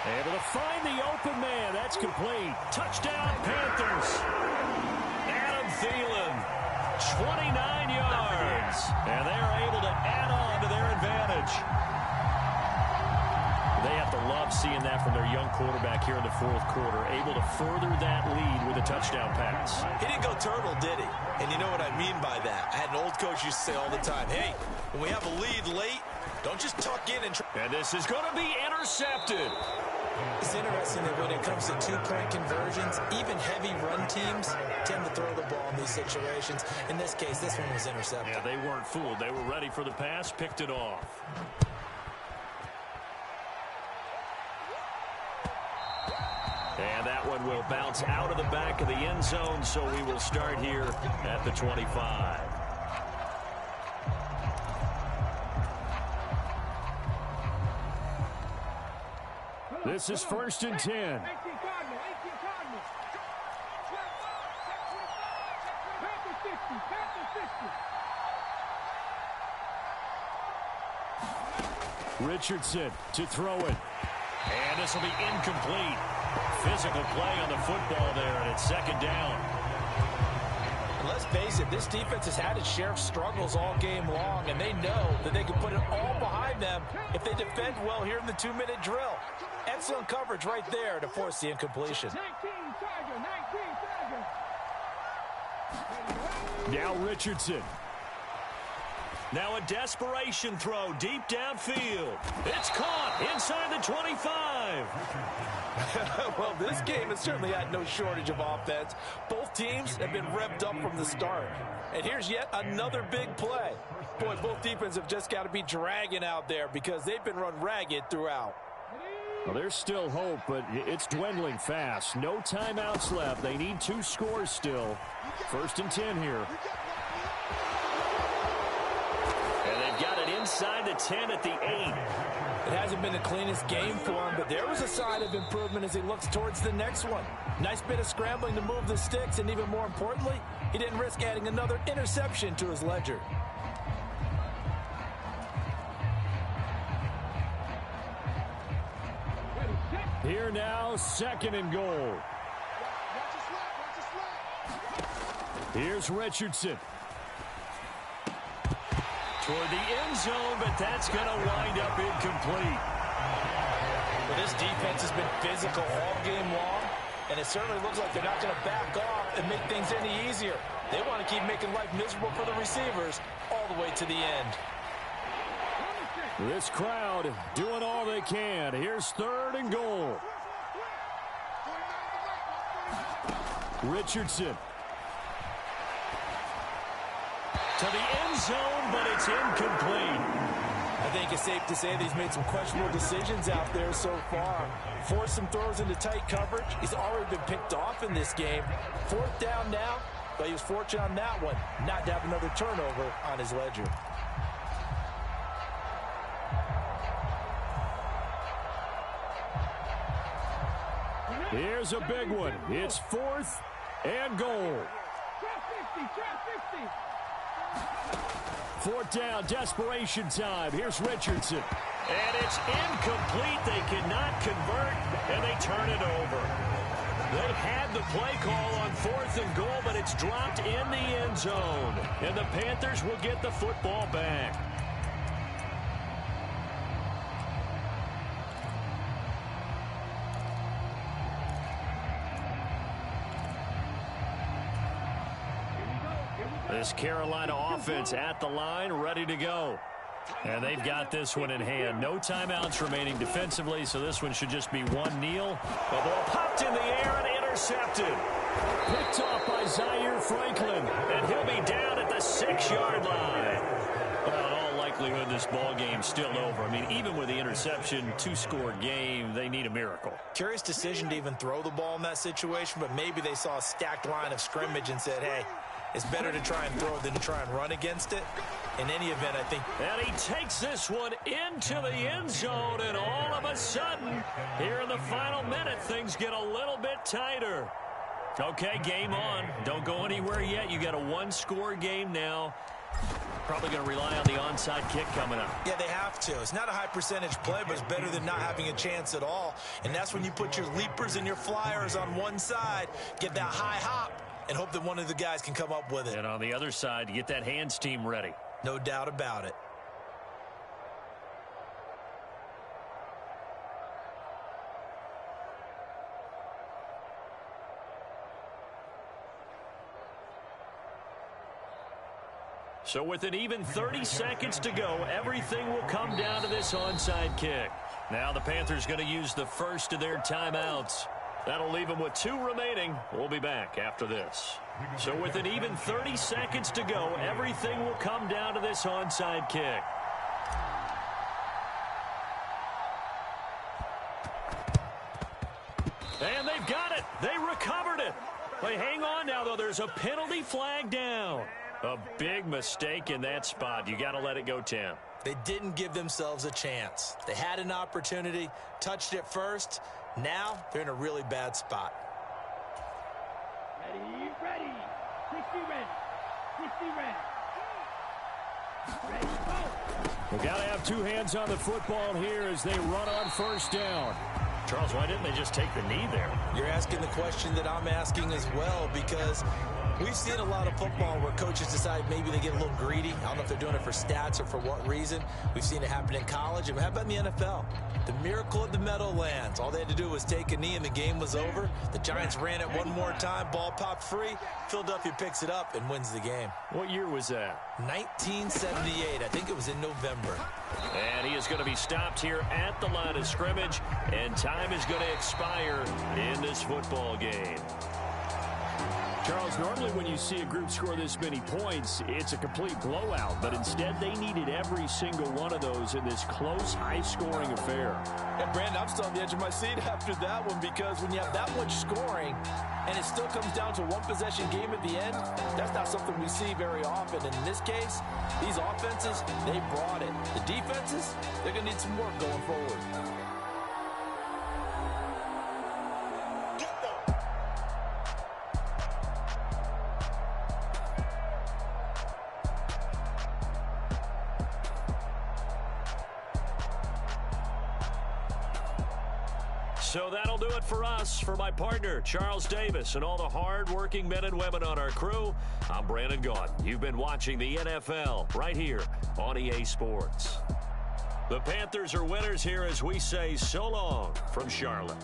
Able to find the open man. That's complete. Touchdown, Panthers. Adam Thielen, 29 yards. And they are able to add on to their advantage. They have to love seeing that from their young quarterback here in the fourth quarter, able to further that lead with a touchdown pass. He didn't go turtle, did he? And you know what I mean by that. I had an old coach used to say all the time, hey, when we have a lead late, don't just tuck in and try. And this is going to be intercepted. It's interesting that when it comes to two-point conversions, even heavy run teams tend to throw the ball in these situations. In this case, this one was intercepted. Yeah, they weren't fooled. They were ready for the pass, picked it off. And that one will bounce out of the back of the end zone, so we will start here at the 25. This is 1st and 10. Richardson to throw it. And this will be incomplete. Physical play on the football there, and it's 2nd down. And let's face it, this defense has had its share of struggles all game long, and they know that they can put it all behind them if they defend well here in the 2-minute drill. Excellent coverage right there to force the incompletion. Now Richardson. Now a desperation throw deep downfield. It's caught inside the 25. Well, this game has certainly had no shortage of offense. Both teams have been revved up from the start. And here's yet another big play. Boy, both defenses have just got to be dragging out there because they've been run ragged throughout. Well, there's still hope, but it's dwindling fast. No timeouts left. They need 2 scores still. 1st and 10 here. And they've got it inside the 10 at the 8. It hasn't been the cleanest game for him, but there was a sign of improvement as he looks towards the next one. Nice bit of scrambling to move the sticks, and even more importantly, he didn't risk adding another interception to his ledger. Here now, 2nd and goal. Here's Richardson. Toward the end zone, but that's going to wind up incomplete. Well, this defense has been physical all game long, and it certainly looks like they're not going to back off and make things any easier. They want to keep making life miserable for the receivers all the way to the end. This crowd doing all they can. Here's 3rd and goal. Richardson. To the end zone, but it's incomplete. I think it's safe to say that he's made some questionable decisions out there so far. Forced some throws into tight coverage. He's already been picked off in this game. 4th down now, but he was fortunate on that one not to have another turnover on his ledger. Here's a big one. It's 4th and goal. 4th down, desperation time. Here's Richardson. And it's incomplete. They cannot convert, and they turn it over. They had the play call on 4th and goal, but it's dropped in the end zone. And the Panthers will get the football back. This Carolina offense at the line, ready to go. And they've got this one in hand. No timeouts remaining defensively, so this one should just be one kneel. The ball popped in the air and intercepted. Picked off by Zaire Franklin, and he'll be down at the 6-yard line. Well, in all likelihood, this ball game's still over. I mean, even with the interception, 2-score game, they need a miracle. Curious decision to even throw the ball in that situation, but maybe they saw a stacked line of scrimmage and said, hey, it's better to try and throw than to try and run against it. In any event, I think. And he takes this one into the end zone, and all of a sudden, here in the final minute, things get a little bit tighter. Okay, game on. Don't go anywhere yet. You got a 1-score game now. Probably going to rely on the onside kick coming up. Yeah, they have to. It's not a high percentage play, but it's better than not having a chance at all. And that's when you put your leapers and your flyers on one side, get that high hop, and hope that one of the guys can come up with it. And on the other side, get that hands team ready. No doubt about it. So with an even 30 seconds to go, everything will come down to this onside kick. Now the Panthers going to use the first of their timeouts. That'll leave them with 2 remaining. We'll be back after this. So with an even 30 seconds to go, everything will come down to this onside kick. And they've got it. They recovered it. They hang on now, though. There's a penalty flag down. A big mistake in that spot. You got to let it go, Tim. They didn't give themselves a chance. They had an opportunity, touched it first. Now they're in a really bad spot. Ready, ready. 60 ready. 60 ready. Ready, go. We got to have 2 hands on the football here as they run on first down. Charles, why didn't they just take the knee there? You're asking the question that I'm asking as well, because we've seen a lot of football where coaches decide maybe they get a little greedy. I don't know if they're doing it for stats or for what reason. We've seen it happen in college, and how about in the NFL? The miracle of the Meadowlands. All they had to do was take a knee, and the game was over. The Giants ran it one more time. Ball popped free. Philadelphia picks it up and wins the game. What year was that? 1978. I think it was in November. And he is going to be stopped here at the line of scrimmage, and time is going to expire in this football game. Charles, normally when you see a group score this many points, it's a complete blowout. But instead, they needed every single one of those in this close, high-scoring affair. Yeah, Brandon, I'm still on the edge of my seat after that one, because when you have that much scoring and it still comes down to one possession game at the end, that's not something we see very often. And in this case, these offenses, they brought it. The defenses, they're going to need some work going forward. So that'll do it for us. For my partner, Charles Davis, and all the hard-working men and women on our crew, I'm Brandon Gaudin. You've been watching the NFL right here on EA Sports. The Panthers are winners here as we say so long from Charlotte.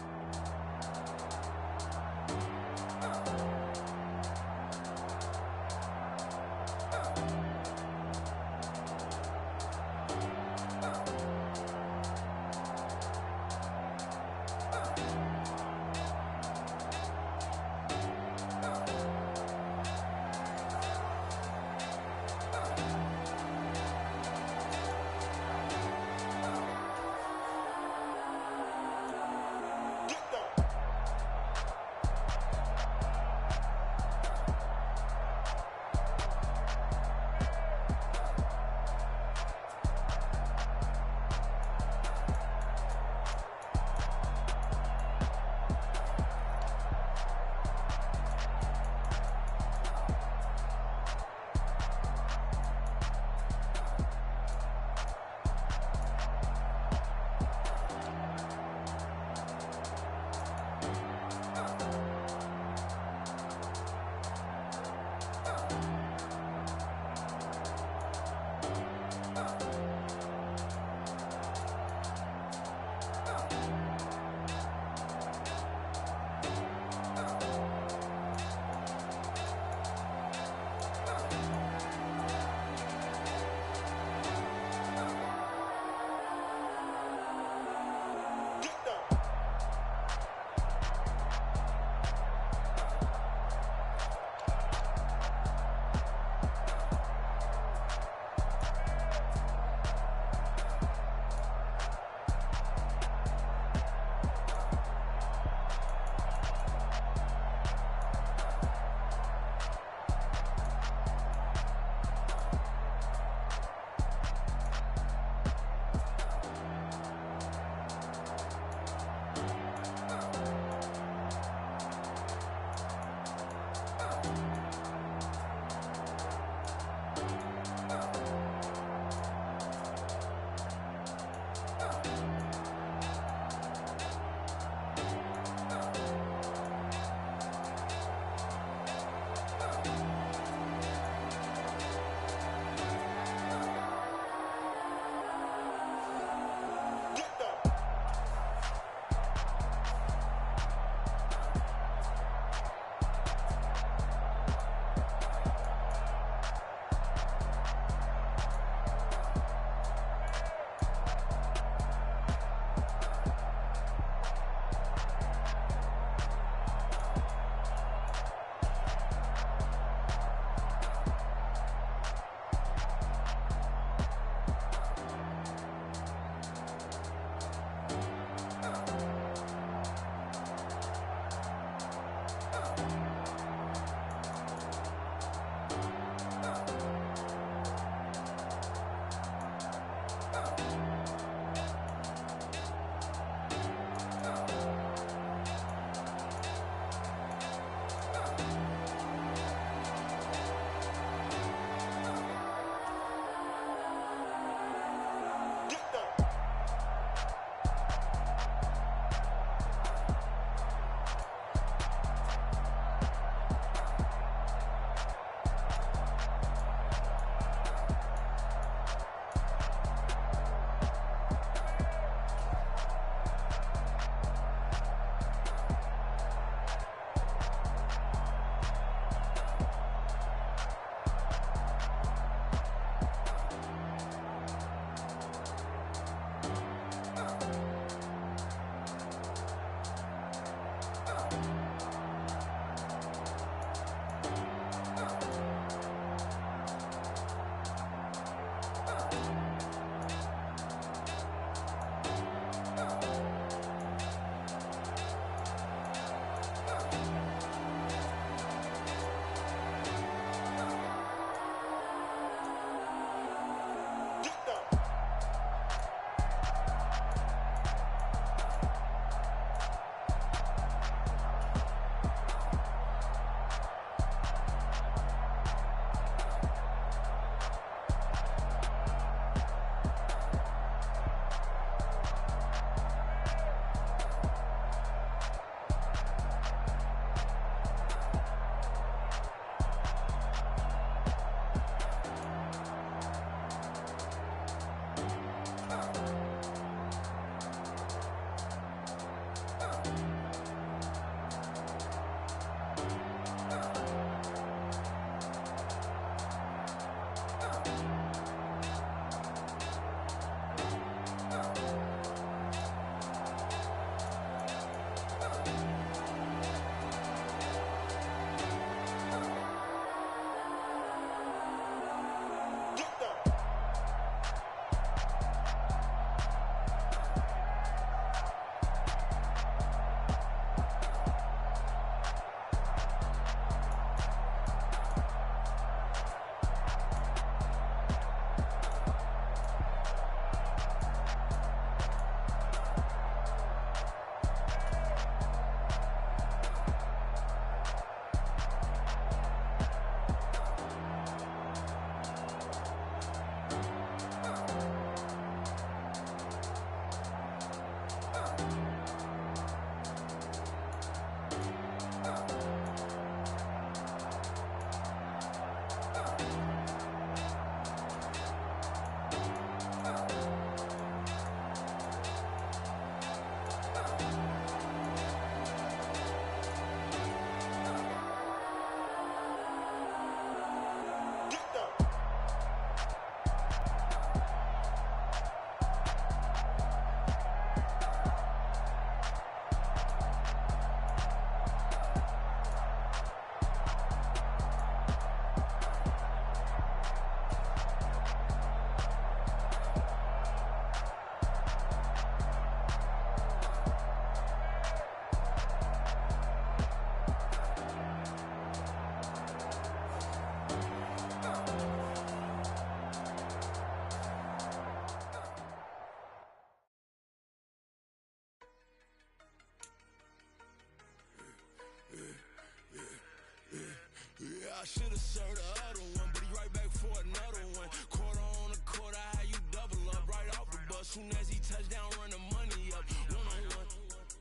I should've served the other one, but he right back for another one. Quarter on a quarter, how you double up right off the bus. Soon as he touch down, run the money up. One-on-one.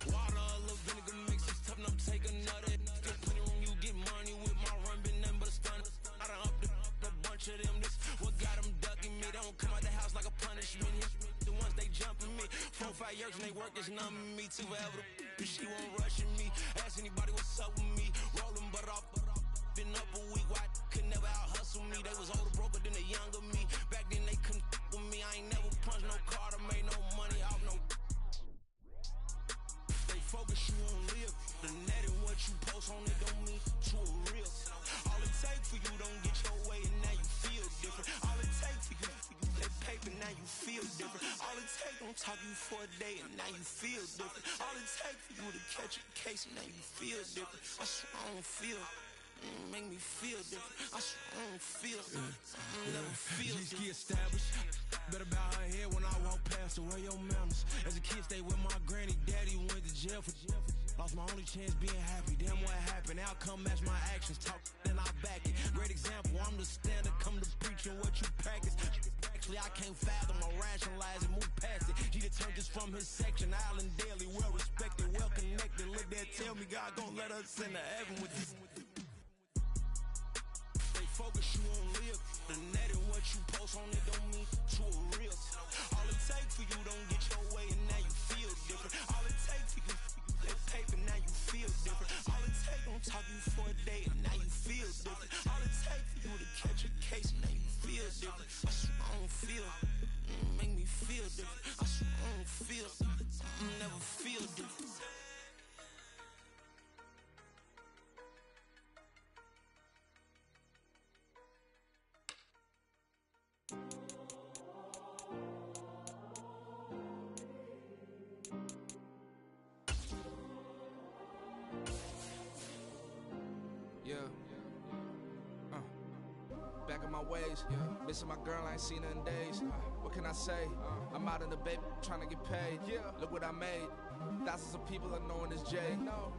Water, a little vinegar mix, it's tough enough to take another. Still plenty room, you get money with my run, been nothing but a stun. I done up the bunch of them. This what got them ducking me. They don't come out the house like a punishment. The ones they jumping me. 4 or 5 years and they work is numbing me. Too forever, she won't rushing me. Ask anybody what's up with me. Rolling butt off. Been up a week, why could never out hustle me? They was older, broker than the younger me. Back then they couldn't with me. I ain't never punched no card or made no money off no. They focus you on live. The net and what you post on it don't mean to a real. All it take for you don't get your way and now you feel different. All it take for you that paper now you feel different. All it take don't talk you for a day and now you feel different. All it take for you to catch a case and now you feel different. I swear I don't feel. Make me feel different. I swear I don't feel. Never feel different. Established. Better bow her head when I walk past her. Where your manners? As a kid, stay with my granny. Daddy went to jail for. Lost my only chance being happy. Damn, what happened? Outcome match my actions. Talk, then I back it. Great example. I'm the standard. Come to preaching what you practice. Actually, I can't fathom or rationalize and move past it. He turned this from his section. Island daily, well respected, well connected. Look there, tell me God gon' let us into heaven with this. Focus you on live. The net and what you post on it don't mean to a real. All it take for you don't get your way and now you feel different. All it take for you that paper now you feel different. All it take don't talk you for a day and now you feel different. All it take for you to catch a case and now you feel different. I swear I don't feel. Make me feel different. I swear I don't feel. Never feel different. Back in my ways, missing my girl, I ain't seen her in days. What can I say? I'm out in the baby trying to get paid. Look what I made. Thousands of people are knowing this Jay.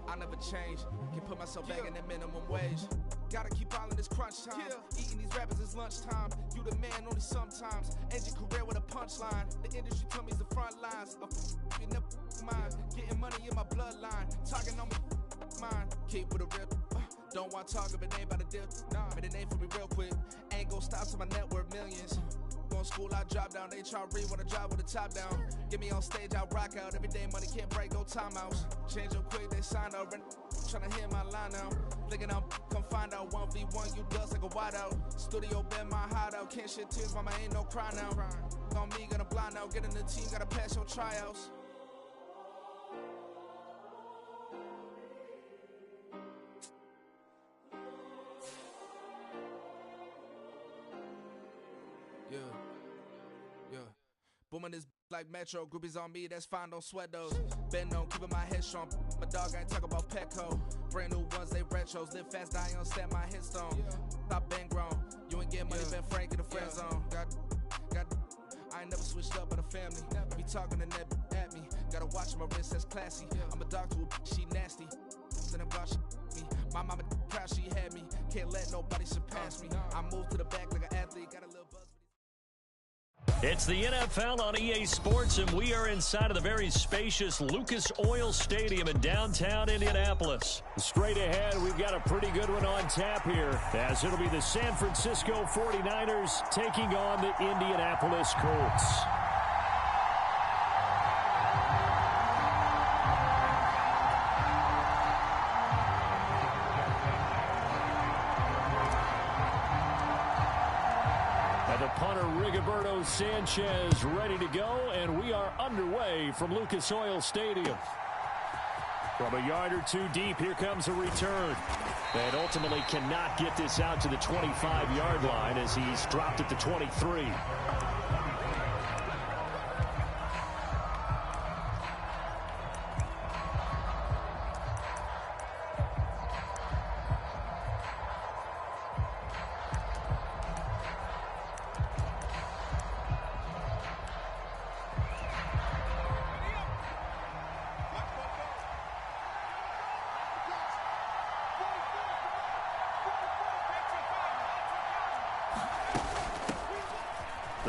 I never change. Can put myself back in that minimum wage. Gotta keep all in this crunch time. Eating these rappers is lunchtime. You the man only sometimes. End your career with a punchline. The industry told me it's the front lines. You never mind. Getting money in my bloodline. Talking on me mine. Keep with a real. Don't want to talk if it ain't about a deal. Made a name for me real quick. Ain't gon' stop till my net worth millions. Going school, I drop down. They try to read when I drive with the top down. Get me on stage, I rock out. Every day money can't break, no timeouts. Change up quick, they sign up. Tryna hear my line now. Thinking I'm come find out 1v1, you dust like a wideout. Studio been my hideout. Can't shed tears, mama ain't no cry now. On me, gonna blind out. Get in the team, gotta pass your tryouts. Booming this like Metro, groupies on me, that's fine, don't sweat those. Been on, keeping my head strong. My dog ain't talk about Petco. Brand new ones, they retros. Live fast, die on, set my headstone. Stop been grown. You ain't get money, been frank in the friend zone. I ain't never switched up on the family. Be talking to that at me. Gotta watch my wrist, that's classy. I'm a dog to a she nasty. Then about me. My mama proud she had me. Can't let nobody surpass me. I move to the back like an athlete. Got a little buzz. It's the NFL on EA Sports, and we are inside of the very spacious Lucas Oil Stadium in downtown Indianapolis. Straight ahead, we've got a pretty good one on tap here, as it'll be the San Francisco 49ers taking on the Indianapolis Colts. Rigoberto Sanchez ready to go, and we are underway from Lucas Oil Stadium. From a yard or two deep, here comes a return. And ultimately cannot get this out to the 25-yard line as he's dropped at the 23.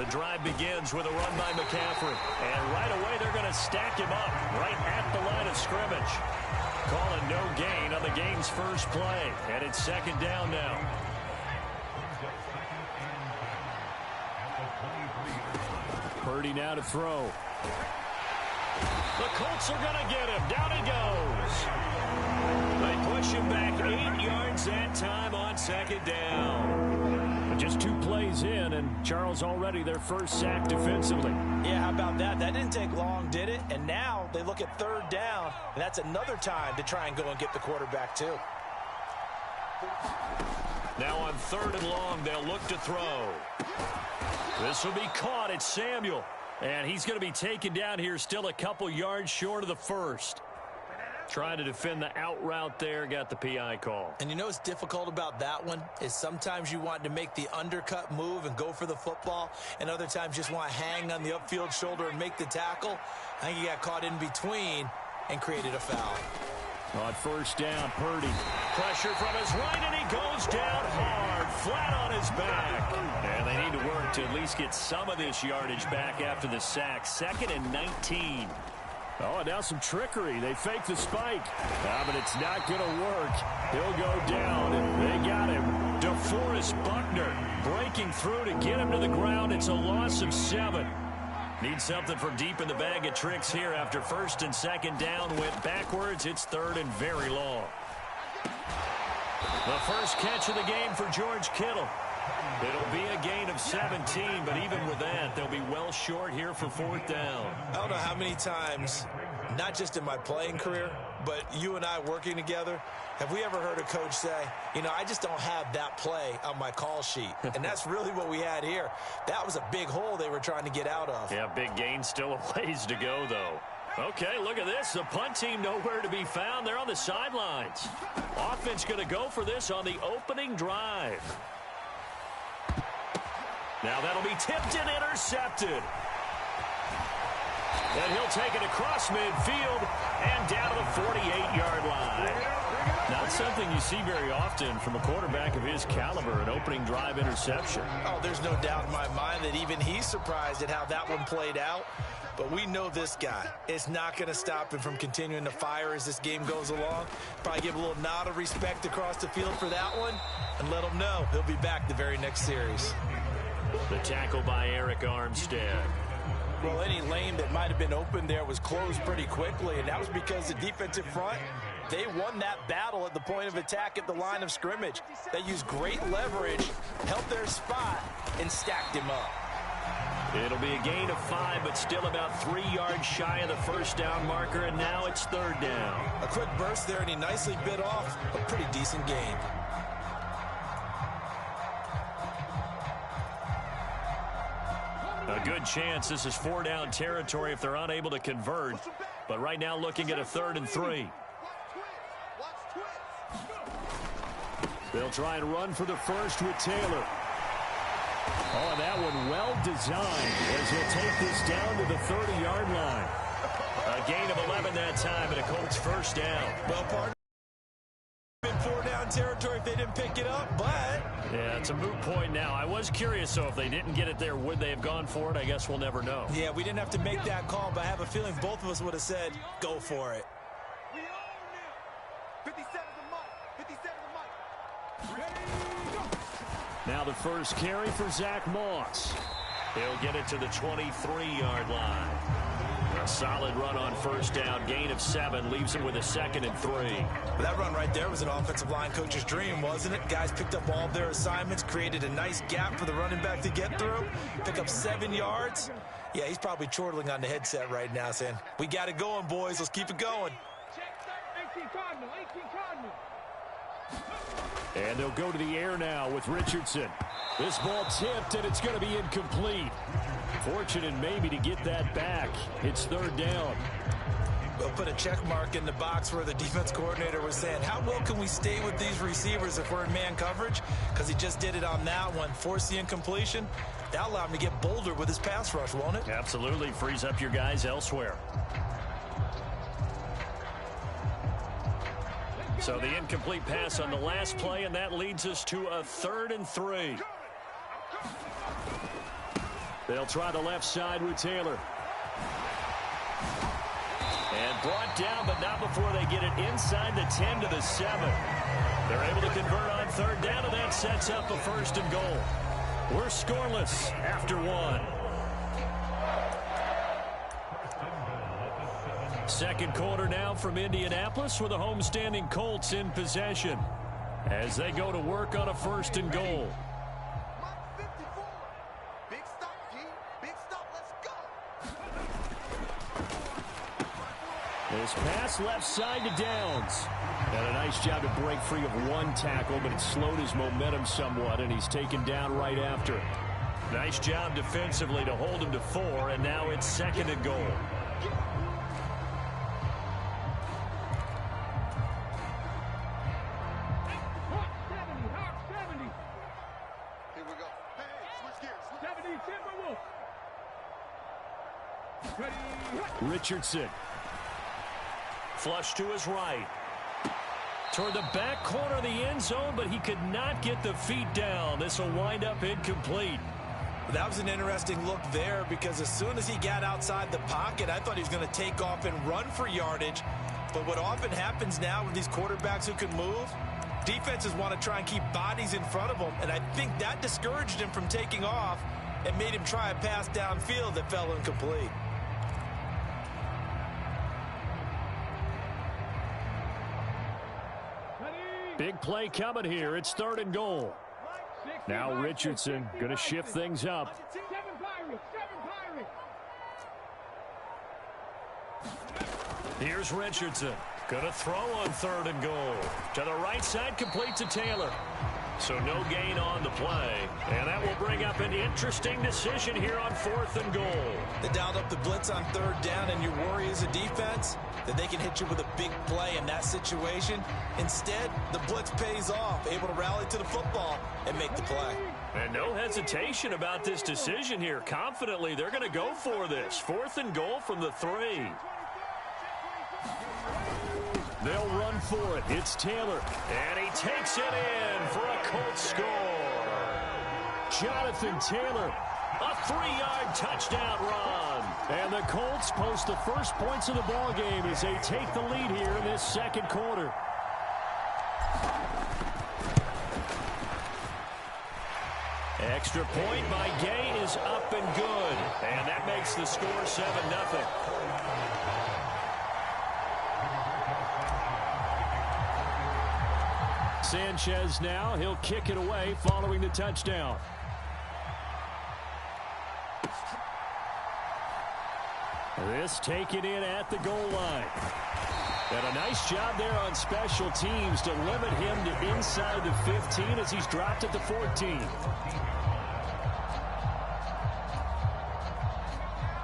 The drive begins with a run by McCaffrey. And right away, they're going to stack him up right at the line of scrimmage. Calling no gain on the game's first play. And it's second down now. Purdy now to throw. The Colts are going to get him. Down he goes. They push him back 8 yards that time on second down. Just 2 plays in, and Charles already their first sack defensively. Yeah, how about that? That didn't take long, did it? And now they look at third down, and that's another time to try and go and get the quarterback, too. Now on 3rd and long, they'll look to throw. This will be caught. It's Samuel. And he's going to be taken down here still a couple yards short of the first. Trying to defend the out route there, got the PI call. And you know what's difficult about that one is sometimes you want to make the undercut move and go for the football, and other times just want to hang on the upfield shoulder and make the tackle. I think he got caught in between and created a foul. On first down, Purdy. Pressure from his right, and he goes down hard, flat on his back. And they need to work to at least get some of this yardage back after the sack. 2nd and 19. Oh, and now some trickery. They fake the spike. But it's not going to work. He'll go down, and they got him. DeForest Buckner breaking through to get him to the ground. It's a loss of 7. Need something from deep in the bag of tricks here after 1st and 2nd down. Went backwards. It's 3rd and very long. The first catch of the game for George Kittle. It'll be a gain of 17, but even with that, they'll be well short here for 4th down. I don't know how many times, not just in my playing career, but you and I working together, have we ever heard a coach say, you know, I just don't have that play on my call sheet. And that's really what we had here. That was a big hole they were trying to get out of. Yeah, big gain, still a ways to go, though. Okay, look at this. The punt team nowhere to be found. They're on the sidelines. Offense going to go for this on the opening drive. Now that'll be tipped and intercepted. And he'll take it across midfield and down to the 48-yard line. Not something you see very often from a quarterback of his caliber, an opening drive interception. Oh, there's no doubt in my mind that even he's surprised at how that one played out. But we know this guy is not going to stop him from continuing to fire as this game goes along. Probably give a little nod of respect across the field for that one and let him know he'll be back the very next series. The tackle by Eric Armstead. Well, any lane that might have been open there was closed pretty quickly, and that was because the defensive front, they won that battle at the point of attack at the line of scrimmage. They used great leverage, held their spot, and stacked him up. It'll be a gain of 5, but still about 3 yards shy of the first down marker, and now it's 3rd down. A quick burst there, and he nicely bit off a pretty decent gain. A good chance this is 4-down territory if they're unable to convert. But right now looking at a 3rd and 3. They'll try and run for the first with Taylor. Oh, and that one well designed as he'll take this down to the 30-yard line. A gain of 11 that time and a Colts first down. Well, partner, in 4-down territory if they didn't pick it up, but... Yeah, it's a moot point now. I was curious, so if they didn't get it there, would they have gone for it? I guess we'll never know. Yeah, we didn't have to make that call, but I have a feeling both of us would have said, go for it. We own it. 57 the mark. 57 the mark. Ready, go. Now the first carry for Zach Moss. He'll get it to the 23-yard line. A solid run on first down. Gain of 7 leaves him with a 2nd and 3. Well, that run right there was an offensive line coach's dream, wasn't it? Guys picked up all of their assignments, created a nice gap for the running back to get through, pick up 7 yards. Yeah, he's probably chortling on the headset right now saying, we got it going, boys. Let's keep it going. 18 Cardinal, 18 Cardinal. And they'll go to the air now with Richardson. This ball tipped, and it's going to be incomplete. Fortunate maybe to get that back. It's 3rd down. We'll put a check mark in the box where the defense coordinator was saying, how well can we stay with these receivers if we're in man coverage? Because he just did it on that one, forced the incompletion. That'll allow him to get bolder with his pass rush, won't it? Absolutely. Frees up your guys elsewhere. So the incomplete pass on the last play, and that leads us to a 3rd and 3. They'll try the left side with Taylor. And brought down, but not before they get it inside the 10 to the 7. They're able to convert on third down, and that sets up a 1st and goal. We're scoreless after 1. Second quarter now from Indianapolis with the homestanding Colts in possession as they go to work on a 1st and goal. Big stop, G. Big stop. Let's go. This pass left side to Downs. And a nice job to break free of one tackle, but it slowed his momentum somewhat, and he's taken down right after. Nice job defensively to hold him to 4, and now it's 2nd and goal. Here we go. Hey, switch gears. 70, Timberwolves. Richardson. Flush to his right. Toward the back corner of the end zone, but he could not get the feet down. This will wind up incomplete. That was an interesting look there because as soon as he got outside the pocket, I thought he was going to take off and run for yardage. But what often happens now with these quarterbacks who can move, defenses want to try and keep bodies in front of them, and I think that discouraged him from taking off and made him try a pass downfield that fell incomplete. Big play coming here. It's 3rd and goal. Now Richardson going to shift things up. Here's Richardson. Going to throw on 3rd and goal. To the right side, complete to Taylor. So no gain on the play. And that will bring up an interesting decision here on 4th and goal. They dialed up the blitz on 3rd down, and your worry as a defense that they can hit you with a big play in that situation. Instead, the blitz pays off, able to rally to the football and make the play. And no hesitation about this decision here. Confidently, they're going to go for this. 4th and goal from the 3. They'll run for it. It's Taylor. And he takes it in for a Colts score. Jonathan Taylor, a 3-yard touchdown run. And the Colts post the first points of the ball game as they take the lead here in this 2nd quarter. Extra point by Gay is up and good. And that makes the score 7-0. Sanchez now, he'll kick it away following the touchdown. This taken in at the goal line. And a nice job there on special teams to limit him to inside the 15 as he's dropped at the 14.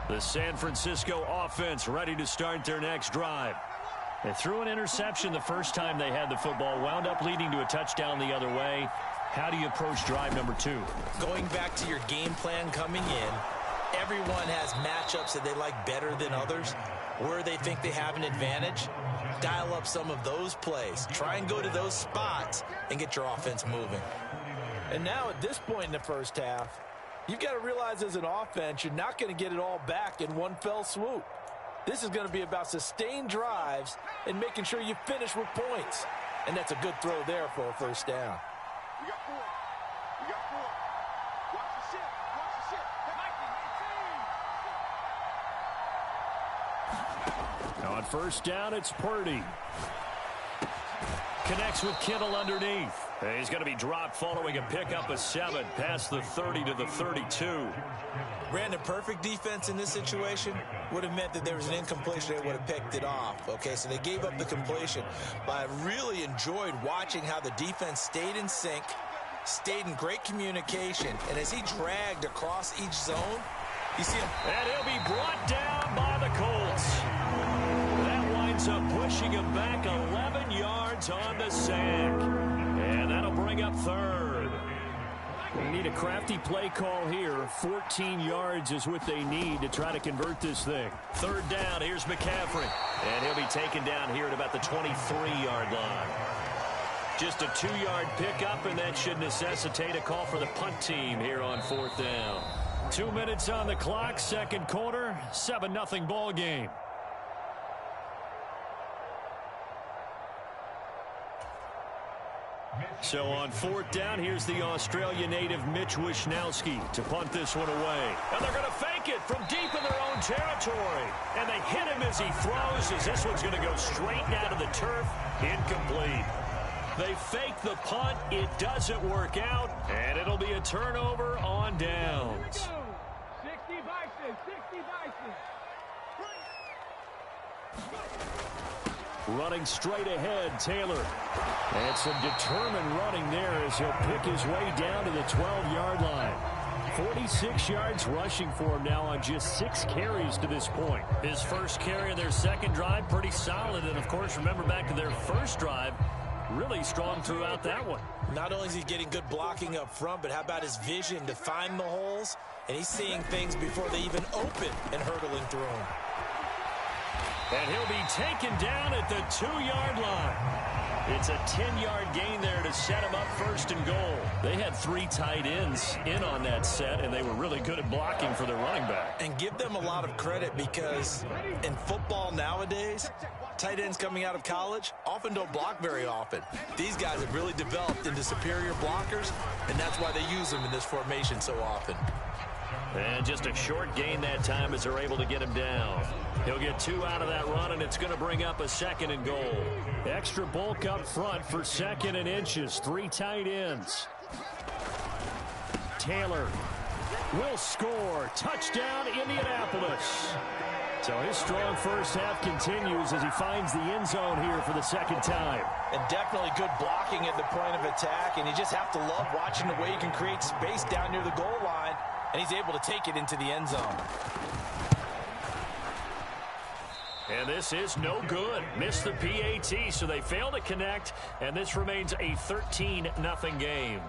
The San Francisco offense ready to start their next drive. They threw an interception the first time they had the football, wound up leading to a touchdown the other way. How do you approach drive number 2? Going back to your game plan coming in, everyone has matchups that they like better than others. Where they think they have an advantage, dial up some of those plays. Try and go to those spots and get your offense moving. And now at this point in the first half, you've got to realize as an offense, you're not going to get it all back in one fell swoop. This is going to be about sustained drives and making sure you finish with points. And that's a good throw there for a 1st down. We got 4. We got 4. Watch the ship. Watch the ship. On 1st down, it's Purdy. Connects with Kittle underneath. He's going to be dropped following a pickup of 7 past the 30 to the 32. Brandon, perfect defense in this situation would have meant that there was an incompletion. They would have picked it off. Okay, so they gave up the completion. But I really enjoyed watching how the defense stayed in sync, stayed in great communication, and as he dragged across each zone, you see him. And he'll be brought down by the Colts. That winds up pushing him back 11 yards on the sack. And that'll bring up 3rd. We need a crafty play call here. 14 yards is what they need to try to convert this thing. 3rd down, here's McCaffrey. And he'll be taken down here at about the 23-yard line. Just a 2-yard pickup, and that should necessitate a call for the punt team here on 4th down. 2 minutes on the clock, second quarter, 7-0 ball game. So on fourth down, here's the Australia native Mitch Wishnowsky to punt this one away. And they're going to fake it from deep in their own territory. And they hit him as he throws, as this one's going to go straight out of the turf. Incomplete. They fake the punt. It doesn't work out. And it'll be a turnover on downs. 60 Bison, 60 Bison. Running straight ahead, Taylor. And some determined running there as he'll pick his way down to the 12-yard line. 46 yards rushing for him now on just 6 carries to this point. His first carry of their second drive, pretty solid. And, of course, remember back to their first drive, really strong throughout that one. Not only is he getting good blocking up front, but how about his vision to find the holes? And he's seeing things before they even open and hurdling through them. And he'll be taken down at the 2-yard line. It's a 10-yard gain there to set him up first and goal. They had 3 tight ends in on that set, and they were really good at blocking for their running back. And give them a lot of credit because in football nowadays, tight ends coming out of college often don't block very often. These guys have really developed into superior blockers, and that's why they use them in this formation so often. And just a short gain that time as they're able to get him down. He'll get 2 out of that run, and it's going to bring up a second and goal. Extra bulk up front for second and inches. 3 tight ends. Taylor will score. Touchdown, Indianapolis. So his strong first half continues as he finds the end zone here for the second time. And definitely good blocking at the point of attack, and you just have to love watching the way he can create space down near the goal line, and he's able to take it into the end zone. And this is no good. Missed the PAT, so they fail to connect, and this remains a 13-0 game.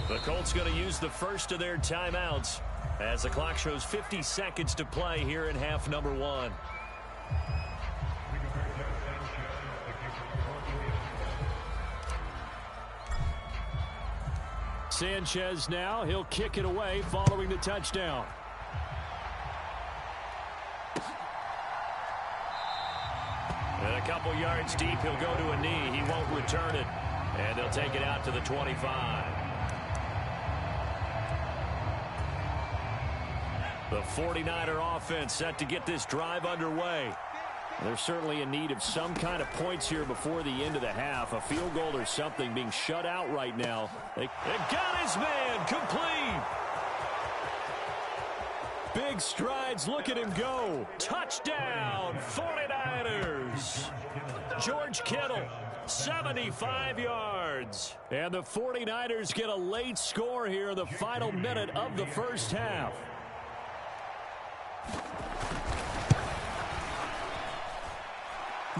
The Colts going to use the first of their timeouts as the clock shows 50 seconds to play here in half number 1. Sanchez now. He'll kick it away following the touchdown. And a couple yards deep, he'll go to a knee. He won't return it. And they'll take it out to the 25. The 49er offense set to get this drive underway. They're certainly in need of some kind of points here before the end of the half. A field goal or something being shut out right now. They got his man complete. Big strides. Look at him go. Touchdown, 49ers. George Kittle, 75 yards. And the 49ers get a late score here in the final minute of the first half.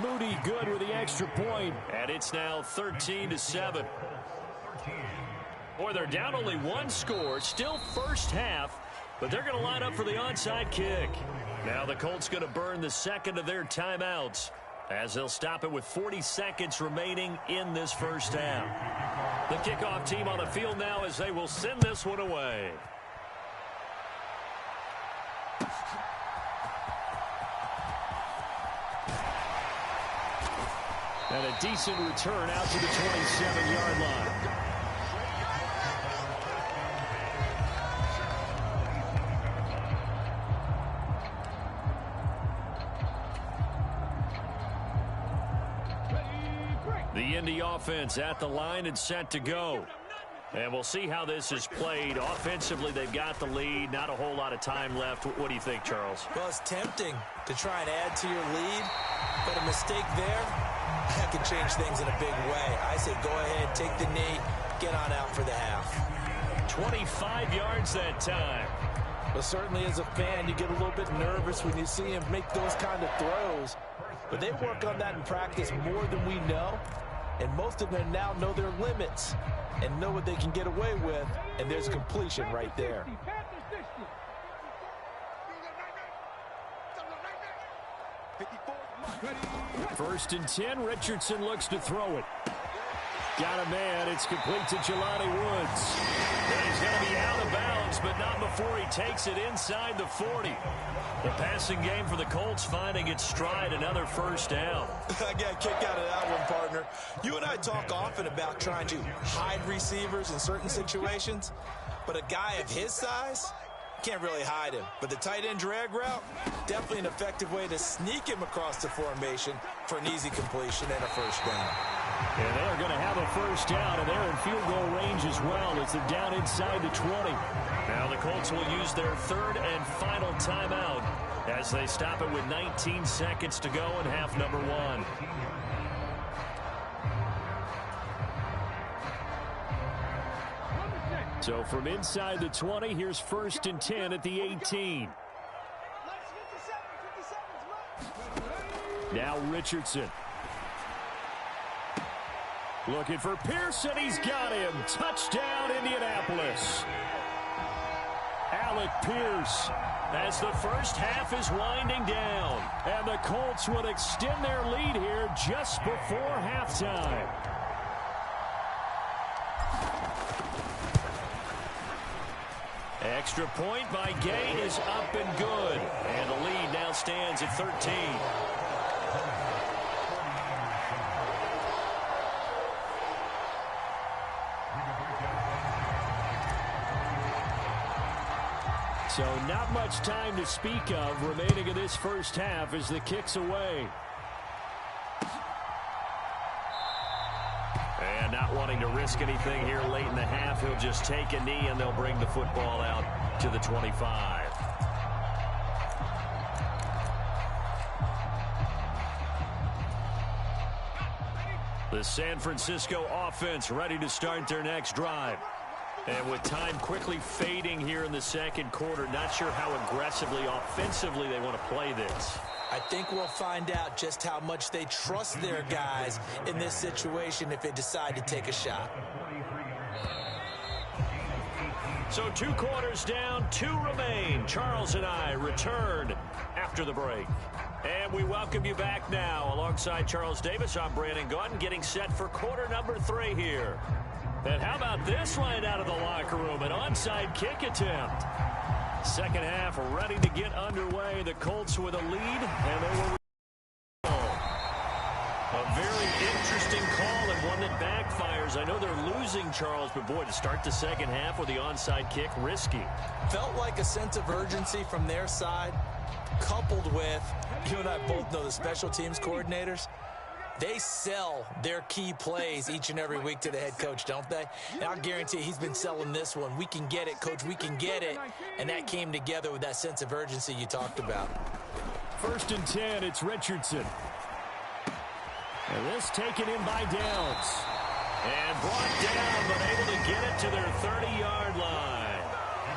Moody good with the extra point. And it's now 13-7. Boy, they're down only 1 score. Still first half. But they're going to line up for the onside kick. Now the Colts going to burn the second of their timeouts as they'll stop it with 40 seconds remaining in this first half. The kickoff team on the field now as they will send this one away. And a decent return out to the 27-yard line. The Indy offense at the line and set to go. And we'll see how this is played. Offensively, they've got the lead. Not a whole lot of time left. What do you think, Charles? Well, it's tempting to try and add to your lead, but a mistake there, that could change things in a big way. I say go ahead, take the knee, get on out for the half. 25 yards that time. Well, certainly as a fan, you get a little bit nervous when you see him make those kind of throws. But they work on that in practice more than we know. And most of them now know their limits and know what they can get away with. And there's completion right there. First and 10, Richardson looks to throw it. Got a man. It's complete to Jelani Woods. And he's going to be out of bounds, but not before he takes it inside the 40. The passing game for the Colts finding its stride, another first down. I got a kick out of that one, partner. You and I talk often about trying to hide receivers in certain situations, but a guy of his size can't really hide him. But the tight end drag route, definitely an effective way to sneak him across the formation for an easy completion and a first down. And they're going to have a first down, and they're in field goal range as well as they're down inside the 20. Now the Colts will use their third and final timeout as they stop it with 19 seconds to go in half number one. So from inside the 20, here's first and 10 at the 18. Now Richardson. Looking for Pearson. He's got him. Touchdown, Indianapolis. Alec Pierce as the first half is winding down. And the Colts would extend their lead here just before halftime. Extra point by Gay is up and good. And the lead now stands at 13. So not much time to speak of remaining in this first half as the kick's away. And not wanting to risk anything here late in the half, he'll just take a knee and they'll bring the football out to the 25. The San Francisco offense ready to start their next drive. And with time quickly fading here in the second quarter, not sure how aggressively, offensively they want to play this. I think we'll find out just how much they trust their guys in this situation if they decide to take a shot. So 2 quarters down, 2 remain. Charles and I return after the break. And we welcome you back now. Alongside Charles Davis, I'm Brandon Gaudin, getting set for quarter number 3 here. And how about this line out of the locker room? An onside kick attempt. Second half ready to get underway. The Colts with a lead, and they will. A very interesting call and one that backfires. I know they're losing, Charles, but boy, to start the second half with the onside kick, risky. Felt like a sense of urgency from their side, coupled with, you and I both know the special teams coordinators. They sell their key plays each and every week to the head coach, don't they? And I'll guarantee he's been selling this one. We can get it, coach. We can get it. And that came together with that sense of urgency you talked about. First and 10, it's Richardson. And this taken in by Downs. And brought down, but able to get it to their 30-yard line.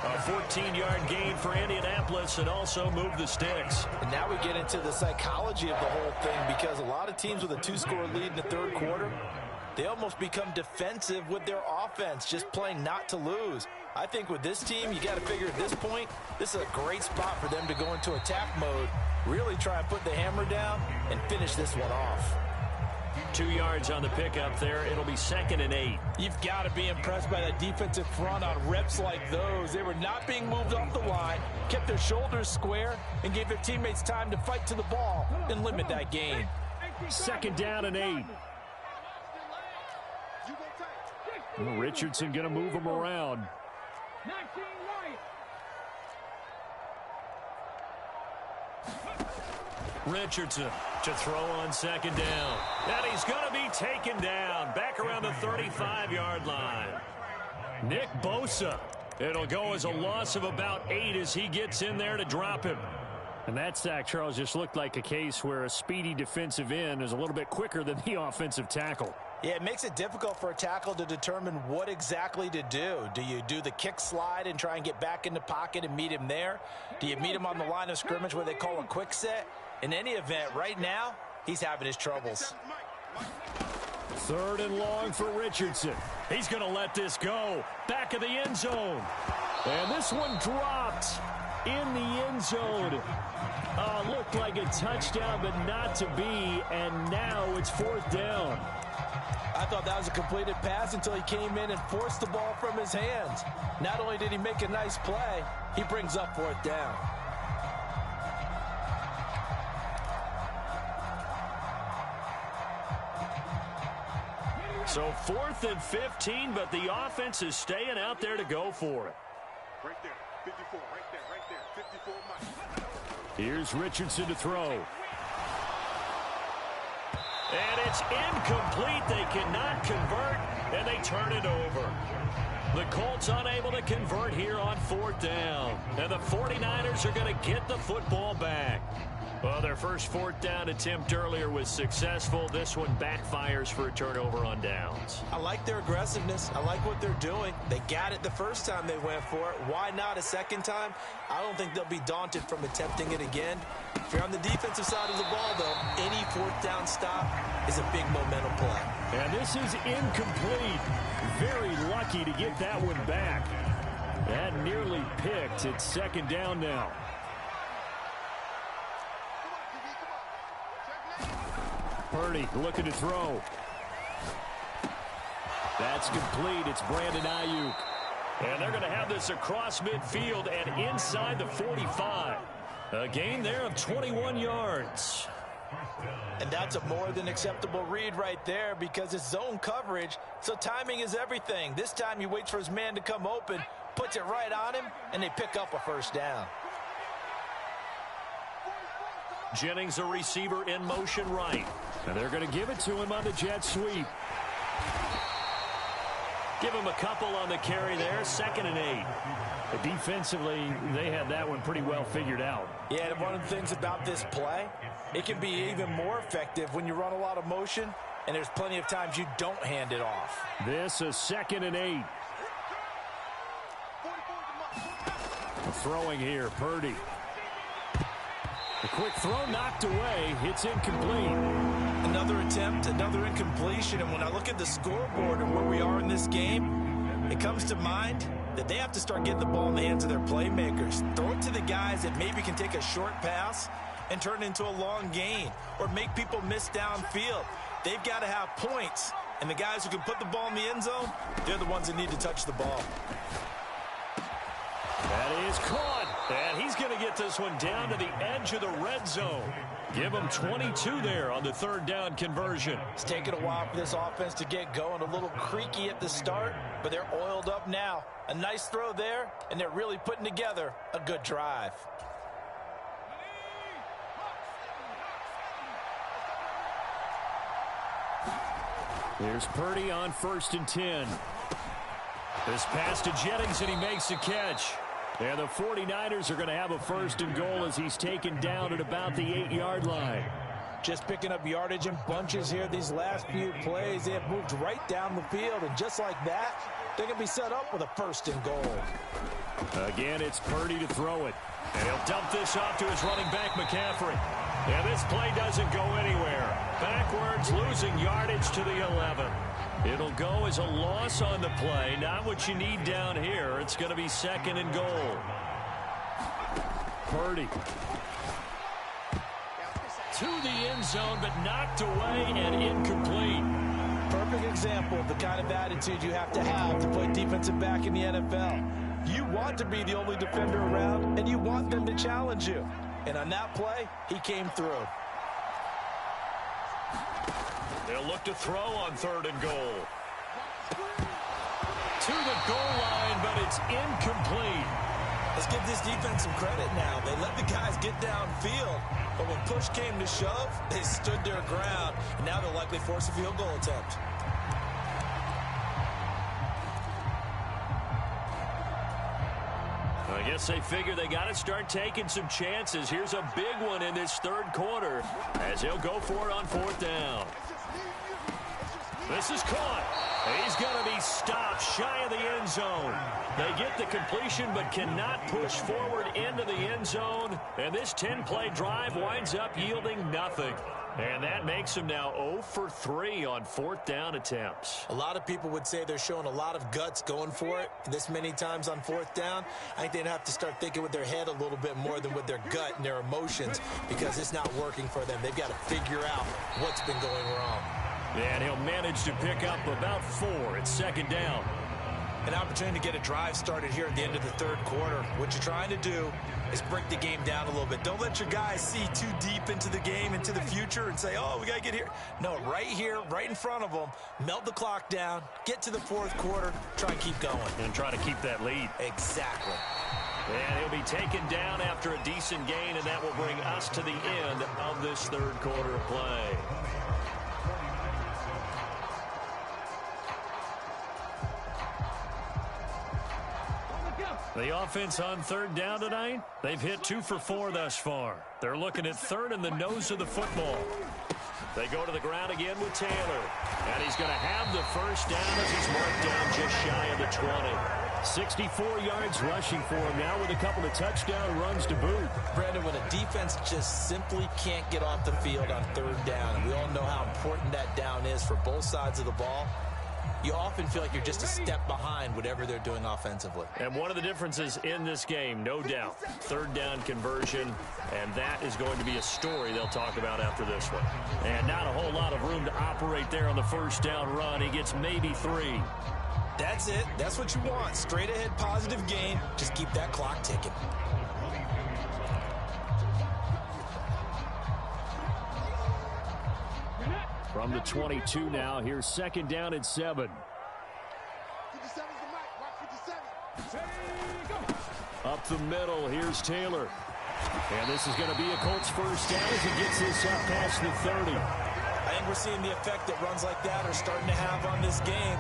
A 14-yard gain for Indianapolis and also move the sticks. And now we get into the psychology of the whole thing, because a lot of teams with a 2-score lead in the third quarter, they almost become defensive with their offense, just playing not to lose. I think with this team, you got to figure at this point, this is a great spot for them to go into attack mode, really try and put the hammer down and finish this one off. 2 yards on the pickup there. It'll be 2nd and 8. You've got to be impressed by that defensive front on reps like those. They were not being moved off the line, kept their shoulders square, and gave their teammates time to fight to the ball and limit that gain. 2nd down and 8. Richardson going to move him around. Richardson to throw on 2nd down. And he's going to be taken down back around the 35-yard line. Nick Bosa. It'll go as a loss of about 8 as he gets in there to drop him. And that sack, Charles, just looked like a case where a speedy defensive end is a little bit quicker than the offensive tackle. Yeah, it makes it difficult for a tackle to determine what exactly to do. Do you do the kick slide and try and get back in the pocket and meet him there? Do you meet him on the line of scrimmage where they call a quick set? In any event, right now, he's having his troubles. 3rd and long for Richardson. He's going to let this go. Back of the end zone. And this one dropped in the end zone. Look, looked like a touchdown, but not to be, and now it's 4th down. I thought that was a completed pass until he came in and forced the ball from his hands. Not only did he make a nice play, he brings up 4th down. So 4th and 15, but the offense is staying out there to go for it. Right there, 54, right there, 54 Mike. Here's Richardson to throw. And it's incomplete. They cannot convert, and they turn it over. The Colts unable to convert here on 4th down. And the 49ers are going to get the football back. Well, their first 4th down attempt earlier was successful. This one backfires for a turnover on downs. I like their aggressiveness. I like what they're doing. They got it the first time they went for it. Why not a second time? I don't think they'll be daunted from attempting it again. If you're on the defensive side of the ball, though, any 4th down stop is a big momentum play. And this is incomplete. Very lucky to get that one back. That nearly picked. It's 2nd down now. Purdy looking to throw. That's complete. It's Brandon Ayuk. And they're going to have this across midfield and inside the 45. A gain there of 21 yards. And that's a more than acceptable read right there because it's zone coverage, so timing is everything. This time he waits for his man to come open, puts it right on him, and they pick up a 1st down. Jennings, a receiver in motion right. And they're going to give it to him on the jet sweep. Give him a couple on the carry there. 2nd and 8. But defensively, they had that one pretty well figured out. Yeah, and one of the things about this play, it can be even more effective when you run a lot of motion, and there's plenty of times you don't hand it off. This is 2nd and 8. Throwing here, Purdy. The quick throw knocked away. It's incomplete. Another attempt, another incompletion. And when I look at the scoreboard and where we are in this game, it comes to mind that they have to start getting the ball in the hands of their playmakers. Throw it to the guys that maybe can take a short pass and turn it into a long gain or make people miss downfield. They've got to have points. And the guys who can put the ball in the end zone, they're the ones that need to touch the ball. That is caught. And he's going to get this one down to the edge of the red zone. Give him 22 there on the 3rd down conversion. It's taken a while for this offense to get going. A little creaky at the start, but they're oiled up now. A nice throw there, and they're really putting together a good drive. Here's Purdy on 1st and 10. This pass to Jennings, and he makes the catch. And the 49ers are going to have a 1st and goal as he's taken down at about the 8-yard line. Just picking up yardage in bunches here these last few plays. They have moved right down the field, and just like that, they're going to be set up with a 1st and goal. Again, it's Purdy to throw it. And he'll dump this off to his running back, McCaffrey. And this play doesn't go anywhere. Backwards, losing yardage to the 11. It'll go as a loss on the play. Not what you need down here. It's going to be 2nd and goal. Purdy. To the end zone, but knocked away and incomplete. Perfect example of the kind of attitude you have to play defensive back in the NFL. You want to be the only defender around, and you want them to challenge you. And on that play, he came through. They'll look to throw on 3rd and goal. To the goal line, but it's incomplete. Let's give this defense some credit now. They let the guys get downfield, but when push came to shove, they stood their ground, and now they'll likely force a field goal attempt. I guess they figure they got to start taking some chances. Here's a big one in this 3rd quarter as he'll go for it on 4th down. This is caught. He's going to be stopped shy of the end zone. They get the completion but cannot push forward into the end zone. And this 10-play drive winds up yielding nothing. And that makes them now 0 for 3 on 4th down attempts. A lot of people would say they're showing a lot of guts going for it this many times on 4th down. I think they'd have to start thinking with their head a little bit more than with their gut and their emotions, because it's not working for them. They've got to figure out what's been going wrong. And he'll manage to pick up about 4 at 2nd down. An opportunity to get a drive started here at the end of the 3rd quarter. What you're trying to do is break the game down a little bit. Don't let your guys see too deep into the game, into the future, and say, oh, we got to get here. No, right here, right in front of them, melt the clock down, get to the 4th quarter, try and keep going. And try to keep that lead. Exactly. And he'll be taken down after a decent gain, and that will bring us to the end of this 3rd quarter of play. The offense on 3rd down tonight, they've hit 2 for 4 thus far. They're looking at 3rd in the nose of the football. They go to the ground again with Taylor. And he's going to have the 1st down as he's marked down just shy of the 20. 64 yards rushing for him now with a couple of touchdown runs to boot. Brandon, when a defense just simply can't get off the field on 3rd down, and we all know how important that down is for both sides of the ball, you often feel like you're just a step behind whatever they're doing offensively. And one of the differences in this game, no doubt, 3rd down conversion, and that is going to be a story they'll talk about after this one. And not a whole lot of room to operate there on the 1st down run. He gets maybe 3. That's it. That's what you want. Straight ahead, positive gain. Just keep that clock ticking. From the 22 now, here's 2nd down and 7. 57's the mic. Watch 57. Up the middle, here's Taylor. And this is going to be a Colts 1st down as he gets this up past the 30. I think we're seeing the effect that runs like that are starting to have on this game.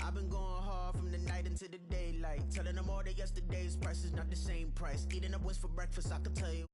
I've been going hard from the night into the daylight, telling them all that yesterday's price is not the same price. Eating up wings for breakfast, I can tell you.